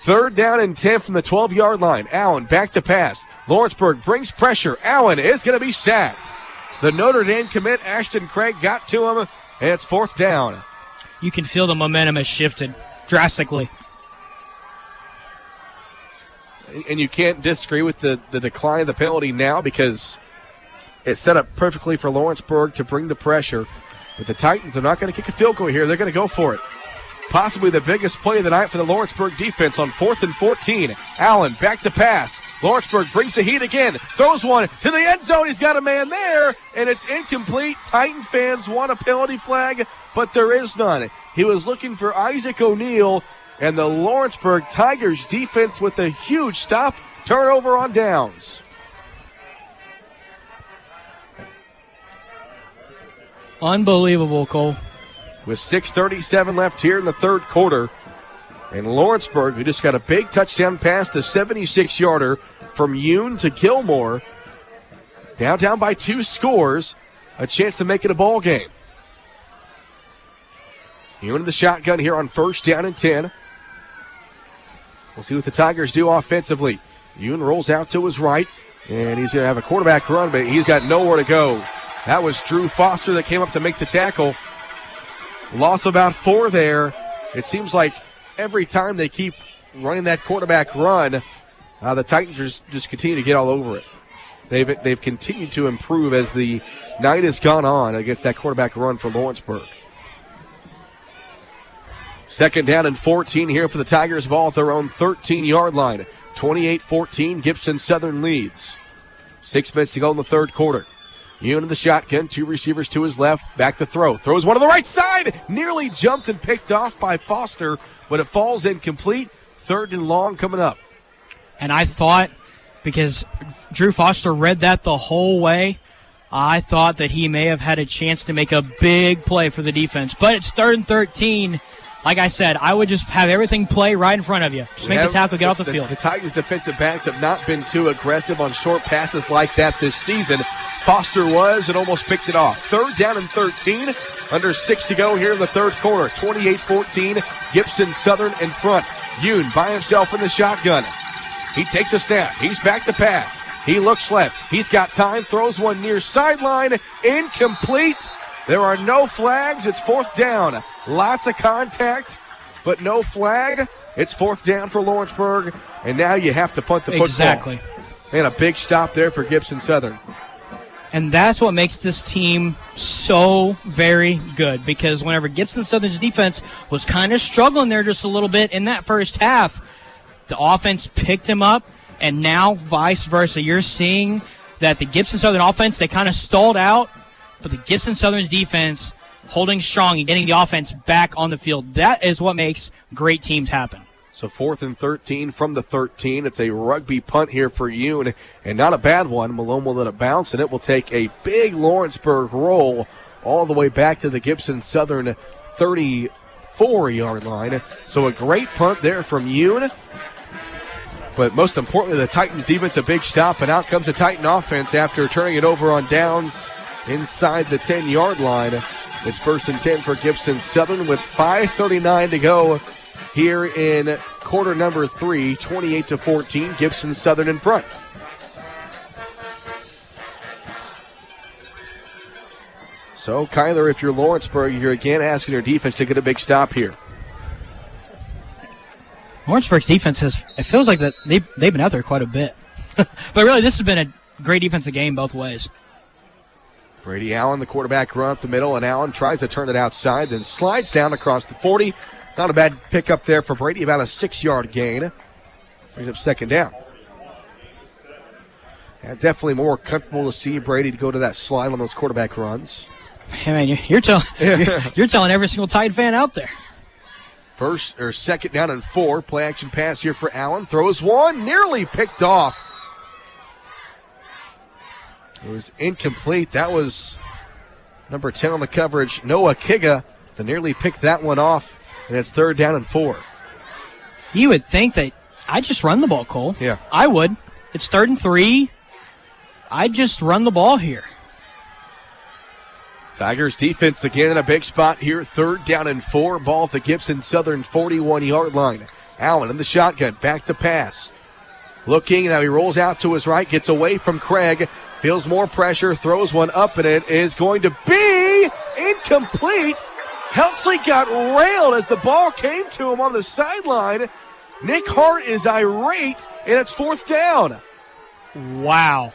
Third down and 10 from the 12-yard line. Allen back to pass. Lawrenceburg brings pressure. Allen is going to be sacked. The Notre Dame commit, Ashton Craig, got to him, and it's fourth down. You can feel the momentum has shifted drastically. And you can't disagree with the decline of the penalty now because it's set up perfectly for Lawrenceburg to bring the pressure. But the Titans are not going to kick a field goal here. They're going to go for it. Possibly the biggest play of the night for the Lawrenceburg defense on 4th and 14. Allen back to pass. Lawrenceburg brings the heat again. Throws one to the end zone. He's got a man there, and it's incomplete. Titan fans want a penalty flag, but there is none. He was looking for Isaac O'Neal, and the Lawrenceburg Tigers defense with a huge stop. Turnover on downs. Unbelievable, Cole. With 6:37 left here in the third quarter. And Lawrenceburg, who just got a big touchdown pass, the 76-yarder from Yoon to Gilmore. Now down by 2 scores. A chance to make it a ball game. Yoon in the shotgun here on first down and 10. We'll see what the Tigers do offensively. Yoon rolls out to his right, and he's going to have a quarterback run, but he's got nowhere to go. That was Drew Foster that came up to make the tackle. Loss about 4 there. It seems like every time they keep running that quarterback run, the Titans just continue to get all over it. They've continued to improve as the night has gone on against that quarterback run for Lawrenceburg. Second down and 14 here for the Tigers. Ball at their own 13-yard line. 28-14, Gibson Southern leads. 6 minutes to go in the third quarter. Yoon in the shotgun, 2 receivers to his left, back to throw. Throws one to the right side, nearly jumped and picked off by Foster, but it falls incomplete. Third and long coming up. And I thought, because Drew Foster read that the whole way, I thought that he may have had a chance to make a big play for the defense. But it's 3rd and 13. Like I said, I would just have everything play right in front of you. Just make the tackle, get off the field. The Tigers' defensive backs have not been too aggressive on short passes like that this season. Foster was and almost picked it off. 3rd down and 13. Under 6 to go here in the third quarter. 28-14. Gibson Southern in front. Yoon by himself in the shotgun. He takes a snap. He's back to pass. He looks left. He's got time. Throws one near sideline. Incomplete. There are no flags. It's 4th down. Lots of contact, but no flag. It's 4th down for Lawrenceburg, and now you have to punt the football. Exactly. And a big stop there for Gibson Southern. And that's what makes this team so very good, because whenever Gibson Southern's defense was kind of struggling there just a little bit in that first half, the offense picked him up, and now vice versa. You're seeing that the Gibson Southern offense, they kind of stalled out, but the Gibson Southern's defense holding strong and getting the offense back on the field. That is what makes great teams happen. So 4th and 13 from the 13. It's a rugby punt here for Yoon, and not a bad one. Malone will let it bounce, and it will take a big Lawrenceburg roll all the way back to the Gibson Southern 34-yard line. So a great punt there from Yoon. But most importantly, the Titans defense a big stop, and out comes the Titan offense after turning it over on downs inside the 10-yard line. It's 1st and 10 for Gibson Southern with 5:39 to go here in quarter number 3, 28-14. Gibson Southern in front. So, Kyler, if you're Lawrenceburg, you're again asking your defense to get a big stop here. Lawrenceburg's defense it feels like that they've been out there quite a bit. But really, this has been a great defensive game both ways. Brady Allen, the quarterback, run up the middle, and Allen tries to turn it outside, then slides down across the 40. Not a bad pickup there for Brady, about a 6-yard gain. Brings up second down. Yeah, definitely more comfortable to see Brady to go to that slide on those quarterback runs. Hey, man, you're telling every single Titan fan out there. Second down and 4. Play action pass here for Allen. Throws one, nearly picked off. It was incomplete. That was number 10 on the coverage, Noah Kiga, that nearly picked that one off, and it's third down and 4. You would think that I'd just run the ball, Cole. Yeah. I would. It's 3rd and 3. I'd just run the ball here. Tigers defense again in a big spot here. 3rd down and 4. Ball at the Gibson Southern 41-yard line. Allen in the shotgun. Back to pass. Looking, now he rolls out to his right. Gets away from Craig. Feels more pressure. Throws one up, and it is going to be incomplete. Helsley got railed as the ball came to him on the sideline. Nick Hart is irate, and it's 4th down. Wow.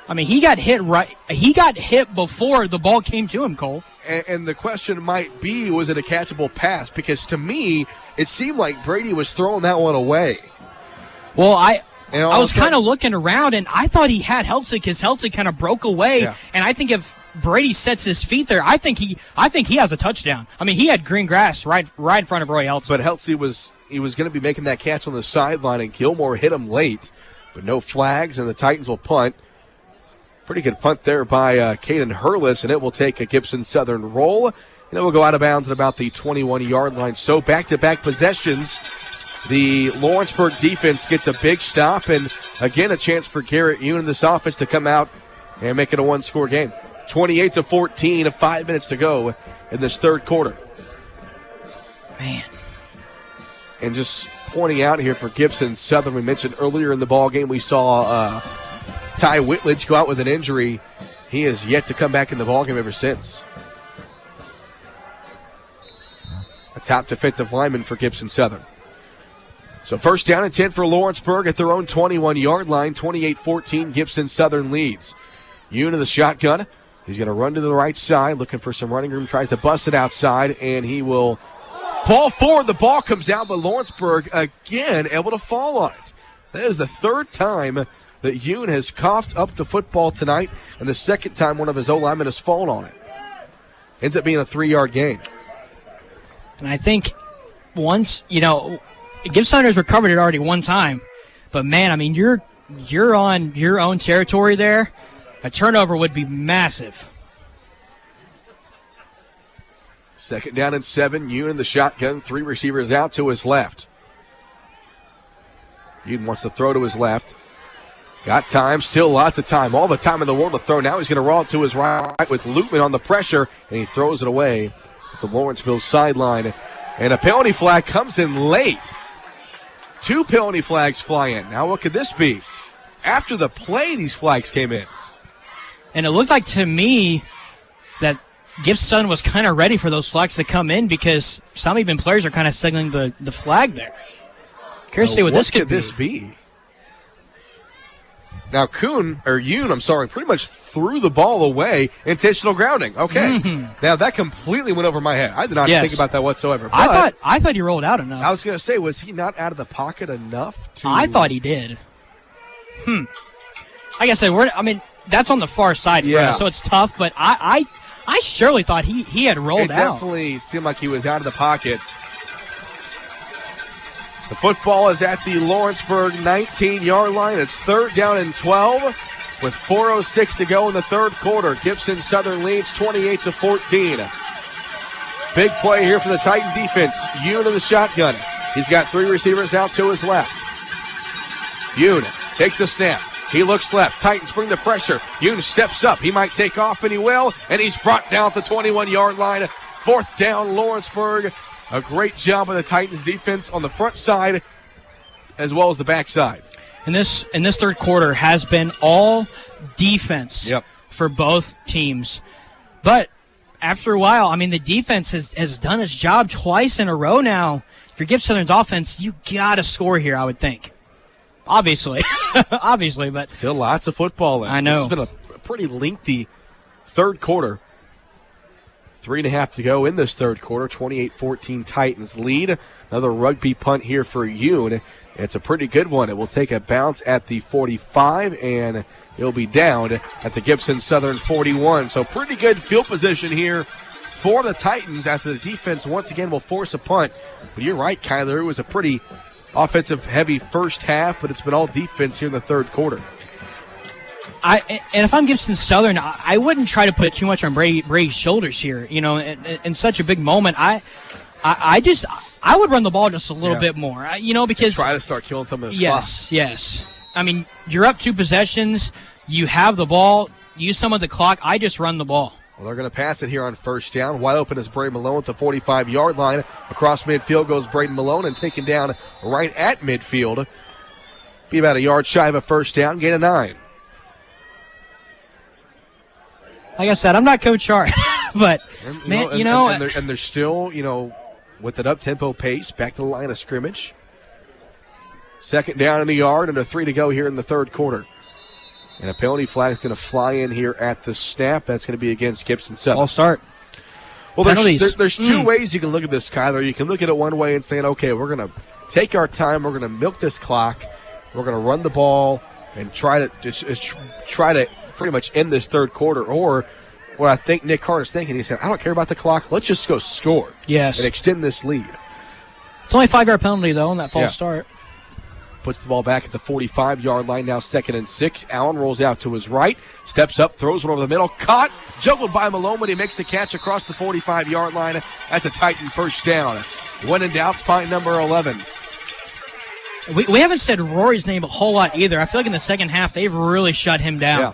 I mean, he got hit right. He got hit before the ball came to him, Cole. And the question might be, was it a catchable pass? Because to me, it seemed like Brady was throwing that one away. Well, I was kind of looking around, and I thought he had Helsley because Helsley kind of broke away. Yeah. And I think if Brady sets his feet there, I think he has a touchdown. I mean, he had green grass right in front of Roy Helsley. But Helsley was going to be making that catch on the sideline, and Gilmore hit him late. But no flags, and the Titans will punt. Pretty good punt there by Caden Hurlis, and it will take a Gibson Southern roll, and it will go out of bounds at about the 21-yard line. So back-to-back possessions. The Lawrenceburg defense gets a big stop, and again a chance for Garrett Yoon in this offense to come out and make it a one-score game. 28-14, 5 minutes to go in this third quarter. Man. And just pointing out here for Gibson Southern, we mentioned earlier in the ball game we saw Ty Whitledge go out with an injury. He has yet to come back in the ballgame ever since. A top defensive lineman for Gibson Southern. So first down and 10 for Lawrenceburg at their own 21-yard line. 28-14, Gibson Southern leads. Yoon in the shotgun. He's going to run to the right side, looking for some running room. Tries to bust it outside, and he will fall forward. The ball comes out, but Lawrenceburg again able to fall on it. That is the third time that Yoon has coughed up the football tonight, and the second time one of his O-linemen has fallen on it. Ends up being a 3-yard gain. And I think once, Gibson Southern's recovered it already one time. But, man, I mean, you're on your own territory there. A turnover would be massive. Second down and 7. Yoon in the shotgun. 3 receivers out to his left. Yoon wants to throw to his left. Got time, still lots of time. All the time in the world to throw. Now he's going to roll it to his right with Lutman on the pressure, and he throws it away at the Lawrenceville sideline. And a penalty flag comes in late. 2 penalty flags fly in. Now what could this be? After the play, these flags came in. And it looked like to me that Gibson was kind of ready for those flags to come in because some even players are kind of signaling the flag there. Curious to see what this could be. Now, Yoon, pretty much threw the ball away. Intentional grounding. Okay. Mm-hmm. Now, that completely went over my head. I did not think about that whatsoever. But I thought he rolled out enough. I was going to say, was he not out of the pocket enough to... I thought he did. Like I said, that's on the far side for us, so it's tough, but I surely thought he had rolled out. It definitely seemed like he was out of the pocket. The football is at the Lawrenceburg 19-yard line. It's third down and 12 with 4:06 to go in the third quarter. Gibson Southern leads 28-14. Big play here for the Titan defense. Yoon in the shotgun. He's got 3 receivers out to his left. Yoon takes the snap. He looks left. Titans bring the pressure. Yoon steps up. He might take off, and he will. And he's brought down at the 21-yard line. Fourth down, Lawrenceburg. A great job of the Titans defense on the front side as well as the back side. And this third quarter has been all defense for both teams. But after a while, the defense has done its job twice in a row now. If you're Gibson Southern's offense, you got to score here, I would think. Obviously, but still lots of football left. I know. This has been a pretty lengthy third quarter. 3.5 to go in this third quarter. 28-14 Titans lead. Another rugby punt here for Yoon. It's a pretty good one. It will take a bounce at the 45, and it'll be down at the Gibson Southern 41. So pretty good field position here for the Titans after the defense once again will force a punt. But you're right, Kyler. It was a pretty offensive-heavy first half, but it's been all defense here in the third quarter. And if I'm Gibson Southern, I wouldn't try to put too much on Brady's shoulders here. You know, in such a big moment, I would run the ball just a little bit more. You know, because try to start killing some of this clock. Yes. I mean, you're up 2 possessions. You have the ball. Use some of the clock. I just run the ball. Well, they're going to pass it here on first down. Wide open is Braden Malone at the 45-yard line. Across midfield goes Braden Malone and taken down right at midfield. Be about a yard shy of a first down. Gain of 9. Like I said, I'm not Coach Hart, but and they're still, with that up-tempo pace, back to the line of scrimmage. Second down in the yard, under 3 to go here in the third quarter. And a penalty flag is going to fly in here at the snap. That's going to be against Gibson Southern. I'll start. Well, there's 2 ways you can look at this, Kyler. You can look at it one way and saying, okay, we're going to take our time. We're going to milk this clock. We're going to run the ball and try to pretty much end this third quarter. Or what I think Nick Hart is thinking, he said, I don't care about the clock. Let's just go score. Yes. And extend this lead. It's only a 5-yard penalty, though, on that false start. Puts the ball back at the 45-yard line, now 2nd and 6. Allen rolls out to his right, steps up, throws one over the middle, caught, juggled by Malone, but he makes the catch across the 45-yard line. That's a Titan first down. When in doubt, find number 11. We haven't said Rory's name a whole lot either. I feel like in the second half, they've really shut him down. Yeah,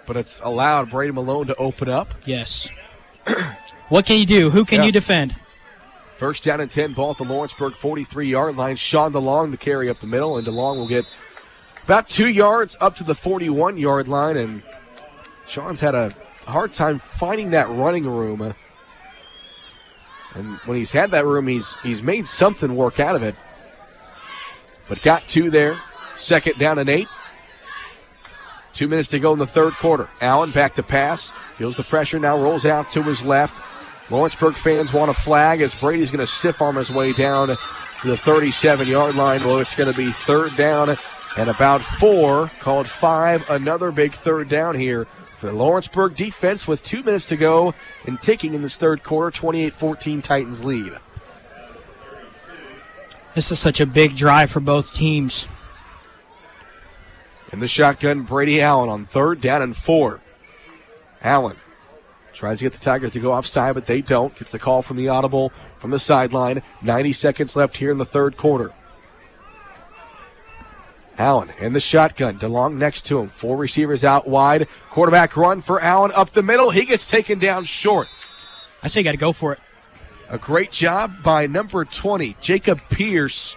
but it's allowed Brady Malone to open up. Yes. What can you do? Who can you defend? First down and 10, ball at the Lawrenceburg 43-yard line. Sean DeLong the carry up the middle, and DeLong will get about 2 yards up to the 41-yard line, and Sean's had a hard time finding that running room. And when he's had that room, he's made something work out of it. But got 2 there. Second down and 8. 2 minutes to go in the third quarter. Allen back to pass. Feels the pressure now, rolls out to his left. Lawrenceburg fans want a flag as Brady's going to stiff arm his way down to the 37-yard line. Well, it's going to be third down and about 4, called 5. Another big third down here for the Lawrenceburg defense with 2 minutes to go and ticking in this third quarter. 28-14 Titans lead. This is such a big drive for both teams. In the shotgun, Brady Allen on third down and 4. Allen tries to get the Tigers to go offside, but they don't. Gets the call from the audible from the sideline. 90 seconds left here in the third quarter. Allen in the shotgun. DeLong next to him. 4 receivers out wide. Quarterback run for Allen up the middle. He gets taken down short. I say you got to go for it. A great job by number 20, Jacob Pierce,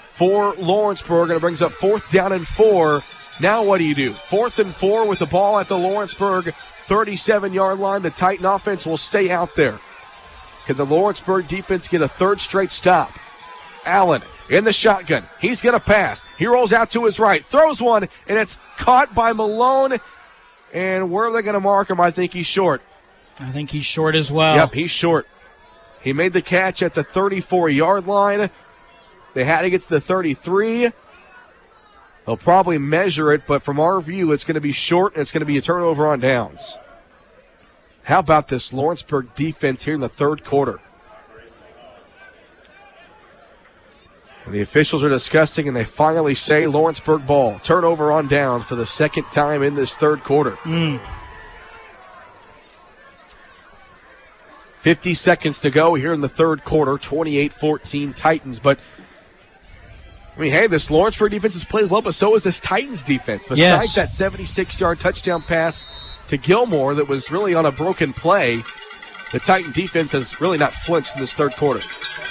for Lawrenceburg, and it brings up 4th down and 4. Now what do you do? 4th and 4 with the ball at the Lawrenceburg 37-yard line. The Titan offense will stay out there. Can the Lawrenceburg defense get a 3rd straight stop? Allen in the shotgun. He's going to pass. He rolls out to his right, throws one, and it's caught by Malone. And where are they going to mark him? I think he's short. I think he's short as well. Yep, he's short. He made the catch at the 34-yard line. They had to get to the 33. They'll probably measure it, but from our view, it's going to be short, and it's going to be a turnover on downs. How about this Lawrenceburg defense here in the third quarter? And the officials are discussing, and they finally say Lawrenceburg ball. Turnover on downs for the second time in this third quarter. 50 seconds to go here in the third quarter. 28-14 Titans, but I mean, hey, this Lawrenceburg defense has played well, but so has this Titans defense. Besides that 76-yard touchdown pass to Gilmore that was really on a broken play, the Titan defense has really not flinched in this third quarter.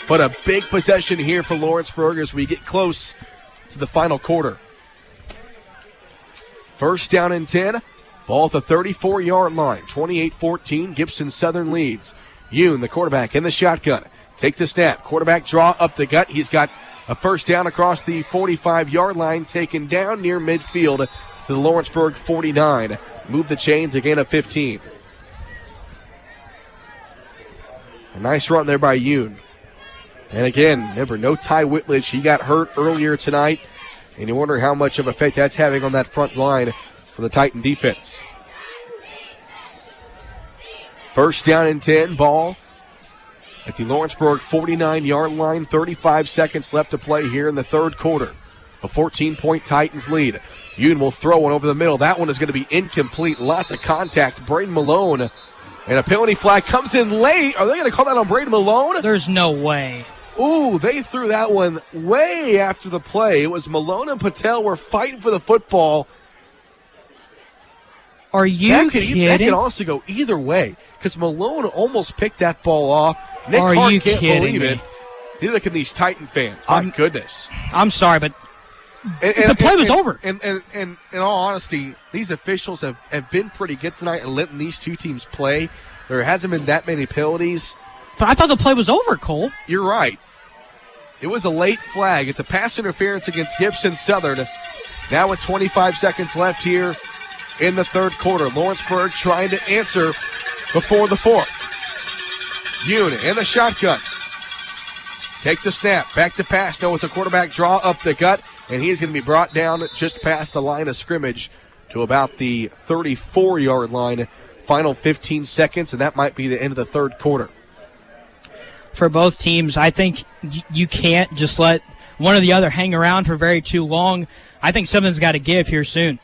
But a big possession here for Lawrenceburg as we get close to the final quarter. First down and 10. Ball at the 34-yard line. 28-14. Gibson Southern leads. Yoon, the quarterback, in the shotgun. Takes the snap. Quarterback draw up the gut. He's got a first down across the 45-yard line, taken down near midfield to the Lawrenceburg 49. Move the chains, a gain of 15. A nice run there by Yoon. And again, remember, no Ty Whitledge. He got hurt earlier tonight. And you wonder how much of an effect that's having on that front line for the Titan defense. First down and 10, ball at the Lawrenceburg 49-yard line. 35 seconds left to play here in the third quarter. A 14-point Titans lead. Yoon will throw one over the middle. That one is going to be incomplete. Lots of contact. Braden Malone. And a penalty flag comes in late. Are they going to call that on Braden Malone? There's no way. Ooh, they threw that one way after the play. It was Malone and Patel were fighting for the football. Are you kidding? That could also go either way because Malone almost picked that ball off. Nick Hart can't believe it. Neither can these Titan fans. My goodness. I'm sorry, but the play was over. And in all honesty, these officials have been pretty good tonight and letting these two teams play. There hasn't been that many penalties. But I thought the play was over, Cole. You're right. It was a late flag. It's a pass interference against Gibson Southern. Now with 25 seconds left here in the third quarter. Lawrenceburg trying to answer before the fourth. Yoon in the shotgun. Takes a snap. Back to pass. No, it's a quarterback draw up the gut. And he is going to be brought down just past the line of scrimmage to about the 34-yard line. Final 15 seconds, and that might be the end of the third quarter. For both teams, I think you can't just let one or the other hang around for very too long. I think something's got to give here soon.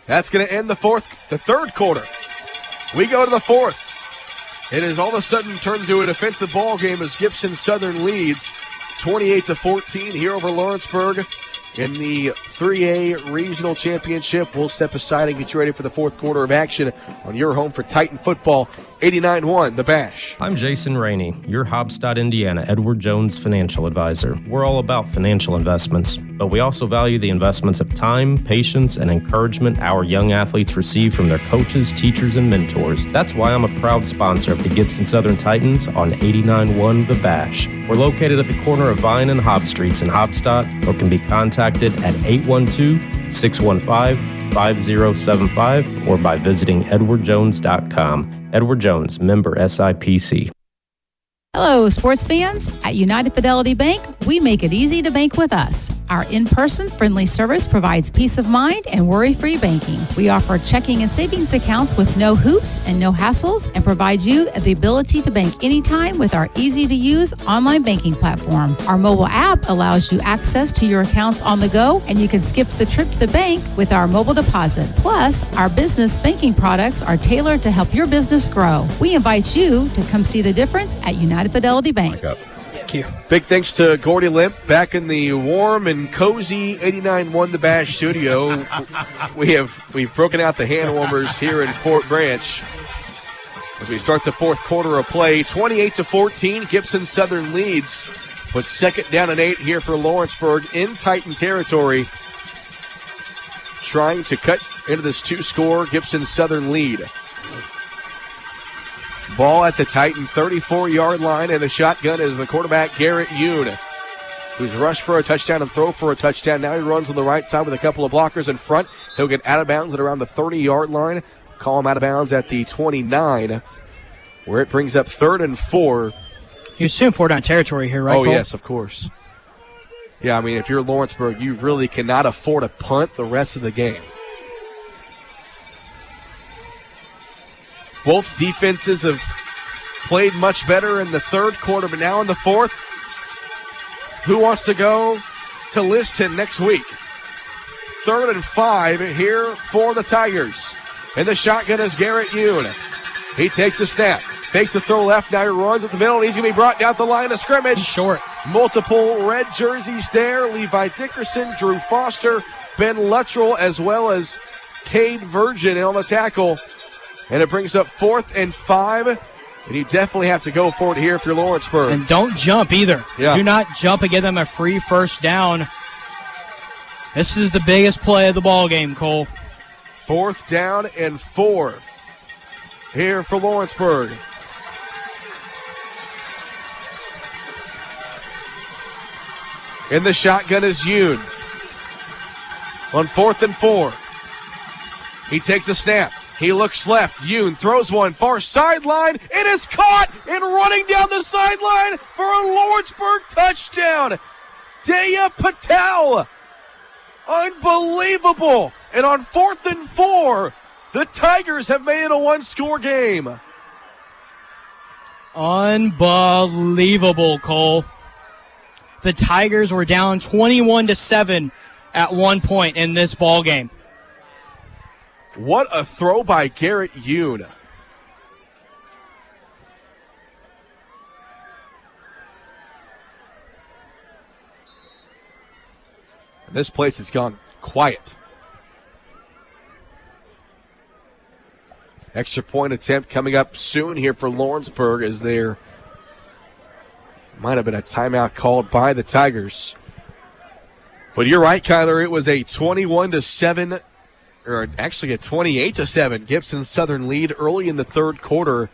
That's going to end the third quarter. We go to the fourth. It is all of a sudden turned into a defensive ball game as Gibson Southern leads 28-14 here over Lawrenceburg in the 3A Regional Championship. We'll step aside and get you ready for the fourth quarter of action on your home for Titan football. 89-1, the Bash. I'm Jason Rainey, your Hobstadt, Indiana, Edward Jones financial advisor. We're all about financial investments, but we also value the investments of time, patience, and encouragement our young athletes receive from their coaches, teachers, and mentors. That's why I'm a proud sponsor of the Gibson Southern Titans on 89-1, the Bash. We're located at the corner of Vine and Hobb Streets in Hobstadt, or can be contacted at 812-615-5075 or by visiting edwardjones.com. Edward Jones, member SIPC. Hello, sports fans. At United Fidelity Bank, we make it easy to bank with us. Our in-person friendly service provides peace of mind and worry-free banking. We offer checking and savings accounts with no hoops and no hassles and provide you the ability to bank anytime with our easy-to-use online banking platform. Our mobile app allows you access to your accounts on the go, and you can skip the trip to the bank with our mobile deposit. Plus, our business banking products are tailored to help your business grow. We invite you to come see the difference at United Fidelity Bank. Thank you. Big thanks to Gordy Limp back in the warm and cozy 89-1 The Bash studio. We've broken out the hand warmers here in Fort Branch as we start the fourth quarter of play. 28-14, Gibson Southern leads, but second down and 8 here for Lawrenceburg in Titan territory, trying to cut into this two-score Gibson Southern lead. Ball at the Titan 34-yard line, and the shotgun is the quarterback, Garrett Yoon, who's rushed for a touchdown and throw for a touchdown. Now he runs on the right side with a couple of blockers in front. He'll get out of bounds at around the 30-yard line. Call him out of bounds at the 29, where it brings up 3rd and 4. You assume 4-down territory here, right, Oh, Cole? yes, of course. Yeah, I mean, if you're Lawrenceburg, you really cannot afford to punt the rest of the game. Both defenses have played much better in the third quarter, but now in the fourth, who wants to go to Liston next week? 3rd and 5 here for the Tigers. And the shotgun is Garrett Yoon. He takes a snap, takes the throw left, now he runs at the middle, and he's going to be brought down the line of scrimmage. Short. Multiple red jerseys there. Levi Dickerson, Drew Foster, Ben Luttrell, as well as Cade Virgin on the tackle. And it brings up 4th and 5. And you definitely have to go for it here if you're Lawrenceburg. And don't jump either. Yeah. Do not jump and give them a free first down. This is the biggest play of the ball game, Cole. 4th down and 4 here for Lawrenceburg. In the shotgun is Yoon. On 4th and 4. He takes a snap. He looks left. Yoon throws one far sideline. It is caught and running down the sideline for a Lawrenceburg touchdown. Daya Patel. Unbelievable. And on 4th and 4, the Tigers have made it a one-score game. Unbelievable, Cole. The Tigers were down 21-7 at one point in this ball game. What a throw by Garrett Yoon. This place has gone quiet. Extra point attempt coming up soon here for Lawrenceburg, as there might have been a timeout called by the Tigers. But you're right, Kyler. It was a 21-7, or actually a 28-7 Gibson Southern lead early in the third quarter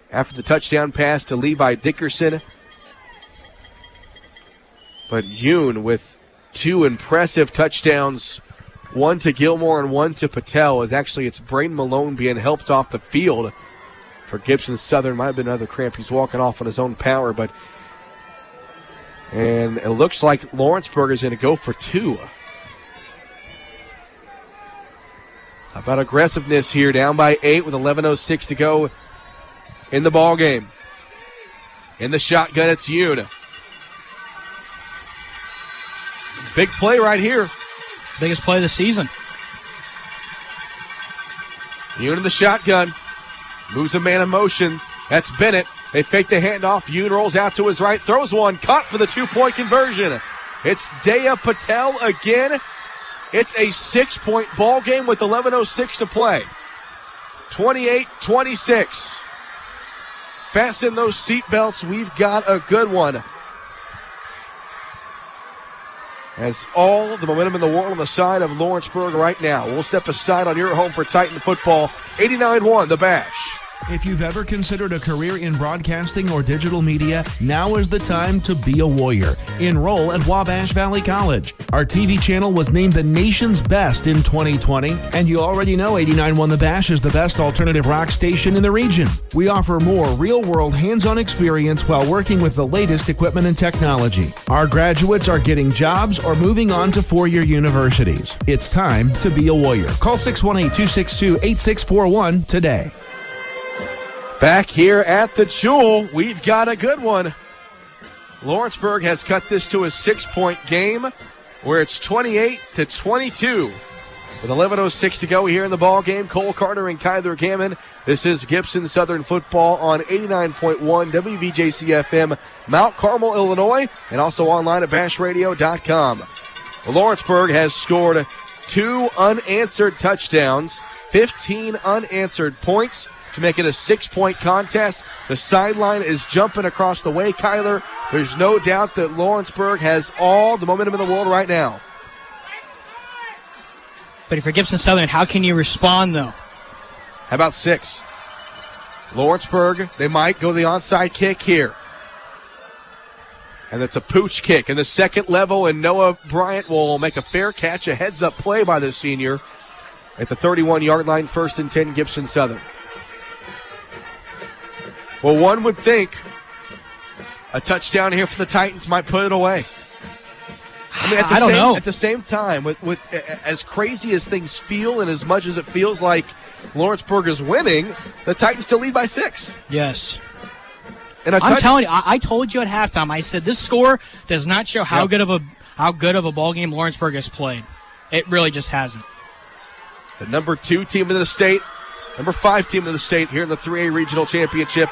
after the touchdown pass to Levi Dickerson. But Yoon with 2 impressive touchdowns, one to Gilmore and one to Patel, as actually it's Braden Malone being helped off the field for Gibson Southern. Might have been another cramp. He's walking off on his own power, and it looks like Lawrenceburg is going to go for 2. How about aggressiveness here, down by 8 with 11:06 to go in the ball game. In the shotgun, it's Yoon. Big play right here. Biggest play of the season. Yoon in the shotgun. Moves a man in motion. That's Bennett. They fake the handoff. Yoon rolls out to his right. Throws one. Caught for the 2-point conversion. It's Daya Patel again. It's a 6-point ball game with 11:06 to play. 28-26. Fasten those seatbelts. We've got a good one. As all the momentum in the world on the side of Lawrenceburg right now. We'll step aside on your home for Titan football. 89-1, the Bash. If you've ever considered a career in broadcasting or digital media, now is the time to be a warrior. Enroll at Wabash Valley College. Our TV channel was named the nation's best in 2020, and you already know 89.1 The Bash is the best alternative rock station in the region. We offer more real-world hands-on experience while working with the latest equipment and technology. Our graduates are getting jobs or moving on to four-year universities. It's time to be a warrior. Call 618-262-8641 today. Back here at the Jewel, we've got a good one. Lawrenceburg has cut this to a 6-point game where it's 28-22. With 11:06 to go here in the ball game, Cole Carter and Kyler Gammon. This is Gibson Southern football on 89.1 WVJC-FM, Mount Carmel, Illinois, and also online at bashradio.com. Lawrenceburg has scored 2 unanswered touchdowns, 15 unanswered points, to make it a 6-point contest. The sideline is jumping across the way, Kyler. There's no doubt that Lawrenceburg has all the momentum in the world right now. But if you're Gibson Southern, how can you respond, though? How about 6? Lawrenceburg, they might go the onside kick here. And it's a pooch kick in the second level, and Noah Bryant will make a fair catch, a heads-up play by the senior at the 31-yard line, 1st and 10, Gibson Southern. Well, one would think a touchdown here for the Titans might put it away. I mean, I don't know. At the same time, with as crazy as things feel and as much as it feels like Lawrenceburg is winning, the Titans still lead by 6. Yes. And I'm telling you, I told you at halftime, I said this score does not show how good of a ball game Lawrenceburg has played. It really just hasn't. The number 2 team in the state, number 5 team in the state here in the 3A Regional Championship.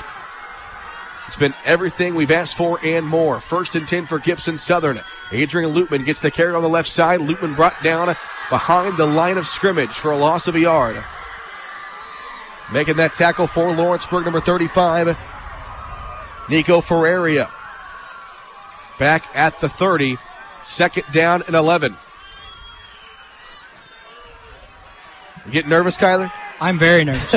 It's been everything we've asked for and more. 1st and 10 for Gibson Southern. Adrian Lutman gets the carry on the left side. Lutman brought down behind the line of scrimmage for a loss of a yard. Making that tackle for Lawrenceburg, number 35, Nico Ferreira. Back at the 30. 2nd down and 11. You getting nervous, Kyler? I'm very nervous.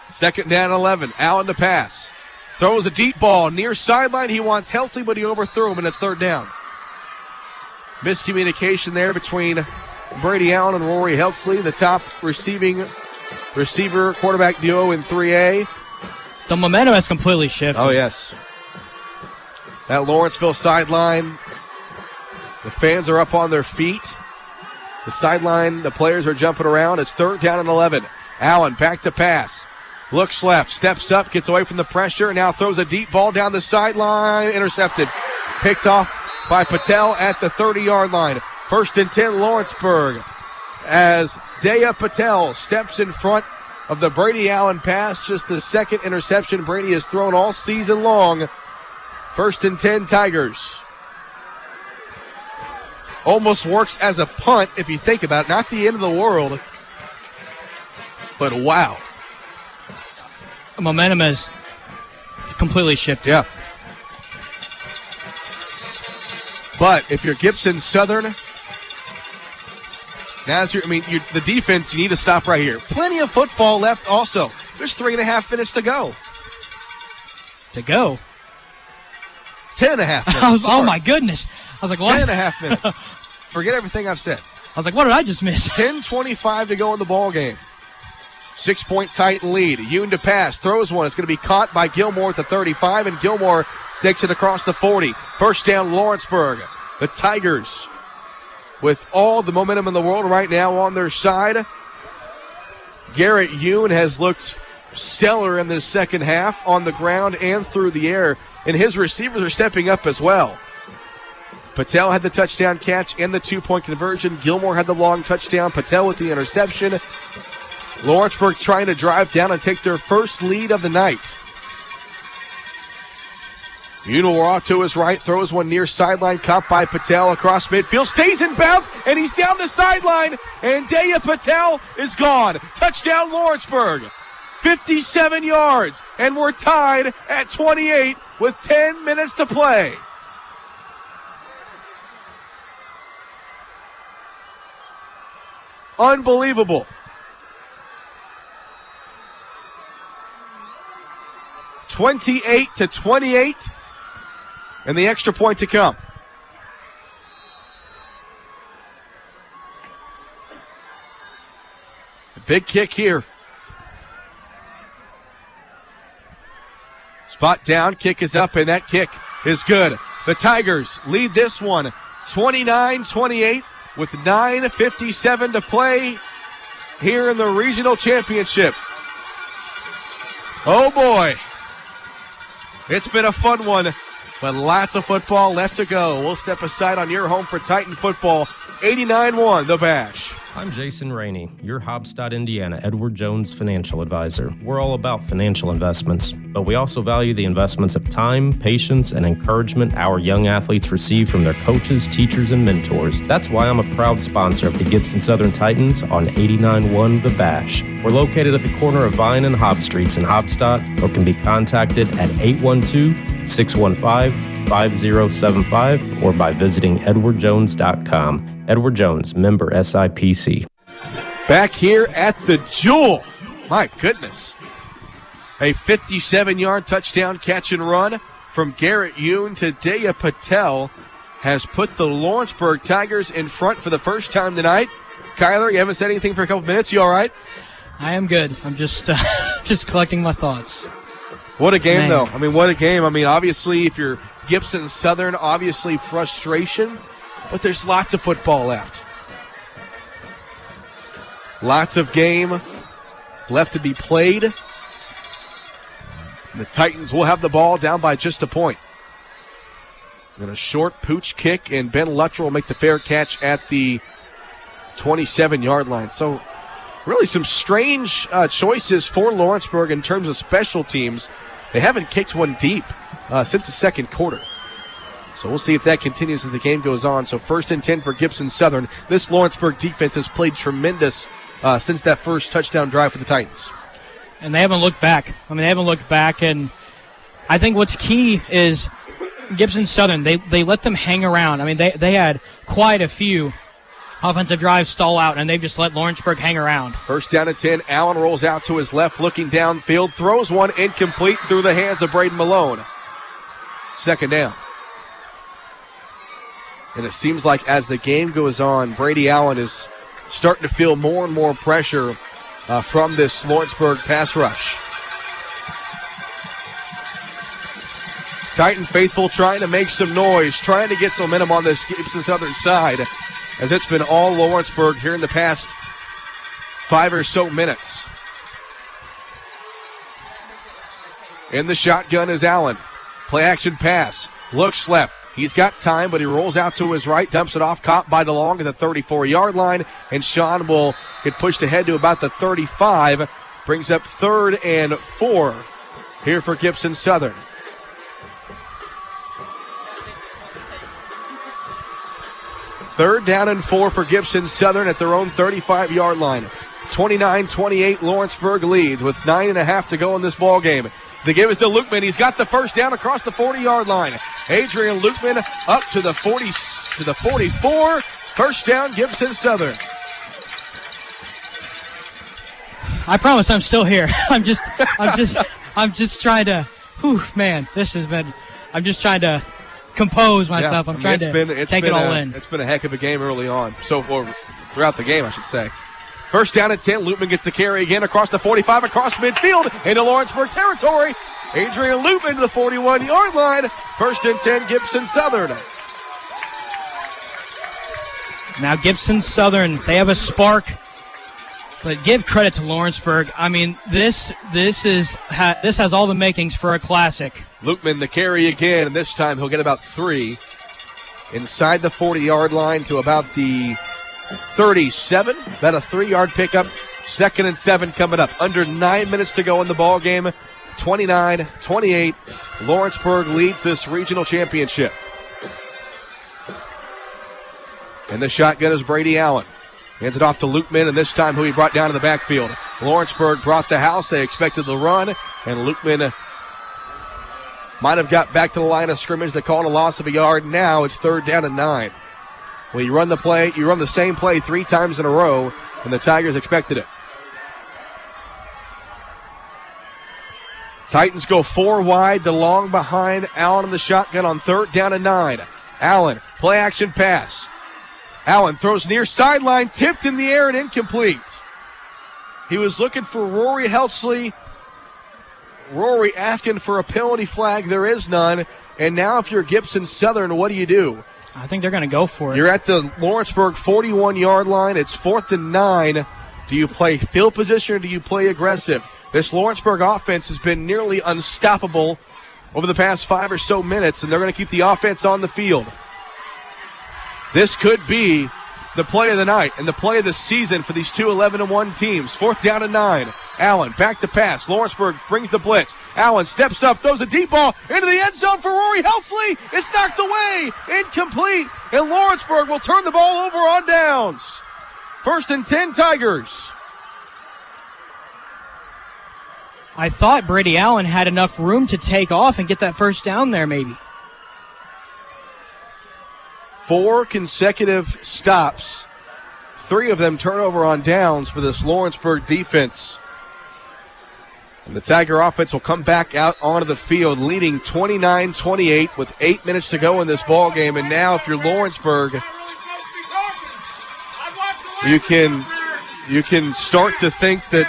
2nd down and 11. Allen to pass. Throws a deep ball near sideline. He wants Helsley, but he overthrew him, and it's 3rd down. Miscommunication there between Brady Allen and Rory Helsley, the top receiver quarterback duo in 3A. The momentum has completely shifted. Oh, yes. That Lawrenceville sideline, the fans are up on their feet. The sideline, the players are jumping around. It's 3rd down and 11. Allen back to pass. Looks left, steps up, gets away from the pressure, and now throws a deep ball down the sideline. Intercepted. Picked off by Patel at the 30-yard line. 1st and 10, Lawrenceburg, as Daya Patel steps in front of the Brady Allen pass. Just the second interception Brady has thrown all season long. 1st and 10, Tigers. Almost works as a punt if you think about it. Not the end of the world, but wow. The momentum has completely shifted. Yeah. But if you're Gibson Southern, the defense, you need to stop right here. Plenty of football left also. There's 3.5 minutes to go. 10.5 minutes. Oh, my goodness. I was like, what? 10.5 minutes. Forget everything I've said. I was like, what did I just miss? 10:25 to go in the ball game. 6-point Titan lead. Yoon to pass. Throws one. It's going to be caught by Gilmore at the 35, and Gilmore takes it across the 40. 1st down, Lawrenceburg. The Tigers, with all the momentum in the world right now on their side. Garrett Yoon has looked stellar in this second half on the ground and through the air, and his receivers are stepping up as well. Patel had the touchdown catch and the 2-point conversion. Gilmore had the long touchdown. Patel with the interception. Lawrenceburg trying to drive down and take their first lead of the night. Unilwar to his right, throws one near sideline, caught by Patel across midfield, stays in bounds, and he's down the sideline, and Daya Patel is gone. Touchdown Lawrenceburg. 57 yards, and we're tied at 28 with 10 minutes to play. Unbelievable. 28-28, and the extra point to come. A big kick here. Spot down, kick is up, and that kick is good. The Tigers lead this one 29-28 with 9:57 to play here in the regional championship. Oh boy. It's been a fun one, but lots of football left to go. We'll step aside on your home for Titan football. 89-1, the Bash. I'm Jason Rainey, your Hobstadt, Indiana, Edward Jones financial advisor. We're all about financial investments, but we also value the investments of time, patience, and encouragement our young athletes receive from their coaches, teachers, and mentors. That's why I'm a proud sponsor of the Gibson Southern Titans on 89-1 The Bash. We're located at the corner of Vine and Hobb Streets in Hobstadt, or can be contacted at 812-615-5075 or by visiting edwardjones.com. Edward Jones, member SIPC. Back here at the Jewel. My goodness. A 57-yard touchdown catch and run from Garrett Yoon to Daya Patel has put the Lawrenceburg Tigers in front for the first time tonight. Kyler, you haven't said anything for a couple minutes. You all right? I am good. I'm just collecting my thoughts. What a game, though. I mean, what a game. I mean, obviously, if you're Gibson Southern, obviously frustration, but there's lots of football left. Lots of game left to be played. The Titans will have the ball down by just a point. And a short pooch kick, and Ben Luttrell will make the fair catch at the 27-yard line. So really some strange choices for Lawrenceburg in terms of special teams. They haven't kicked one deep since the second quarter. So we'll see if that continues as the game goes on. So 1st and 10 for Gibson Southern. This Lawrenceburg defense has played tremendous since that first touchdown drive for the Titans. And they haven't looked back. And I think what's key is Gibson Southern, they let them hang around. I mean, they had quite a few offensive drives stall out, and they've just let Lawrenceburg hang around. 1st down and 10. Allen rolls out to his left, looking downfield, throws one incomplete through the hands of Braden Malone. 2nd down. And it seems like as the game goes on, Brady Allen is starting to feel more and more pressure from this Lawrenceburg pass rush. Titan faithful trying to make some noise, trying to get some momentum on this Gibson Southern side, as it's been all Lawrenceburg here in the past 5 or so minutes. In the shotgun is Allen. Play action pass. Looks left. He's got time, but he rolls out to his right, dumps it off, caught by DeLong at the 34-yard line, and Sean will get pushed ahead to about the 35. Brings up 3rd and 4 here for Gibson Southern. Third down and 4 for Gibson Southern at their own 35-yard line. 29-28, Lawrenceburg leads with 9.5 to go in this ball game. The give is to Lukeman. He's got the first down across the 40-yard line. Adrian Lukeman up to the 40, to the 44. First down, Gibson Southern. I promise I'm still here. I'm just trying to. Whew, man, this has been. I'm just trying to compose myself. I'm trying to take it all in. It's been a heck of a game early on. So throughout the game, I should say. First down at 10. Lukeman gets the carry again across the 45, across midfield into Lawrenceburg territory. Adrian Lukeman to the 41-yard line. First and 10, Gibson Southern. Now Gibson Southern, they have a spark, but give credit to Lawrenceburg. I mean, this has all the makings for a classic. Lukeman the carry again, and this time he'll get about 3 inside the 40-yard line to about the 37. About a 3-yard pickup. 2nd and 7 coming up. Under 9 minutes to go in the ball game. 29-28. Lawrenceburg leads this regional championship. And the shotgun is Brady Allen. Hands it off to Lukeman, and this time who he brought down to the backfield. Lawrenceburg brought the house. They expected the run, and Lukeman might have got back to the line of scrimmage. They called a loss of a yard. Now it's 3rd down and 9. Well, you run the same play 3 times in a row, and the Tigers expected it. Titans go 4 wide, DeLong behind Allen in the shotgun on 3rd down and 9. Allen, play action pass. Allen throws near sideline, tipped in the air and incomplete. He was looking for Rory Heltzley. Rory asking for a penalty flag. There is none. And now if you're Gibson Southern, what do you do? I think they're going to go for it. You're at the Lawrenceburg 41-yard line. It's 4th and 9. Do you play field position or do you play aggressive? This Lawrenceburg offense has been nearly unstoppable over the past 5 or so minutes, and they're going to keep the offense on the field. This could be the play of the night and the play of the season for these two 11-1 teams. 4th down and 9. Allen back to pass. Lawrenceburg brings the blitz. Allen steps up, throws a deep ball into the end zone for Rory Heltzley. It's knocked away, incomplete, and Lawrenceburg will turn the ball over on downs. 1st and 10 Tigers. I thought Brady Allen had enough room to take off and get that first down there maybe. 4 consecutive stops, 3 of them turnover on downs for this Lawrenceburg defense. And the Tiger offense will come back out onto the field, leading 29-28 with 8 minutes to go in this ball game. And now, if you're Lawrenceburg, you can start to think that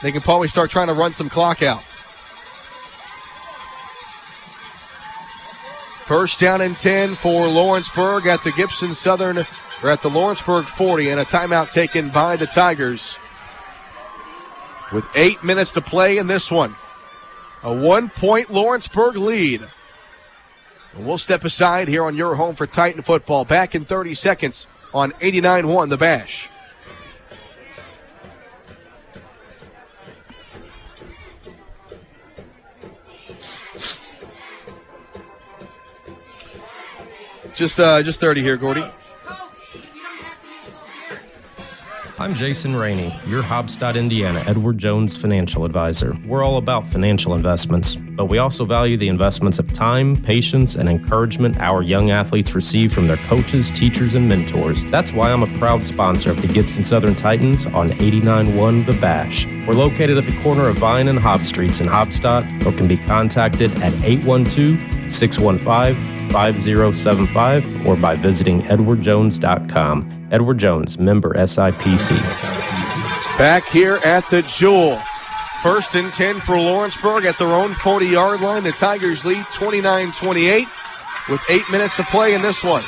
they can probably start trying to run some clock out. First down and 10 for Lawrenceburg at the Gibson Southern, or at the Lawrenceburg 40, and a timeout taken by the Tigers. With 8 minutes to play in this one. A 1-point Lawrenceburg lead. And we'll step aside here on your home for Titan football. Back in 30 seconds on 89-1 The Bash. Just 30 here, Gordy. I'm Jason Rainey, your Hobstadt, Indiana, Edward Jones financial advisor. We're all about financial investments, but we also value the investments of time, patience, and encouragement our young athletes receive from their coaches, teachers, and mentors. That's why I'm a proud sponsor of the Gibson Southern Titans on 89-1 The Bash. We're located at the corner of Vine and Hobb Streets in Hobstadt, or can be contacted at 812-615-5075 or by visiting edwardjones.com. Edward Jones, member SIPC. Back here at the Jewel. First and 10 for Lawrenceburg at their own 40-yard line. The Tigers lead 29-28 with 8 minutes to play in this one.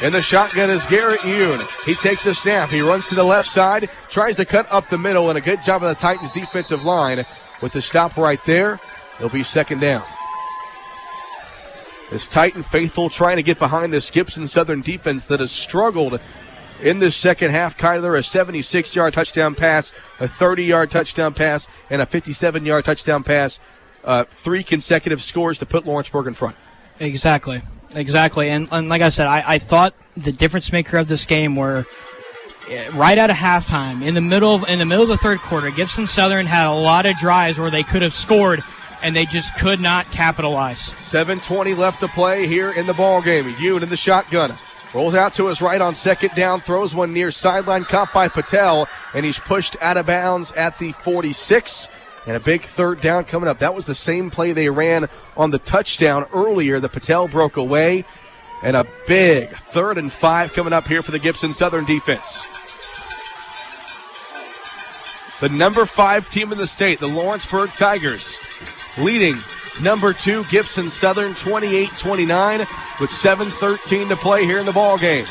In the shotgun is Garrett Yoon. He takes the snap. He runs to the left side, tries to cut up the middle, and a good job of the Titans defensive line with the stop right there. It'll be second down. This Titan faithful trying to get behind this Gibson Southern defense that has struggled in this second half. Kyler, a 76-yard touchdown pass, a 30-yard touchdown pass, and a 57-yard touchdown pass. 3 consecutive scores to put Lawrenceburg in front. Exactly. And like I said, I thought the difference maker of this game were right out of halftime, in the middle of the third quarter. Gibson Southern had a lot of drives where they could have scored, and they just could not capitalize. 7:20 left to play here in the ball game. Yoon in the shotgun. Rolls out to his right on second down, throws one near sideline, caught by Patel, and he's pushed out of bounds at the 46. And a big third down coming up. That was the same play they ran on the touchdown earlier. The Patel broke away. And a big 3rd and 5 coming up here for the Gibson Southern defense. The number 5 team in the state, the Lawrenceburg Tigers, leading number 2 Gibson Southern 28-29 with 7:13 to play here in the ball game.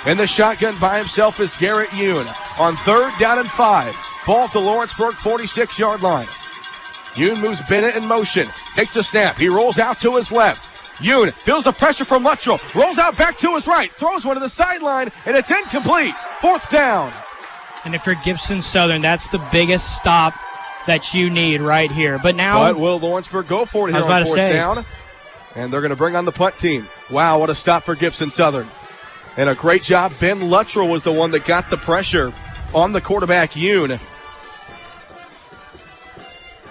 In the shotgun by himself is Garrett Yoon on 3rd down and 5. Ball at the Lawrenceburg 46-yard line. Yoon moves Bennett in motion, takes the snap. He rolls out to his left. Yoon feels the pressure from Luttrell, rolls out back to his right, throws one to the sideline, and it's incomplete. 4th down. And if you're Gibson Southern, that's the biggest stop that you need right here. But will Lawrenceburg go for it here on 4th down? And they're going to bring on the punt team. Wow, what a stop for Gibson Southern. And a great job. Ben Luttrell was the one that got the pressure on the quarterback, Yoon.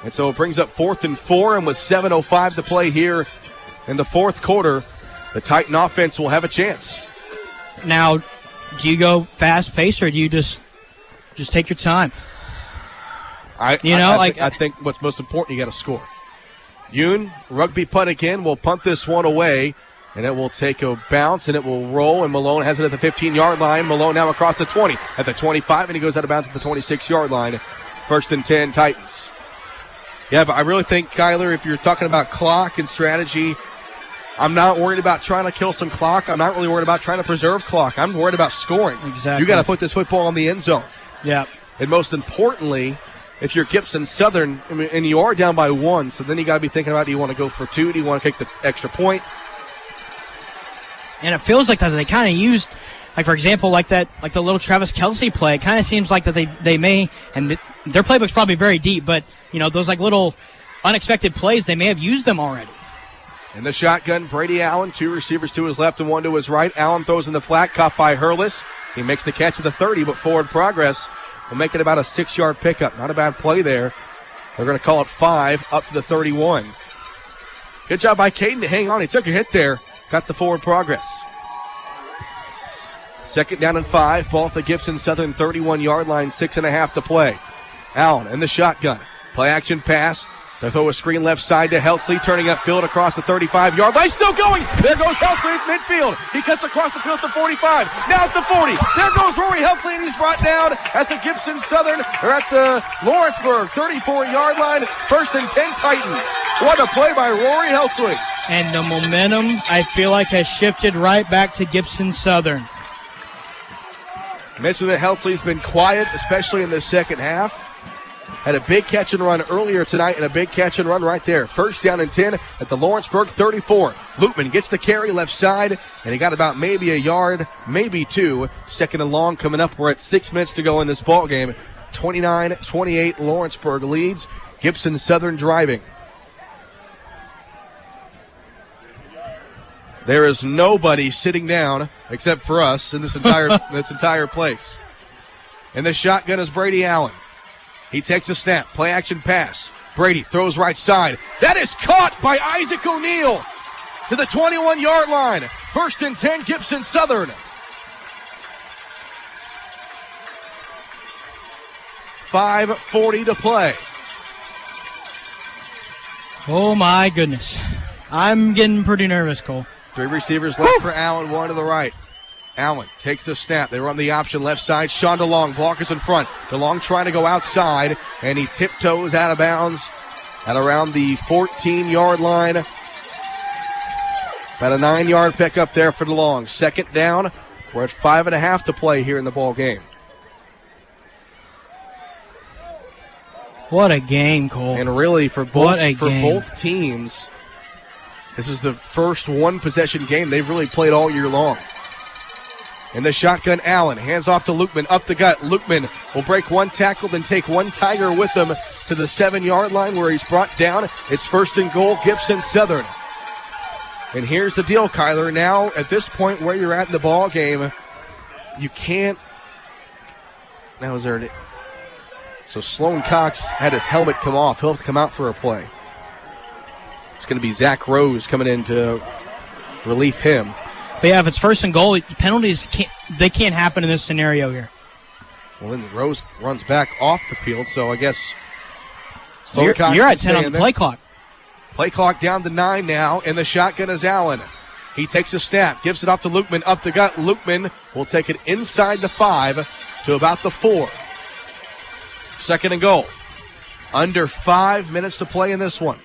And so it brings up 4th and 4, and with 7:05 to play here in the fourth quarter, the Titan offense will have a chance. Now, do you go fast pace or do you just take your time? I think what's most important, you got to score. Yoon, rugby punt again, will punt this one away, and it will take a bounce, and it will roll, and Malone has it at the 15-yard line. Malone now across the 20, at the 25, and he goes out of bounds at the 26-yard line. 1st and 10, Titans. Yeah, but I really think, Kyler, if you're talking about clock and strategy, I'm not worried about trying to kill some clock. I'm not really worried about trying to preserve clock. I'm worried about scoring. Exactly. You got to put this football in the end zone. Yeah. And most importantly, if you're Gibson Southern, and you are down by 1, so then you got to be thinking about, do you want to go for 2? Do you want to take the extra point? And it feels like that they kind of used, like, for example, like the little Travis Kelsey play. It kind of seems like that they may, and their playbook's probably very deep, but, those like little unexpected plays, they may have used them already. In the shotgun, Brady Allen, 2 receivers to his left and 1 to his right. Allen throws in the flat, caught by Hurlis. He makes the catch at the 30, but forward progress will make it about a 6-yard pickup. Not a bad play there. They're going to call it 5 up to the 31. Good job by Caden to hang on. He took a hit there, got the forward progress. 2nd down and 5. Ball at the Gibson Southern 31-yard line, 6.5 to play. Allen in the shotgun. Play action pass. They throw a screen left side to Helsley, turning upfield across the 35-yard line. Still going. There goes Helsley at midfield. He cuts across the field to 45. Now at the 40. There goes Rory Helsley, and he's brought down at the Gibson Southern, or at the Lawrenceburg 34-yard line. 1st and 10 Titans. What a play by Rory Helsley. And the momentum, I feel like, has shifted right back to Gibson Southern. Mentioned that Helsley's been quiet, especially in the second half. Had a big catch and run earlier tonight and a big catch and run right there. 1st down and 10 at the Lawrenceburg 34. Lutman gets the carry left side, and he got about maybe a yard, maybe 2. 2nd and long coming up. We're at 6 minutes to go in this ball game. 29-28 Lawrenceburg leads. Gibson Southern driving. There is nobody sitting down except for us in this entire place. And the shotgun is Brady Allen. He takes a snap, play action pass. Brady throws right side. That is caught by Isaac O'Neill to the 21-yard line. 1st and 10, Gibson Southern. 5:40 to play. Oh, my goodness. I'm getting pretty nervous, Cole. 3 receivers left for Allen, 1 to the right. Allen takes the snap. They run the option left side. Sean DeLong, blockers in front. DeLong trying to go outside, and he tiptoes out of bounds at around the 14-yard line. About a 9-yard pickup there for DeLong. Second down. We're at 5.5 to play here in the ball game. What a game, Cole. And really, for both teams, this is the first one-possession game they've really played all year long. In the shotgun, Allen hands off to Lukeman, up the gut. Lukeman will break one tackle, then take one Tiger with him to the 7-yard line where he's brought down. It's 1st and goal, Gibson Southern. And here's the deal, Kyler. Now, at this point where you're at in the ball game, you can't. Now, is there? So Sloan Cox had his helmet come off. He'll have to come out for a play. It's going to be Zach Rose coming in to relieve him. But yeah, if it's 1st and goal, penalties can't happen in this scenario here. Well, then Rose runs back off the field, so I guess you're at 10 on the play clock. Play clock down to 9 now, and the shotgun is Allen. He takes a snap, gives it off to Lukeman, up the gut. Lukeman will take it inside the 5 to about the 4. 2nd and goal. Under 5 minutes to play in this one.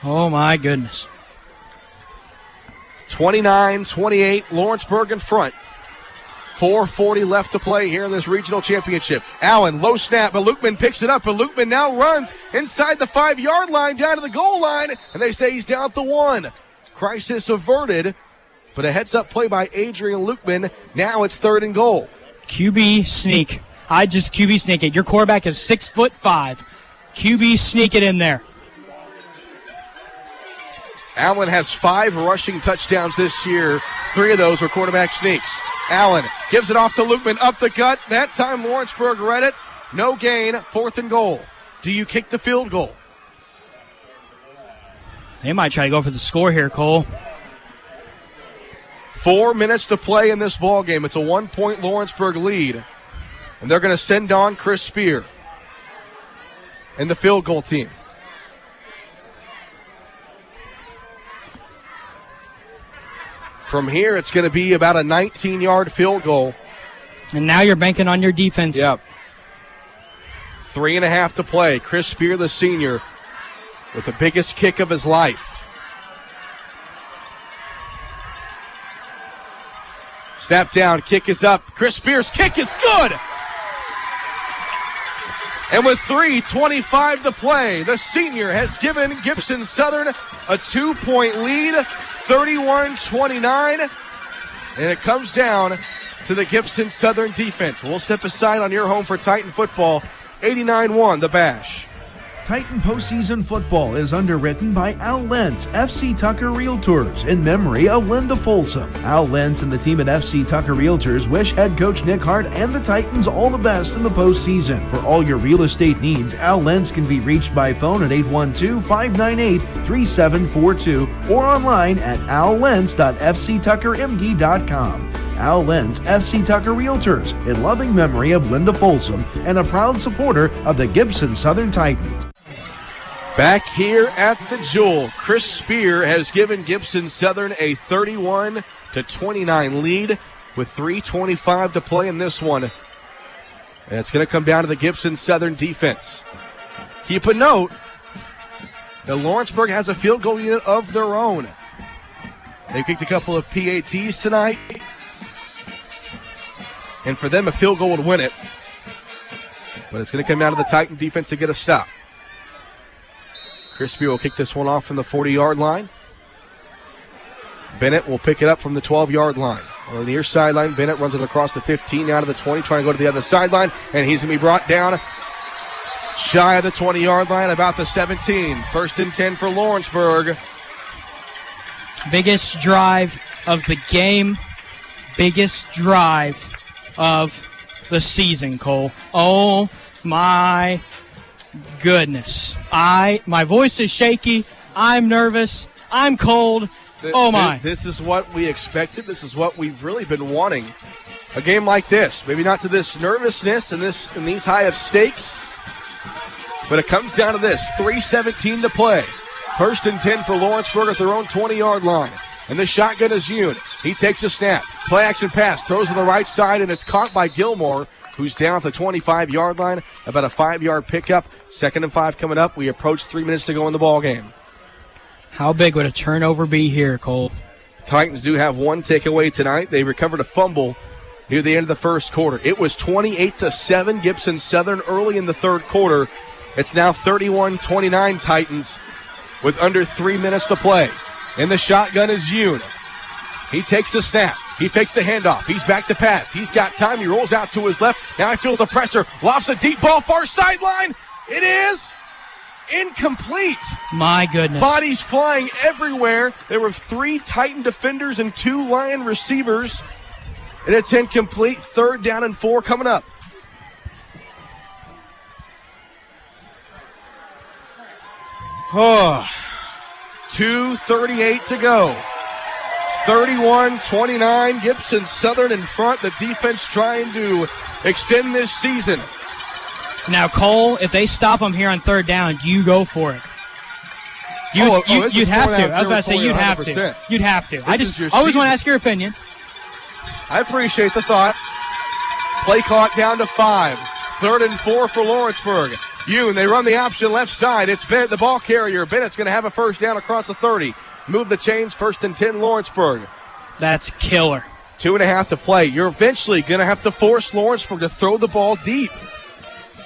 Oh, my goodness. 29-28, Lawrenceburg in front. 4:40 left to play here in this regional championship. Allen, low snap, but Lukeman picks it up, and Lukeman now runs inside the 5-yard line down to the goal line, and they say he's down at the 1. Crisis averted, but a heads-up play by Adrian Lukeman. Now it's 3rd and goal. QB sneak. I just QB sneak it. Your quarterback is 6'5". QB sneak it in there. Allen has 5 rushing touchdowns this year. 3 of those were quarterback sneaks. Allen gives it off to Lukeman, up the gut. That time Lawrenceburg read it. No gain, 4th and goal. Do you kick the field goal? They might try to go for the score here, Cole. 4 minutes to play in this ball game. It's a 1-point Lawrenceburg lead. And they're going to send on Chris Spear and the field goal team. From here, it's going to be about a 19-yard field goal. And now you're banking on your defense. Yep. 3.5 to play. Chris Spear, the senior, with the biggest kick of his life. Snap down, kick is up. Chris Spear's kick is good. And with 3:25 to play, the senior has given Gibson Southern a 2-point lead, 31-29. And it comes down to the Gibson Southern defense. We'll step aside on your home for Titan football, 89-1, the Bash. Titan postseason football is underwritten by Al Lentz, FC Tucker Realtors, in memory of Linda Folsom. Al Lentz and the team at FC Tucker Realtors wish head coach Nick Hart and the Titans all the best in the postseason. For all your real estate needs, Al Lentz can be reached by phone at 812-598-3742 or online at allentz.fctuckermd.com. Al Lentz, FC Tucker Realtors, in loving memory of Linda Folsom and a proud supporter of the Gibson Southern Titans. Back here at the Jewel, Chris Spear has given Gibson Southern a 31-29 lead with 3:25 to play in this one. And it's going to come down to the Gibson Southern defense. Keep a note that Lawrenceburg has a field goal unit of their own. They kicked a couple of PATs tonight. And for them, a field goal would win it. But it's going to come down to the Titan defense to get a stop. Chris Spear will kick this one off from the 40-yard line. Bennett will pick it up from the 12-yard line. On the near sideline, Bennett runs it across the 15, down to the 20, trying to go to the other sideline, and he's going to be brought down shy of the 20-yard line, about the 17. 1st and 10 for Lawrenceburg. Biggest drive of the game, biggest drive of the season, Cole. Oh, my goodness. My voice is shaky. I'm nervous. I'm cold. Oh, my. This is what we expected. This is what we've really been wanting. A game like this. Maybe not to this nervousness and these high of stakes, but it comes down to this. 3:17 to play. 1st and 10 for Lawrenceburg at their own 20-yard line. And the shotgun is Yoon. He takes a snap. Play action pass. Throws to the right side, and it's caught by Gilmore, who's down at the 25-yard line. About a 5-yard pickup. 2nd and 5 coming up. We approach 3 minutes to go in the ball game. How big would a turnover be here, Cole? Titans do have one takeaway tonight. They recovered a fumble near the end of the first quarter. It was 28-7 Gibson Southern early in the third quarter. It's now 31-29 Titans with under 3 minutes to play. In the shotgun is Yoon. He takes the snap. He fakes the handoff. He's back to pass. He's got time. He rolls out to his left. Now he feels the pressure. Lofts a deep ball, far sideline. It is incomplete. My goodness. Bodies flying everywhere. There were 3 Titan defenders and 2 Lion receivers. And it's incomplete. 3rd down and 4 coming up. Oh, 2:38 to go. 31-29, Gibson Southern in front. The defense trying to extend this season. Now, Cole, if they stop them here on 3rd down, do you go for it? You'd have to. I was about to say you'd have to. You'd have to. I always want to ask your opinion. I appreciate the thought. Play clock down to 5. 3rd and 4 for Lawrenceburg. Yoon, they run the option left side. It's Bennett, the ball carrier. Bennett's going to have a first down across the 30. Move the chains, 1st and 10, Lawrenceburg. That's killer. 2.5 to play. You're eventually going to have to force Lawrenceburg to throw the ball deep.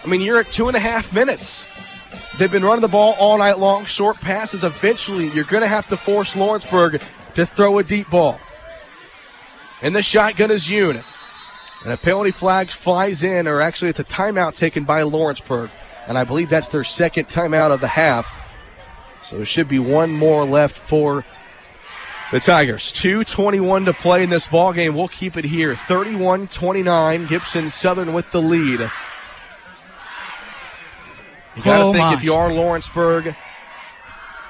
I mean, you're at 2.5 minutes. They've been running the ball all night long, short passes. Eventually, you're going to have to force Lawrenceburg to throw a deep ball. And the shotgun is Yoon. And a penalty flag flies in, or actually it's a timeout taken by Lawrenceburg. And I believe that's their 2nd timeout of the half. So there should be one more left for the Tigers. 2:21 to play in this ball game. We'll keep it here. 31-29, Gibson Southern with the lead. You got to think if you are Lawrenceburg,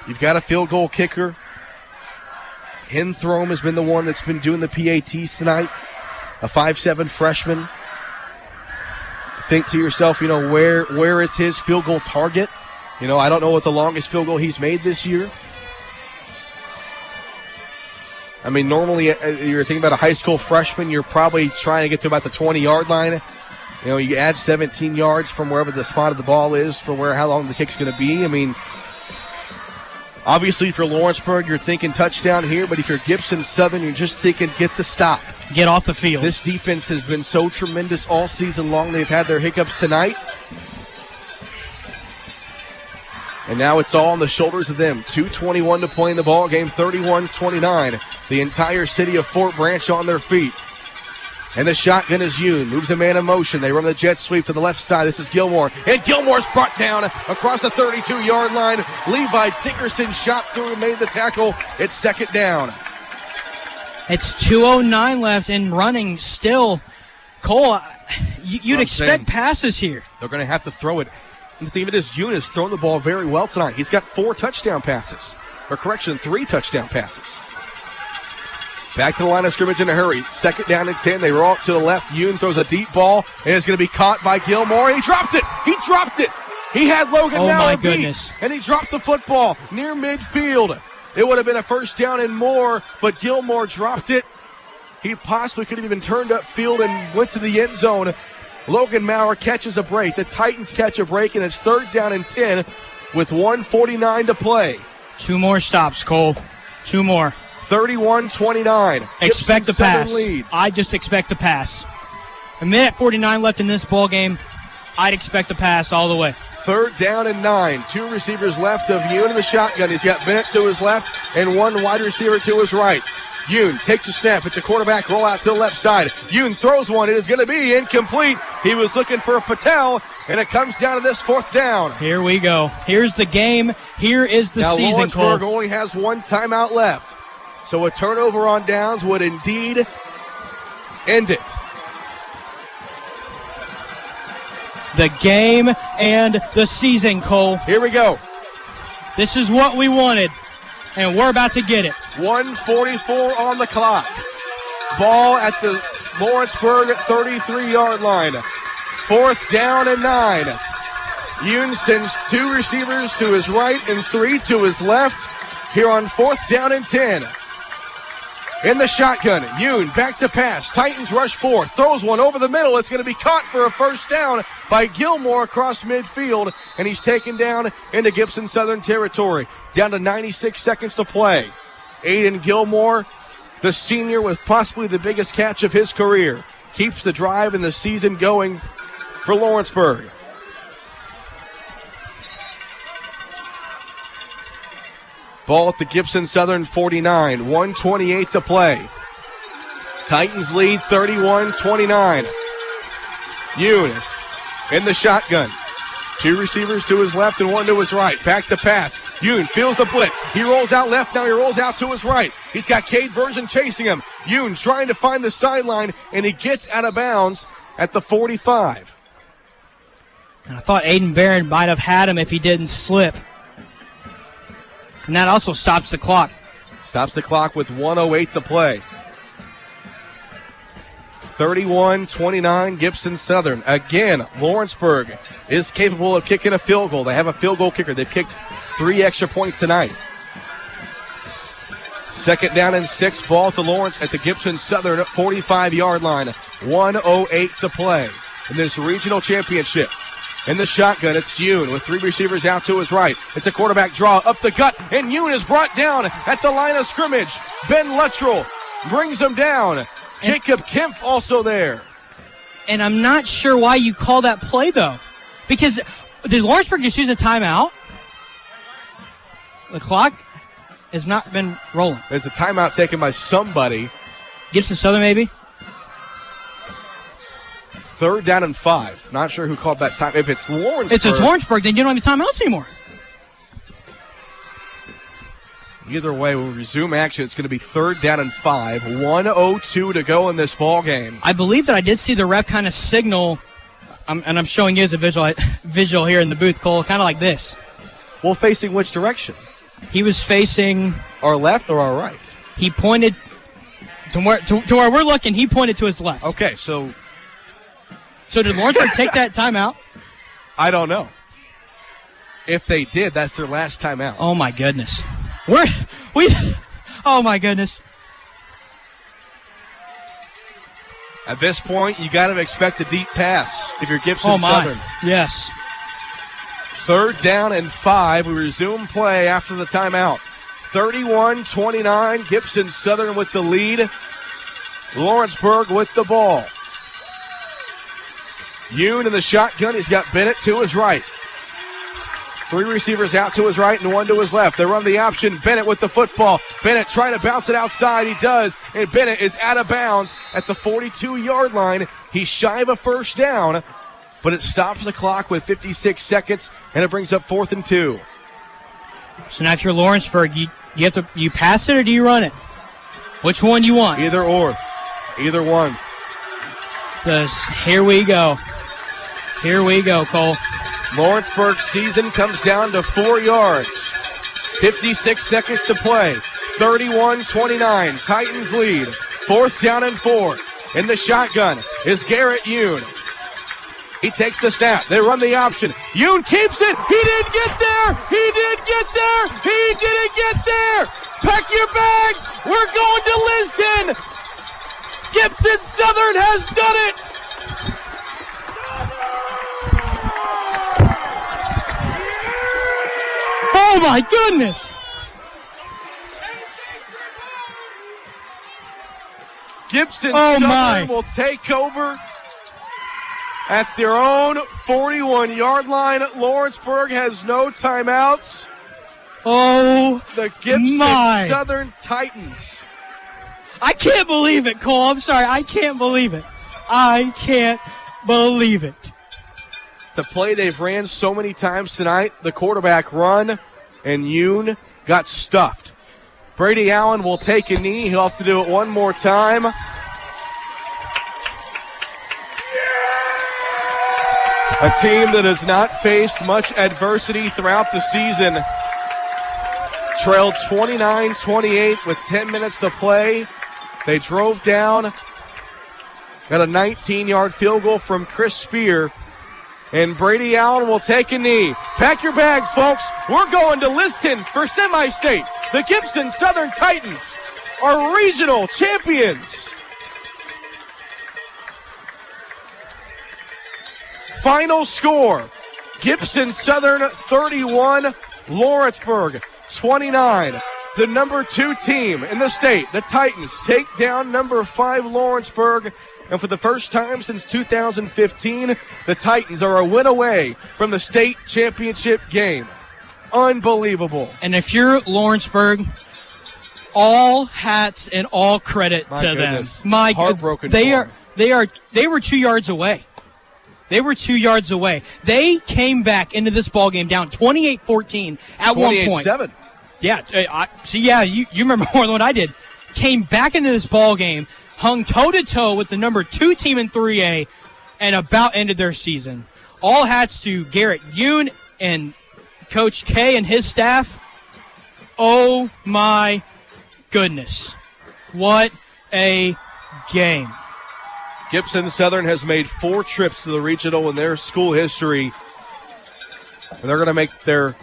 you've got a field goal kicker. Hinthrome has been the one that's been doing the PATs tonight, a 5'7" freshman. Think to yourself, where is his field goal target? I don't know what the longest field goal he's made this year. I mean, normally you're thinking about a high school freshman, you're probably trying to get to about the 20-yard line. You add 17 yards from wherever the spot of the ball is for how long the kick's going to be. I mean, obviously, if you're Lawrenceburg, you're thinking touchdown here, but if you're Gibson Southern, you're just thinking get the stop. Get off the field. This defense has been so tremendous all season long. They've had their hiccups tonight. And now it's all on the shoulders of them. 2:21 to play in the ball game, 31-29. The entire city of Fort Branch on their feet. And the shotgun is Yoon. Moves a man in motion. They run the jet sweep to the left side. This is Gilmore. And Gilmore's brought down across the 32-yard line. Levi Dickerson shot through and made the tackle. It's 2nd down. It's 2:09 left and running still. Cole, you'd expect passes here. They're going to have to throw it. And the thing of it is, Yoon has thrown the ball very well tonight. He's got 4 touchdown passes. Or correction, 3 touchdown passes. Back to the line of scrimmage in a hurry. 2nd down and 10. They roll up to the left. Yoon throws a deep ball, and it's going to be caught by Gilmore. And he dropped it. He had Logan Maurer beat, and he dropped the football near midfield. It would have been a first down and more, but Gilmore dropped it. He possibly could have even turned upfield and went to the end zone. Logan Maurer catches a break. The Titans catch a break, and it's 3rd down and 10 with 1:49 to play. 2 more stops, Cole. 2 more. 31-29. Expect the pass. Leads. I just expect the pass. 1:49 left in this ball game. I'd expect the pass all the way. 3rd down and 9. 2 receivers left of Yoon in the shotgun. He's got Bennett to his left and 1 wide receiver to his right. Yoon takes a snap. It's a quarterback roll out to the left side. Yoon throws one. It is going to be incomplete. He was looking for Patel, and it comes down to this 4th down. Here we go. Here's the game. Here is the season, Cole. Lawrenceburg only has 1 timeout left. So a turnover on downs would indeed end it. The game and the season, Cole. Here we go. This is what we wanted, and we're about to get it. 1:44 on the clock. Ball at the Lawrenceburg 33-yard line. 4th down and 9. Yoon sends 2 receivers to his right and 3 to his left here on 4th down and 10. in the shotgun. Yoon back to pass. Titans rush 4. Throws one over the middle. It's going to be caught for a first down by Gilmore across midfield, and he's taken down into Gibson Southern territory. Down to 96 seconds to play. Aiden Gilmore, the senior with possibly the biggest catch of his career, keeps the drive and the season going for Lawrenceburg. Ball at the Gibson Southern 49, 1:28 to play. Titans lead 31-29. Yoon in the shotgun. 2 receivers to his left and 1 to his right. Back to pass. Yoon feels the blitz. He rolls out left, now he rolls out to his right. He's got Cade Version chasing him. Yoon trying to find the sideline, and he gets out of bounds at the 45. And I thought Aiden Barron might have had him if he didn't slip. And that also stops the clock. Stops the clock with 1:08 to play. 31-29 Gibson Southern. Again, Lawrenceburg is capable of kicking a field goal. They have a field goal kicker. They've kicked 3 extra points tonight. 2nd down and 6, ball at the Gibson Southern 45-yard line. 1:08 to play in this regional championship. In the shotgun, it's Yoon with 3 receivers out to his right. It's a quarterback draw up the gut, and Yoon is brought down at the line of scrimmage. Ben Luttrell brings him down. Jacob Kemp also there. And I'm not sure why you call that play, though. Because did Lawrenceburg just use a timeout? The clock has not been rolling. There's a timeout taken by somebody. Gibson Southern, maybe? 3rd down and 5. Not sure who called that time. If it's Lawrenceburg. If it's Lawrenceburg, then you don't have timeouts anymore. Either way, we'll resume action. It's going to be 3rd down and 5. 1:02 to go in this ball game. I believe that I did see the ref kind of signal, and I'm showing you as a visual here in the booth, Cole, kind of like this. Well, facing which direction? He was facing our left or our right? He pointed to where we're looking. He pointed to his left. Okay, so did Lawrenceburg take that timeout? I don't know. If they did, that's their last timeout. Oh my goodness. Oh my goodness. At this point, you got to expect a deep pass if you're Gibson Southern. Yes. 3rd down and 5. We resume play after the timeout. 31-29. Gibson Southern with the lead. Lawrenceburg with the ball. Yoon in the shotgun. He's got Bennett to his right. 3 receivers out to his right and 1 to his left. They run the option. Bennett with the football. Bennett trying to bounce it outside. He does. And Bennett is out of bounds at the 42-yard line. He's shy of a first down, but it stops the clock with 56 seconds, and it brings up 4th and 2. So now if you're Lawrenceburg, you pass it or do you run it? Which one you want? Either or. Either one. Here we go. Here we go, Cole. Lawrenceburg's season comes down to 4 yards. 56 seconds to play. 31-29. Titans lead. 4th down and 4. In the shotgun is Garrett Yoon. He takes the snap. They run the option. Yoon keeps it. He didn't get there. He did get there. He didn't get there. Pack your bags. We're going to Liston. Gibson Southern has done it. Oh my goodness! Gibson Southern will take over at their own 41-yard line. Lawrenceburg has no timeouts. Oh, the Gibson Southern Titans. I can't believe it, Cole. I'm sorry. I can't believe it. I can't believe it. The play they've ran so many times tonight, the quarterback run, and Yoon got stuffed. Brady Allen will take a knee. He'll have to do it one more time. A team that has not faced much adversity throughout the season. Trailed 29-28 with 10 minutes to play. They drove down. Got a 19-yard field goal from Chris Spear. And Brady Allen will take a knee. Pack your bags, folks. We're going to Liston for semi-state. The Gibson Southern Titans are regional champions. Final score, Gibson Southern 31, Lawrenceburg 29. The number 2 team in the state, the Titans, take down number 5 Lawrenceburg. And for the first time since 2015, the Titans are a win away from the state championship game. Unbelievable. And if you're Lawrenceburg, all hats and all credit My to goodness. them. My Heartbroken they form. they were 2 yards away. They were 2 yards away. They came back into this ball game down 28-14 at one point. 28-7. Yeah, you remember more than what I did. Came back into this ball game, hung toe-to-toe with the number 2 team in 3A, and about ended their season. All hats to Garrett Yoon and Coach K and his staff. Oh, my goodness. What a game. Gibson Southern has made 4 trips to the regional in their school history. And they're going to make their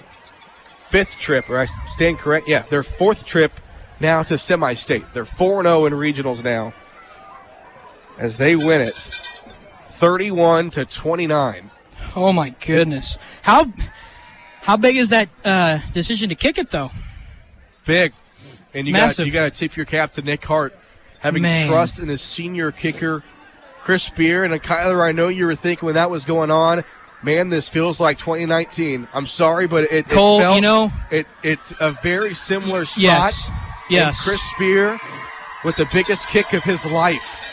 5th trip, or I stand correct? Yeah, their 4th trip now to semi-state. They're 4-0 in regionals now as they win it 31-29. Oh, my goodness. How big is that decision to kick it, though? Big. And you got to tip your cap to Nick Hart, having trust in his senior kicker, Chris Spear. And Kyler, I know you were thinking when that was going on, man, this feels like 2019. I'm sorry, but Cole, it's a very similar spot. Yes. And Chris Spear with the biggest kick of his life.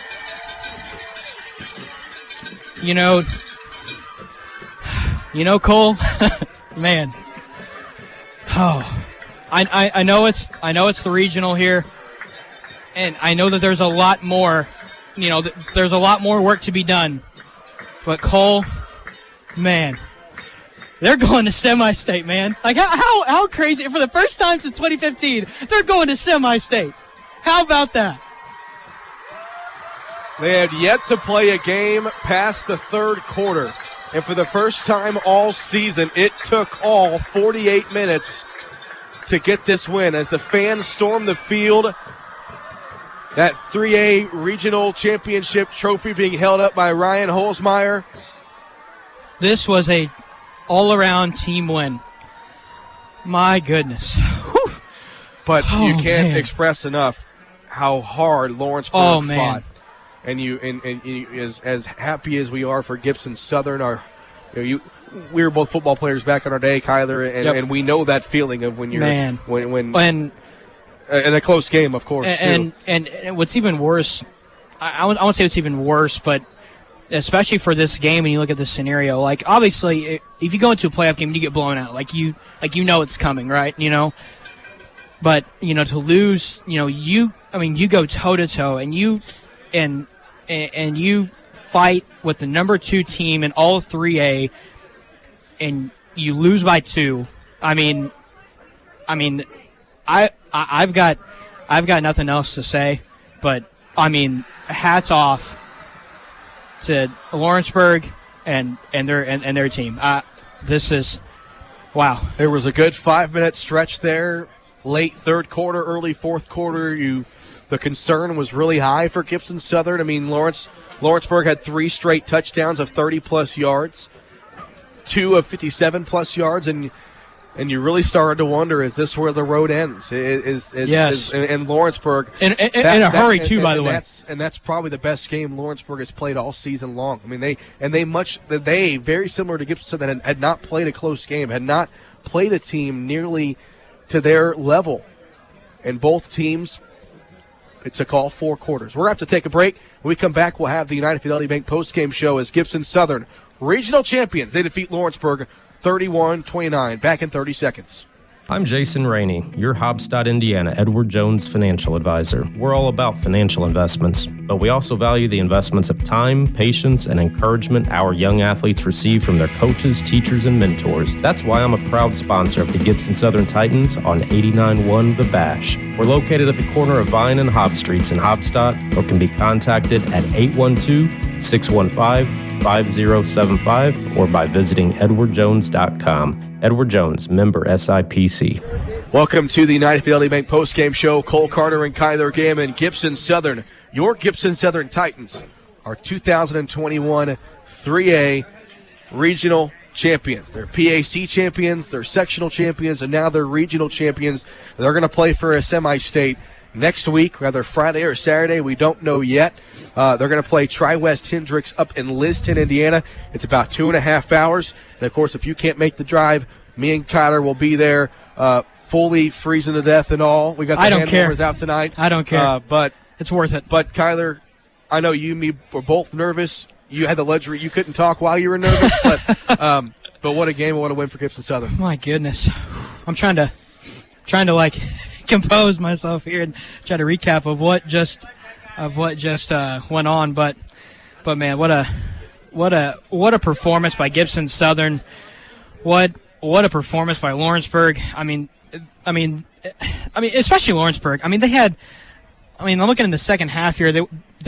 Cole, man. Oh, I know it's the regional here, and I know that there's a lot more. There's a lot more work to be done. But Cole, man, they're going to semi-state, man. Like how crazy! For the first time since 2015, they're going to semi-state. How about that? They had yet to play a game past the 3rd quarter. And for the first time all season, it took all 48 minutes to get this win as the fans stormed the field. That 3A regional championship trophy being held up by Ryan Holzmeyer. This was a all-around team win. My goodness. Whew. But you can't express enough how hard Lawrenceburg fought. And you as happy as we are for Gibson Southern, we were both football players back in our day, Kyler, and we know that feeling of when you're when in a close game, of course. And what's even worse, I won't say it's even worse, but especially for this game, when you look at this scenario, like obviously, if you go into a playoff game and you get blown out, like you know it's coming, right? But to lose, you go toe to toe, and you fight with the number 2 team in all 3A, and you lose by 2. I've got nothing else to say, but hats off to Lawrenceburg and their team. This is wow. There was a good 5-minute stretch there, late 3rd quarter, early 4th quarter. The concern was really high for Gibson Southern. Lawrenceburg had 3 straight touchdowns of 30-plus yards, 2 of 57-plus yards, and you really started to wonder, is this where the road ends? Yes. And Lawrenceburg. In a hurry, too, by the way. That's probably the best game Lawrenceburg has played all season long. They very similar to Gibson Southern, had not played a close game, had not played a team nearly to their level. And both teams, it took all 4 quarters. We're going to have to take a break. When we come back, we'll have the United Fidelity Bank postgame show as Gibson Southern, regional champions. They defeat Lawrenceburg 31-29. Back in 30 seconds. I'm Jason Rainey, your Hobstadt, Indiana Edward Jones financial advisor. We're all about financial investments, but we also value the investments of time, patience, and encouragement our young athletes receive from their coaches, teachers, and mentors. That's why I'm a proud sponsor of the Gibson Southern Titans on 89-1 The Bash. We're located at the corner of Vine and Hobb Streets in Hobstadt, or can be contacted at 812-615-5075 or by visiting edwardjones.com. Edward Jones, member SIPC. Welcome to the United Fidelity Bank postgame show. Cole Carter and Kyler Gammon. Gibson Southern, your Gibson Southern Titans are 2021 3A regional champions. They're PAC champions, they're sectional champions, and now they're regional champions. They're going to play for a semi-state next week, whether Friday or Saturday, we don't know yet. They're going to play Tri-West Hendricks up in Liston, Indiana. It's about 2.5 hours. And, of course, if you can't make the drive, me and Kyler will be there fully freezing to death and all. We got the hand warmers out tonight. I don't care. But it's worth it. But, Kyler, I know you and me were both nervous. You had the luxury. You couldn't talk while you were nervous. But what a game and what a win for Gibson Southern. My goodness. I'm trying to like compose myself here and try to recap of what just went on. But man, what a performance by Gibson Southern. What a performance by Lawrenceburg. I mean, especially Lawrenceburg. I mean, they had. I mean, I'm looking in the second half here. They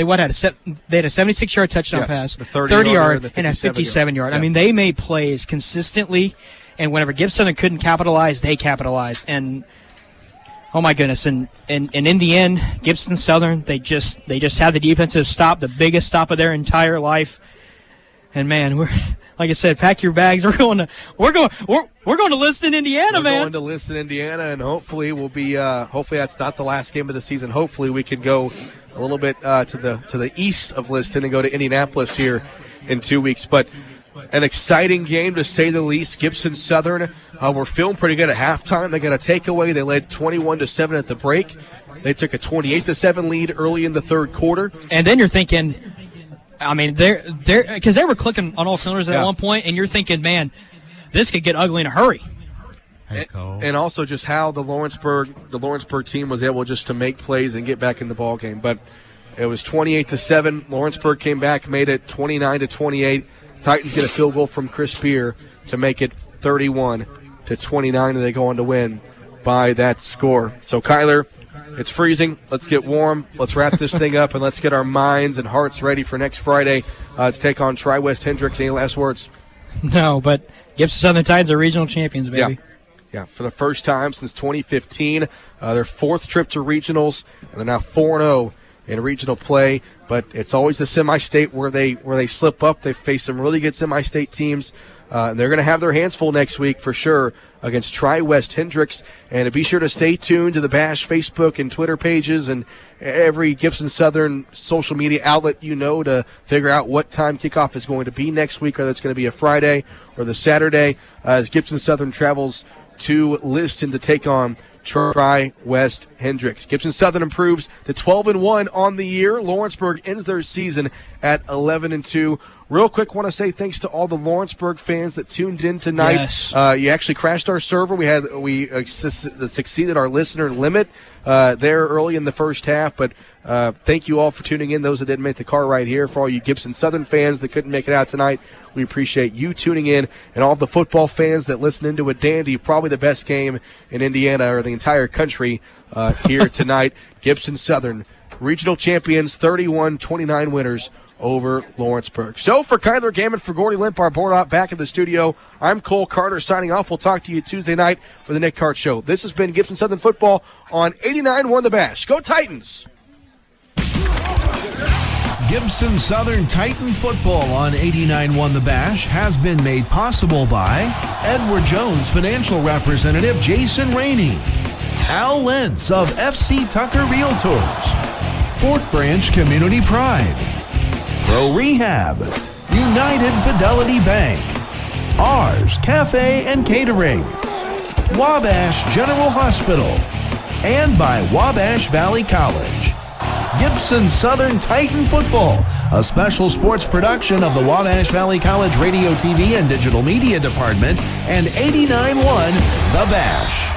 had a 76-yard touchdown pass, a 30-yard, and a 57-yard. Yeah. I mean, they made plays consistently, and whenever Gibson couldn't capitalize, they capitalized. And oh my goodness! And in the end, Gibson Southern they just had the defensive stop, the biggest stop of their entire life. And man, we're like I said, pack your bags. We're going to Liston, Indiana, man. We're going to Liston, Indiana, and hopefully we'll be. Hopefully that's not the last game of the season. Hopefully we can go a little bit to the east of Liston and go to Indianapolis here in 2 weeks. But an exciting game to say the least. Gibson Southern were feeling pretty good at halftime. They got a takeaway. They led 21-7 at the break. They took a 28-7 lead early in the third quarter. And then you're thinking. I mean, they're because they were clicking on all cylinders at one point, and you're thinking, man, this could get ugly in a hurry. And also just how the Lawrenceburg team was able just to make plays and get back in the ball game. But it was 28-7. Lawrenceburg came back, made it 29-28. Titans get a field goal from Chris Beer to make it 31-29, and they go on to win by that score. So Kyler, it's freezing. Let's get warm. Let's wrap this thing up, and let's get our minds and hearts ready for next Friday to take on Tri-West Hendricks. Any last words? No, but Gibson Southern Titans are regional champions, baby. Yeah, for the first time since 2015. Their fourth trip to regionals, and they're now 4-0 in regional play. But it's always the semi-state where they slip up. They face some really good semi-state teams. And they're going to have their hands full next week for sure against Tri-West Hendricks. And be sure to stay tuned to the Bash Facebook and Twitter pages and every Gibson Southern social media outlet to figure out what time kickoff is going to be next week, whether it's going to be a Friday or the Saturday, as Gibson Southern travels to Liston to take on Tri-West Hendricks. Gibson Southern improves to 12-1 on the year. Lawrenceburg ends their season at 11-2. Real quick, want to say thanks to all the Lawrenceburg fans that tuned in tonight. Yes. You actually crashed our server. We succeeded our listener limit there early in the first half, but thank you all for tuning in. Those that didn't make the car ride here, for all you Gibson Southern fans that couldn't make it out tonight, we appreciate you tuning in, and all the football fans that listened into a dandy, probably the best game in Indiana or the entire country here tonight. Gibson Southern, regional champions, 31-29 winners over Lawrenceburg. So for Kyler Gammon, for Gordy Limp, our board op back in the studio, I'm Cole Carter signing off. We'll talk to you Tuesday night for the Nick Cart Show. This has been Gibson Southern Football on 89-1 The Bash. Go Titans! Gibson Southern Titan Football on 89-1 The Bash has been made possible by Edward Jones Financial Representative Jason Rainey, Al Lentz of FC Tucker Realtors, Fort Branch Community Pride, Pro Rehab, United Fidelity Bank, Ours Cafe and Catering, Wabash General Hospital, and by Wabash Valley College. Gibson Southern Titan Football, a special sports production of the Wabash Valley College Radio, TV, and Digital Media Department, and 89.1 The Bash.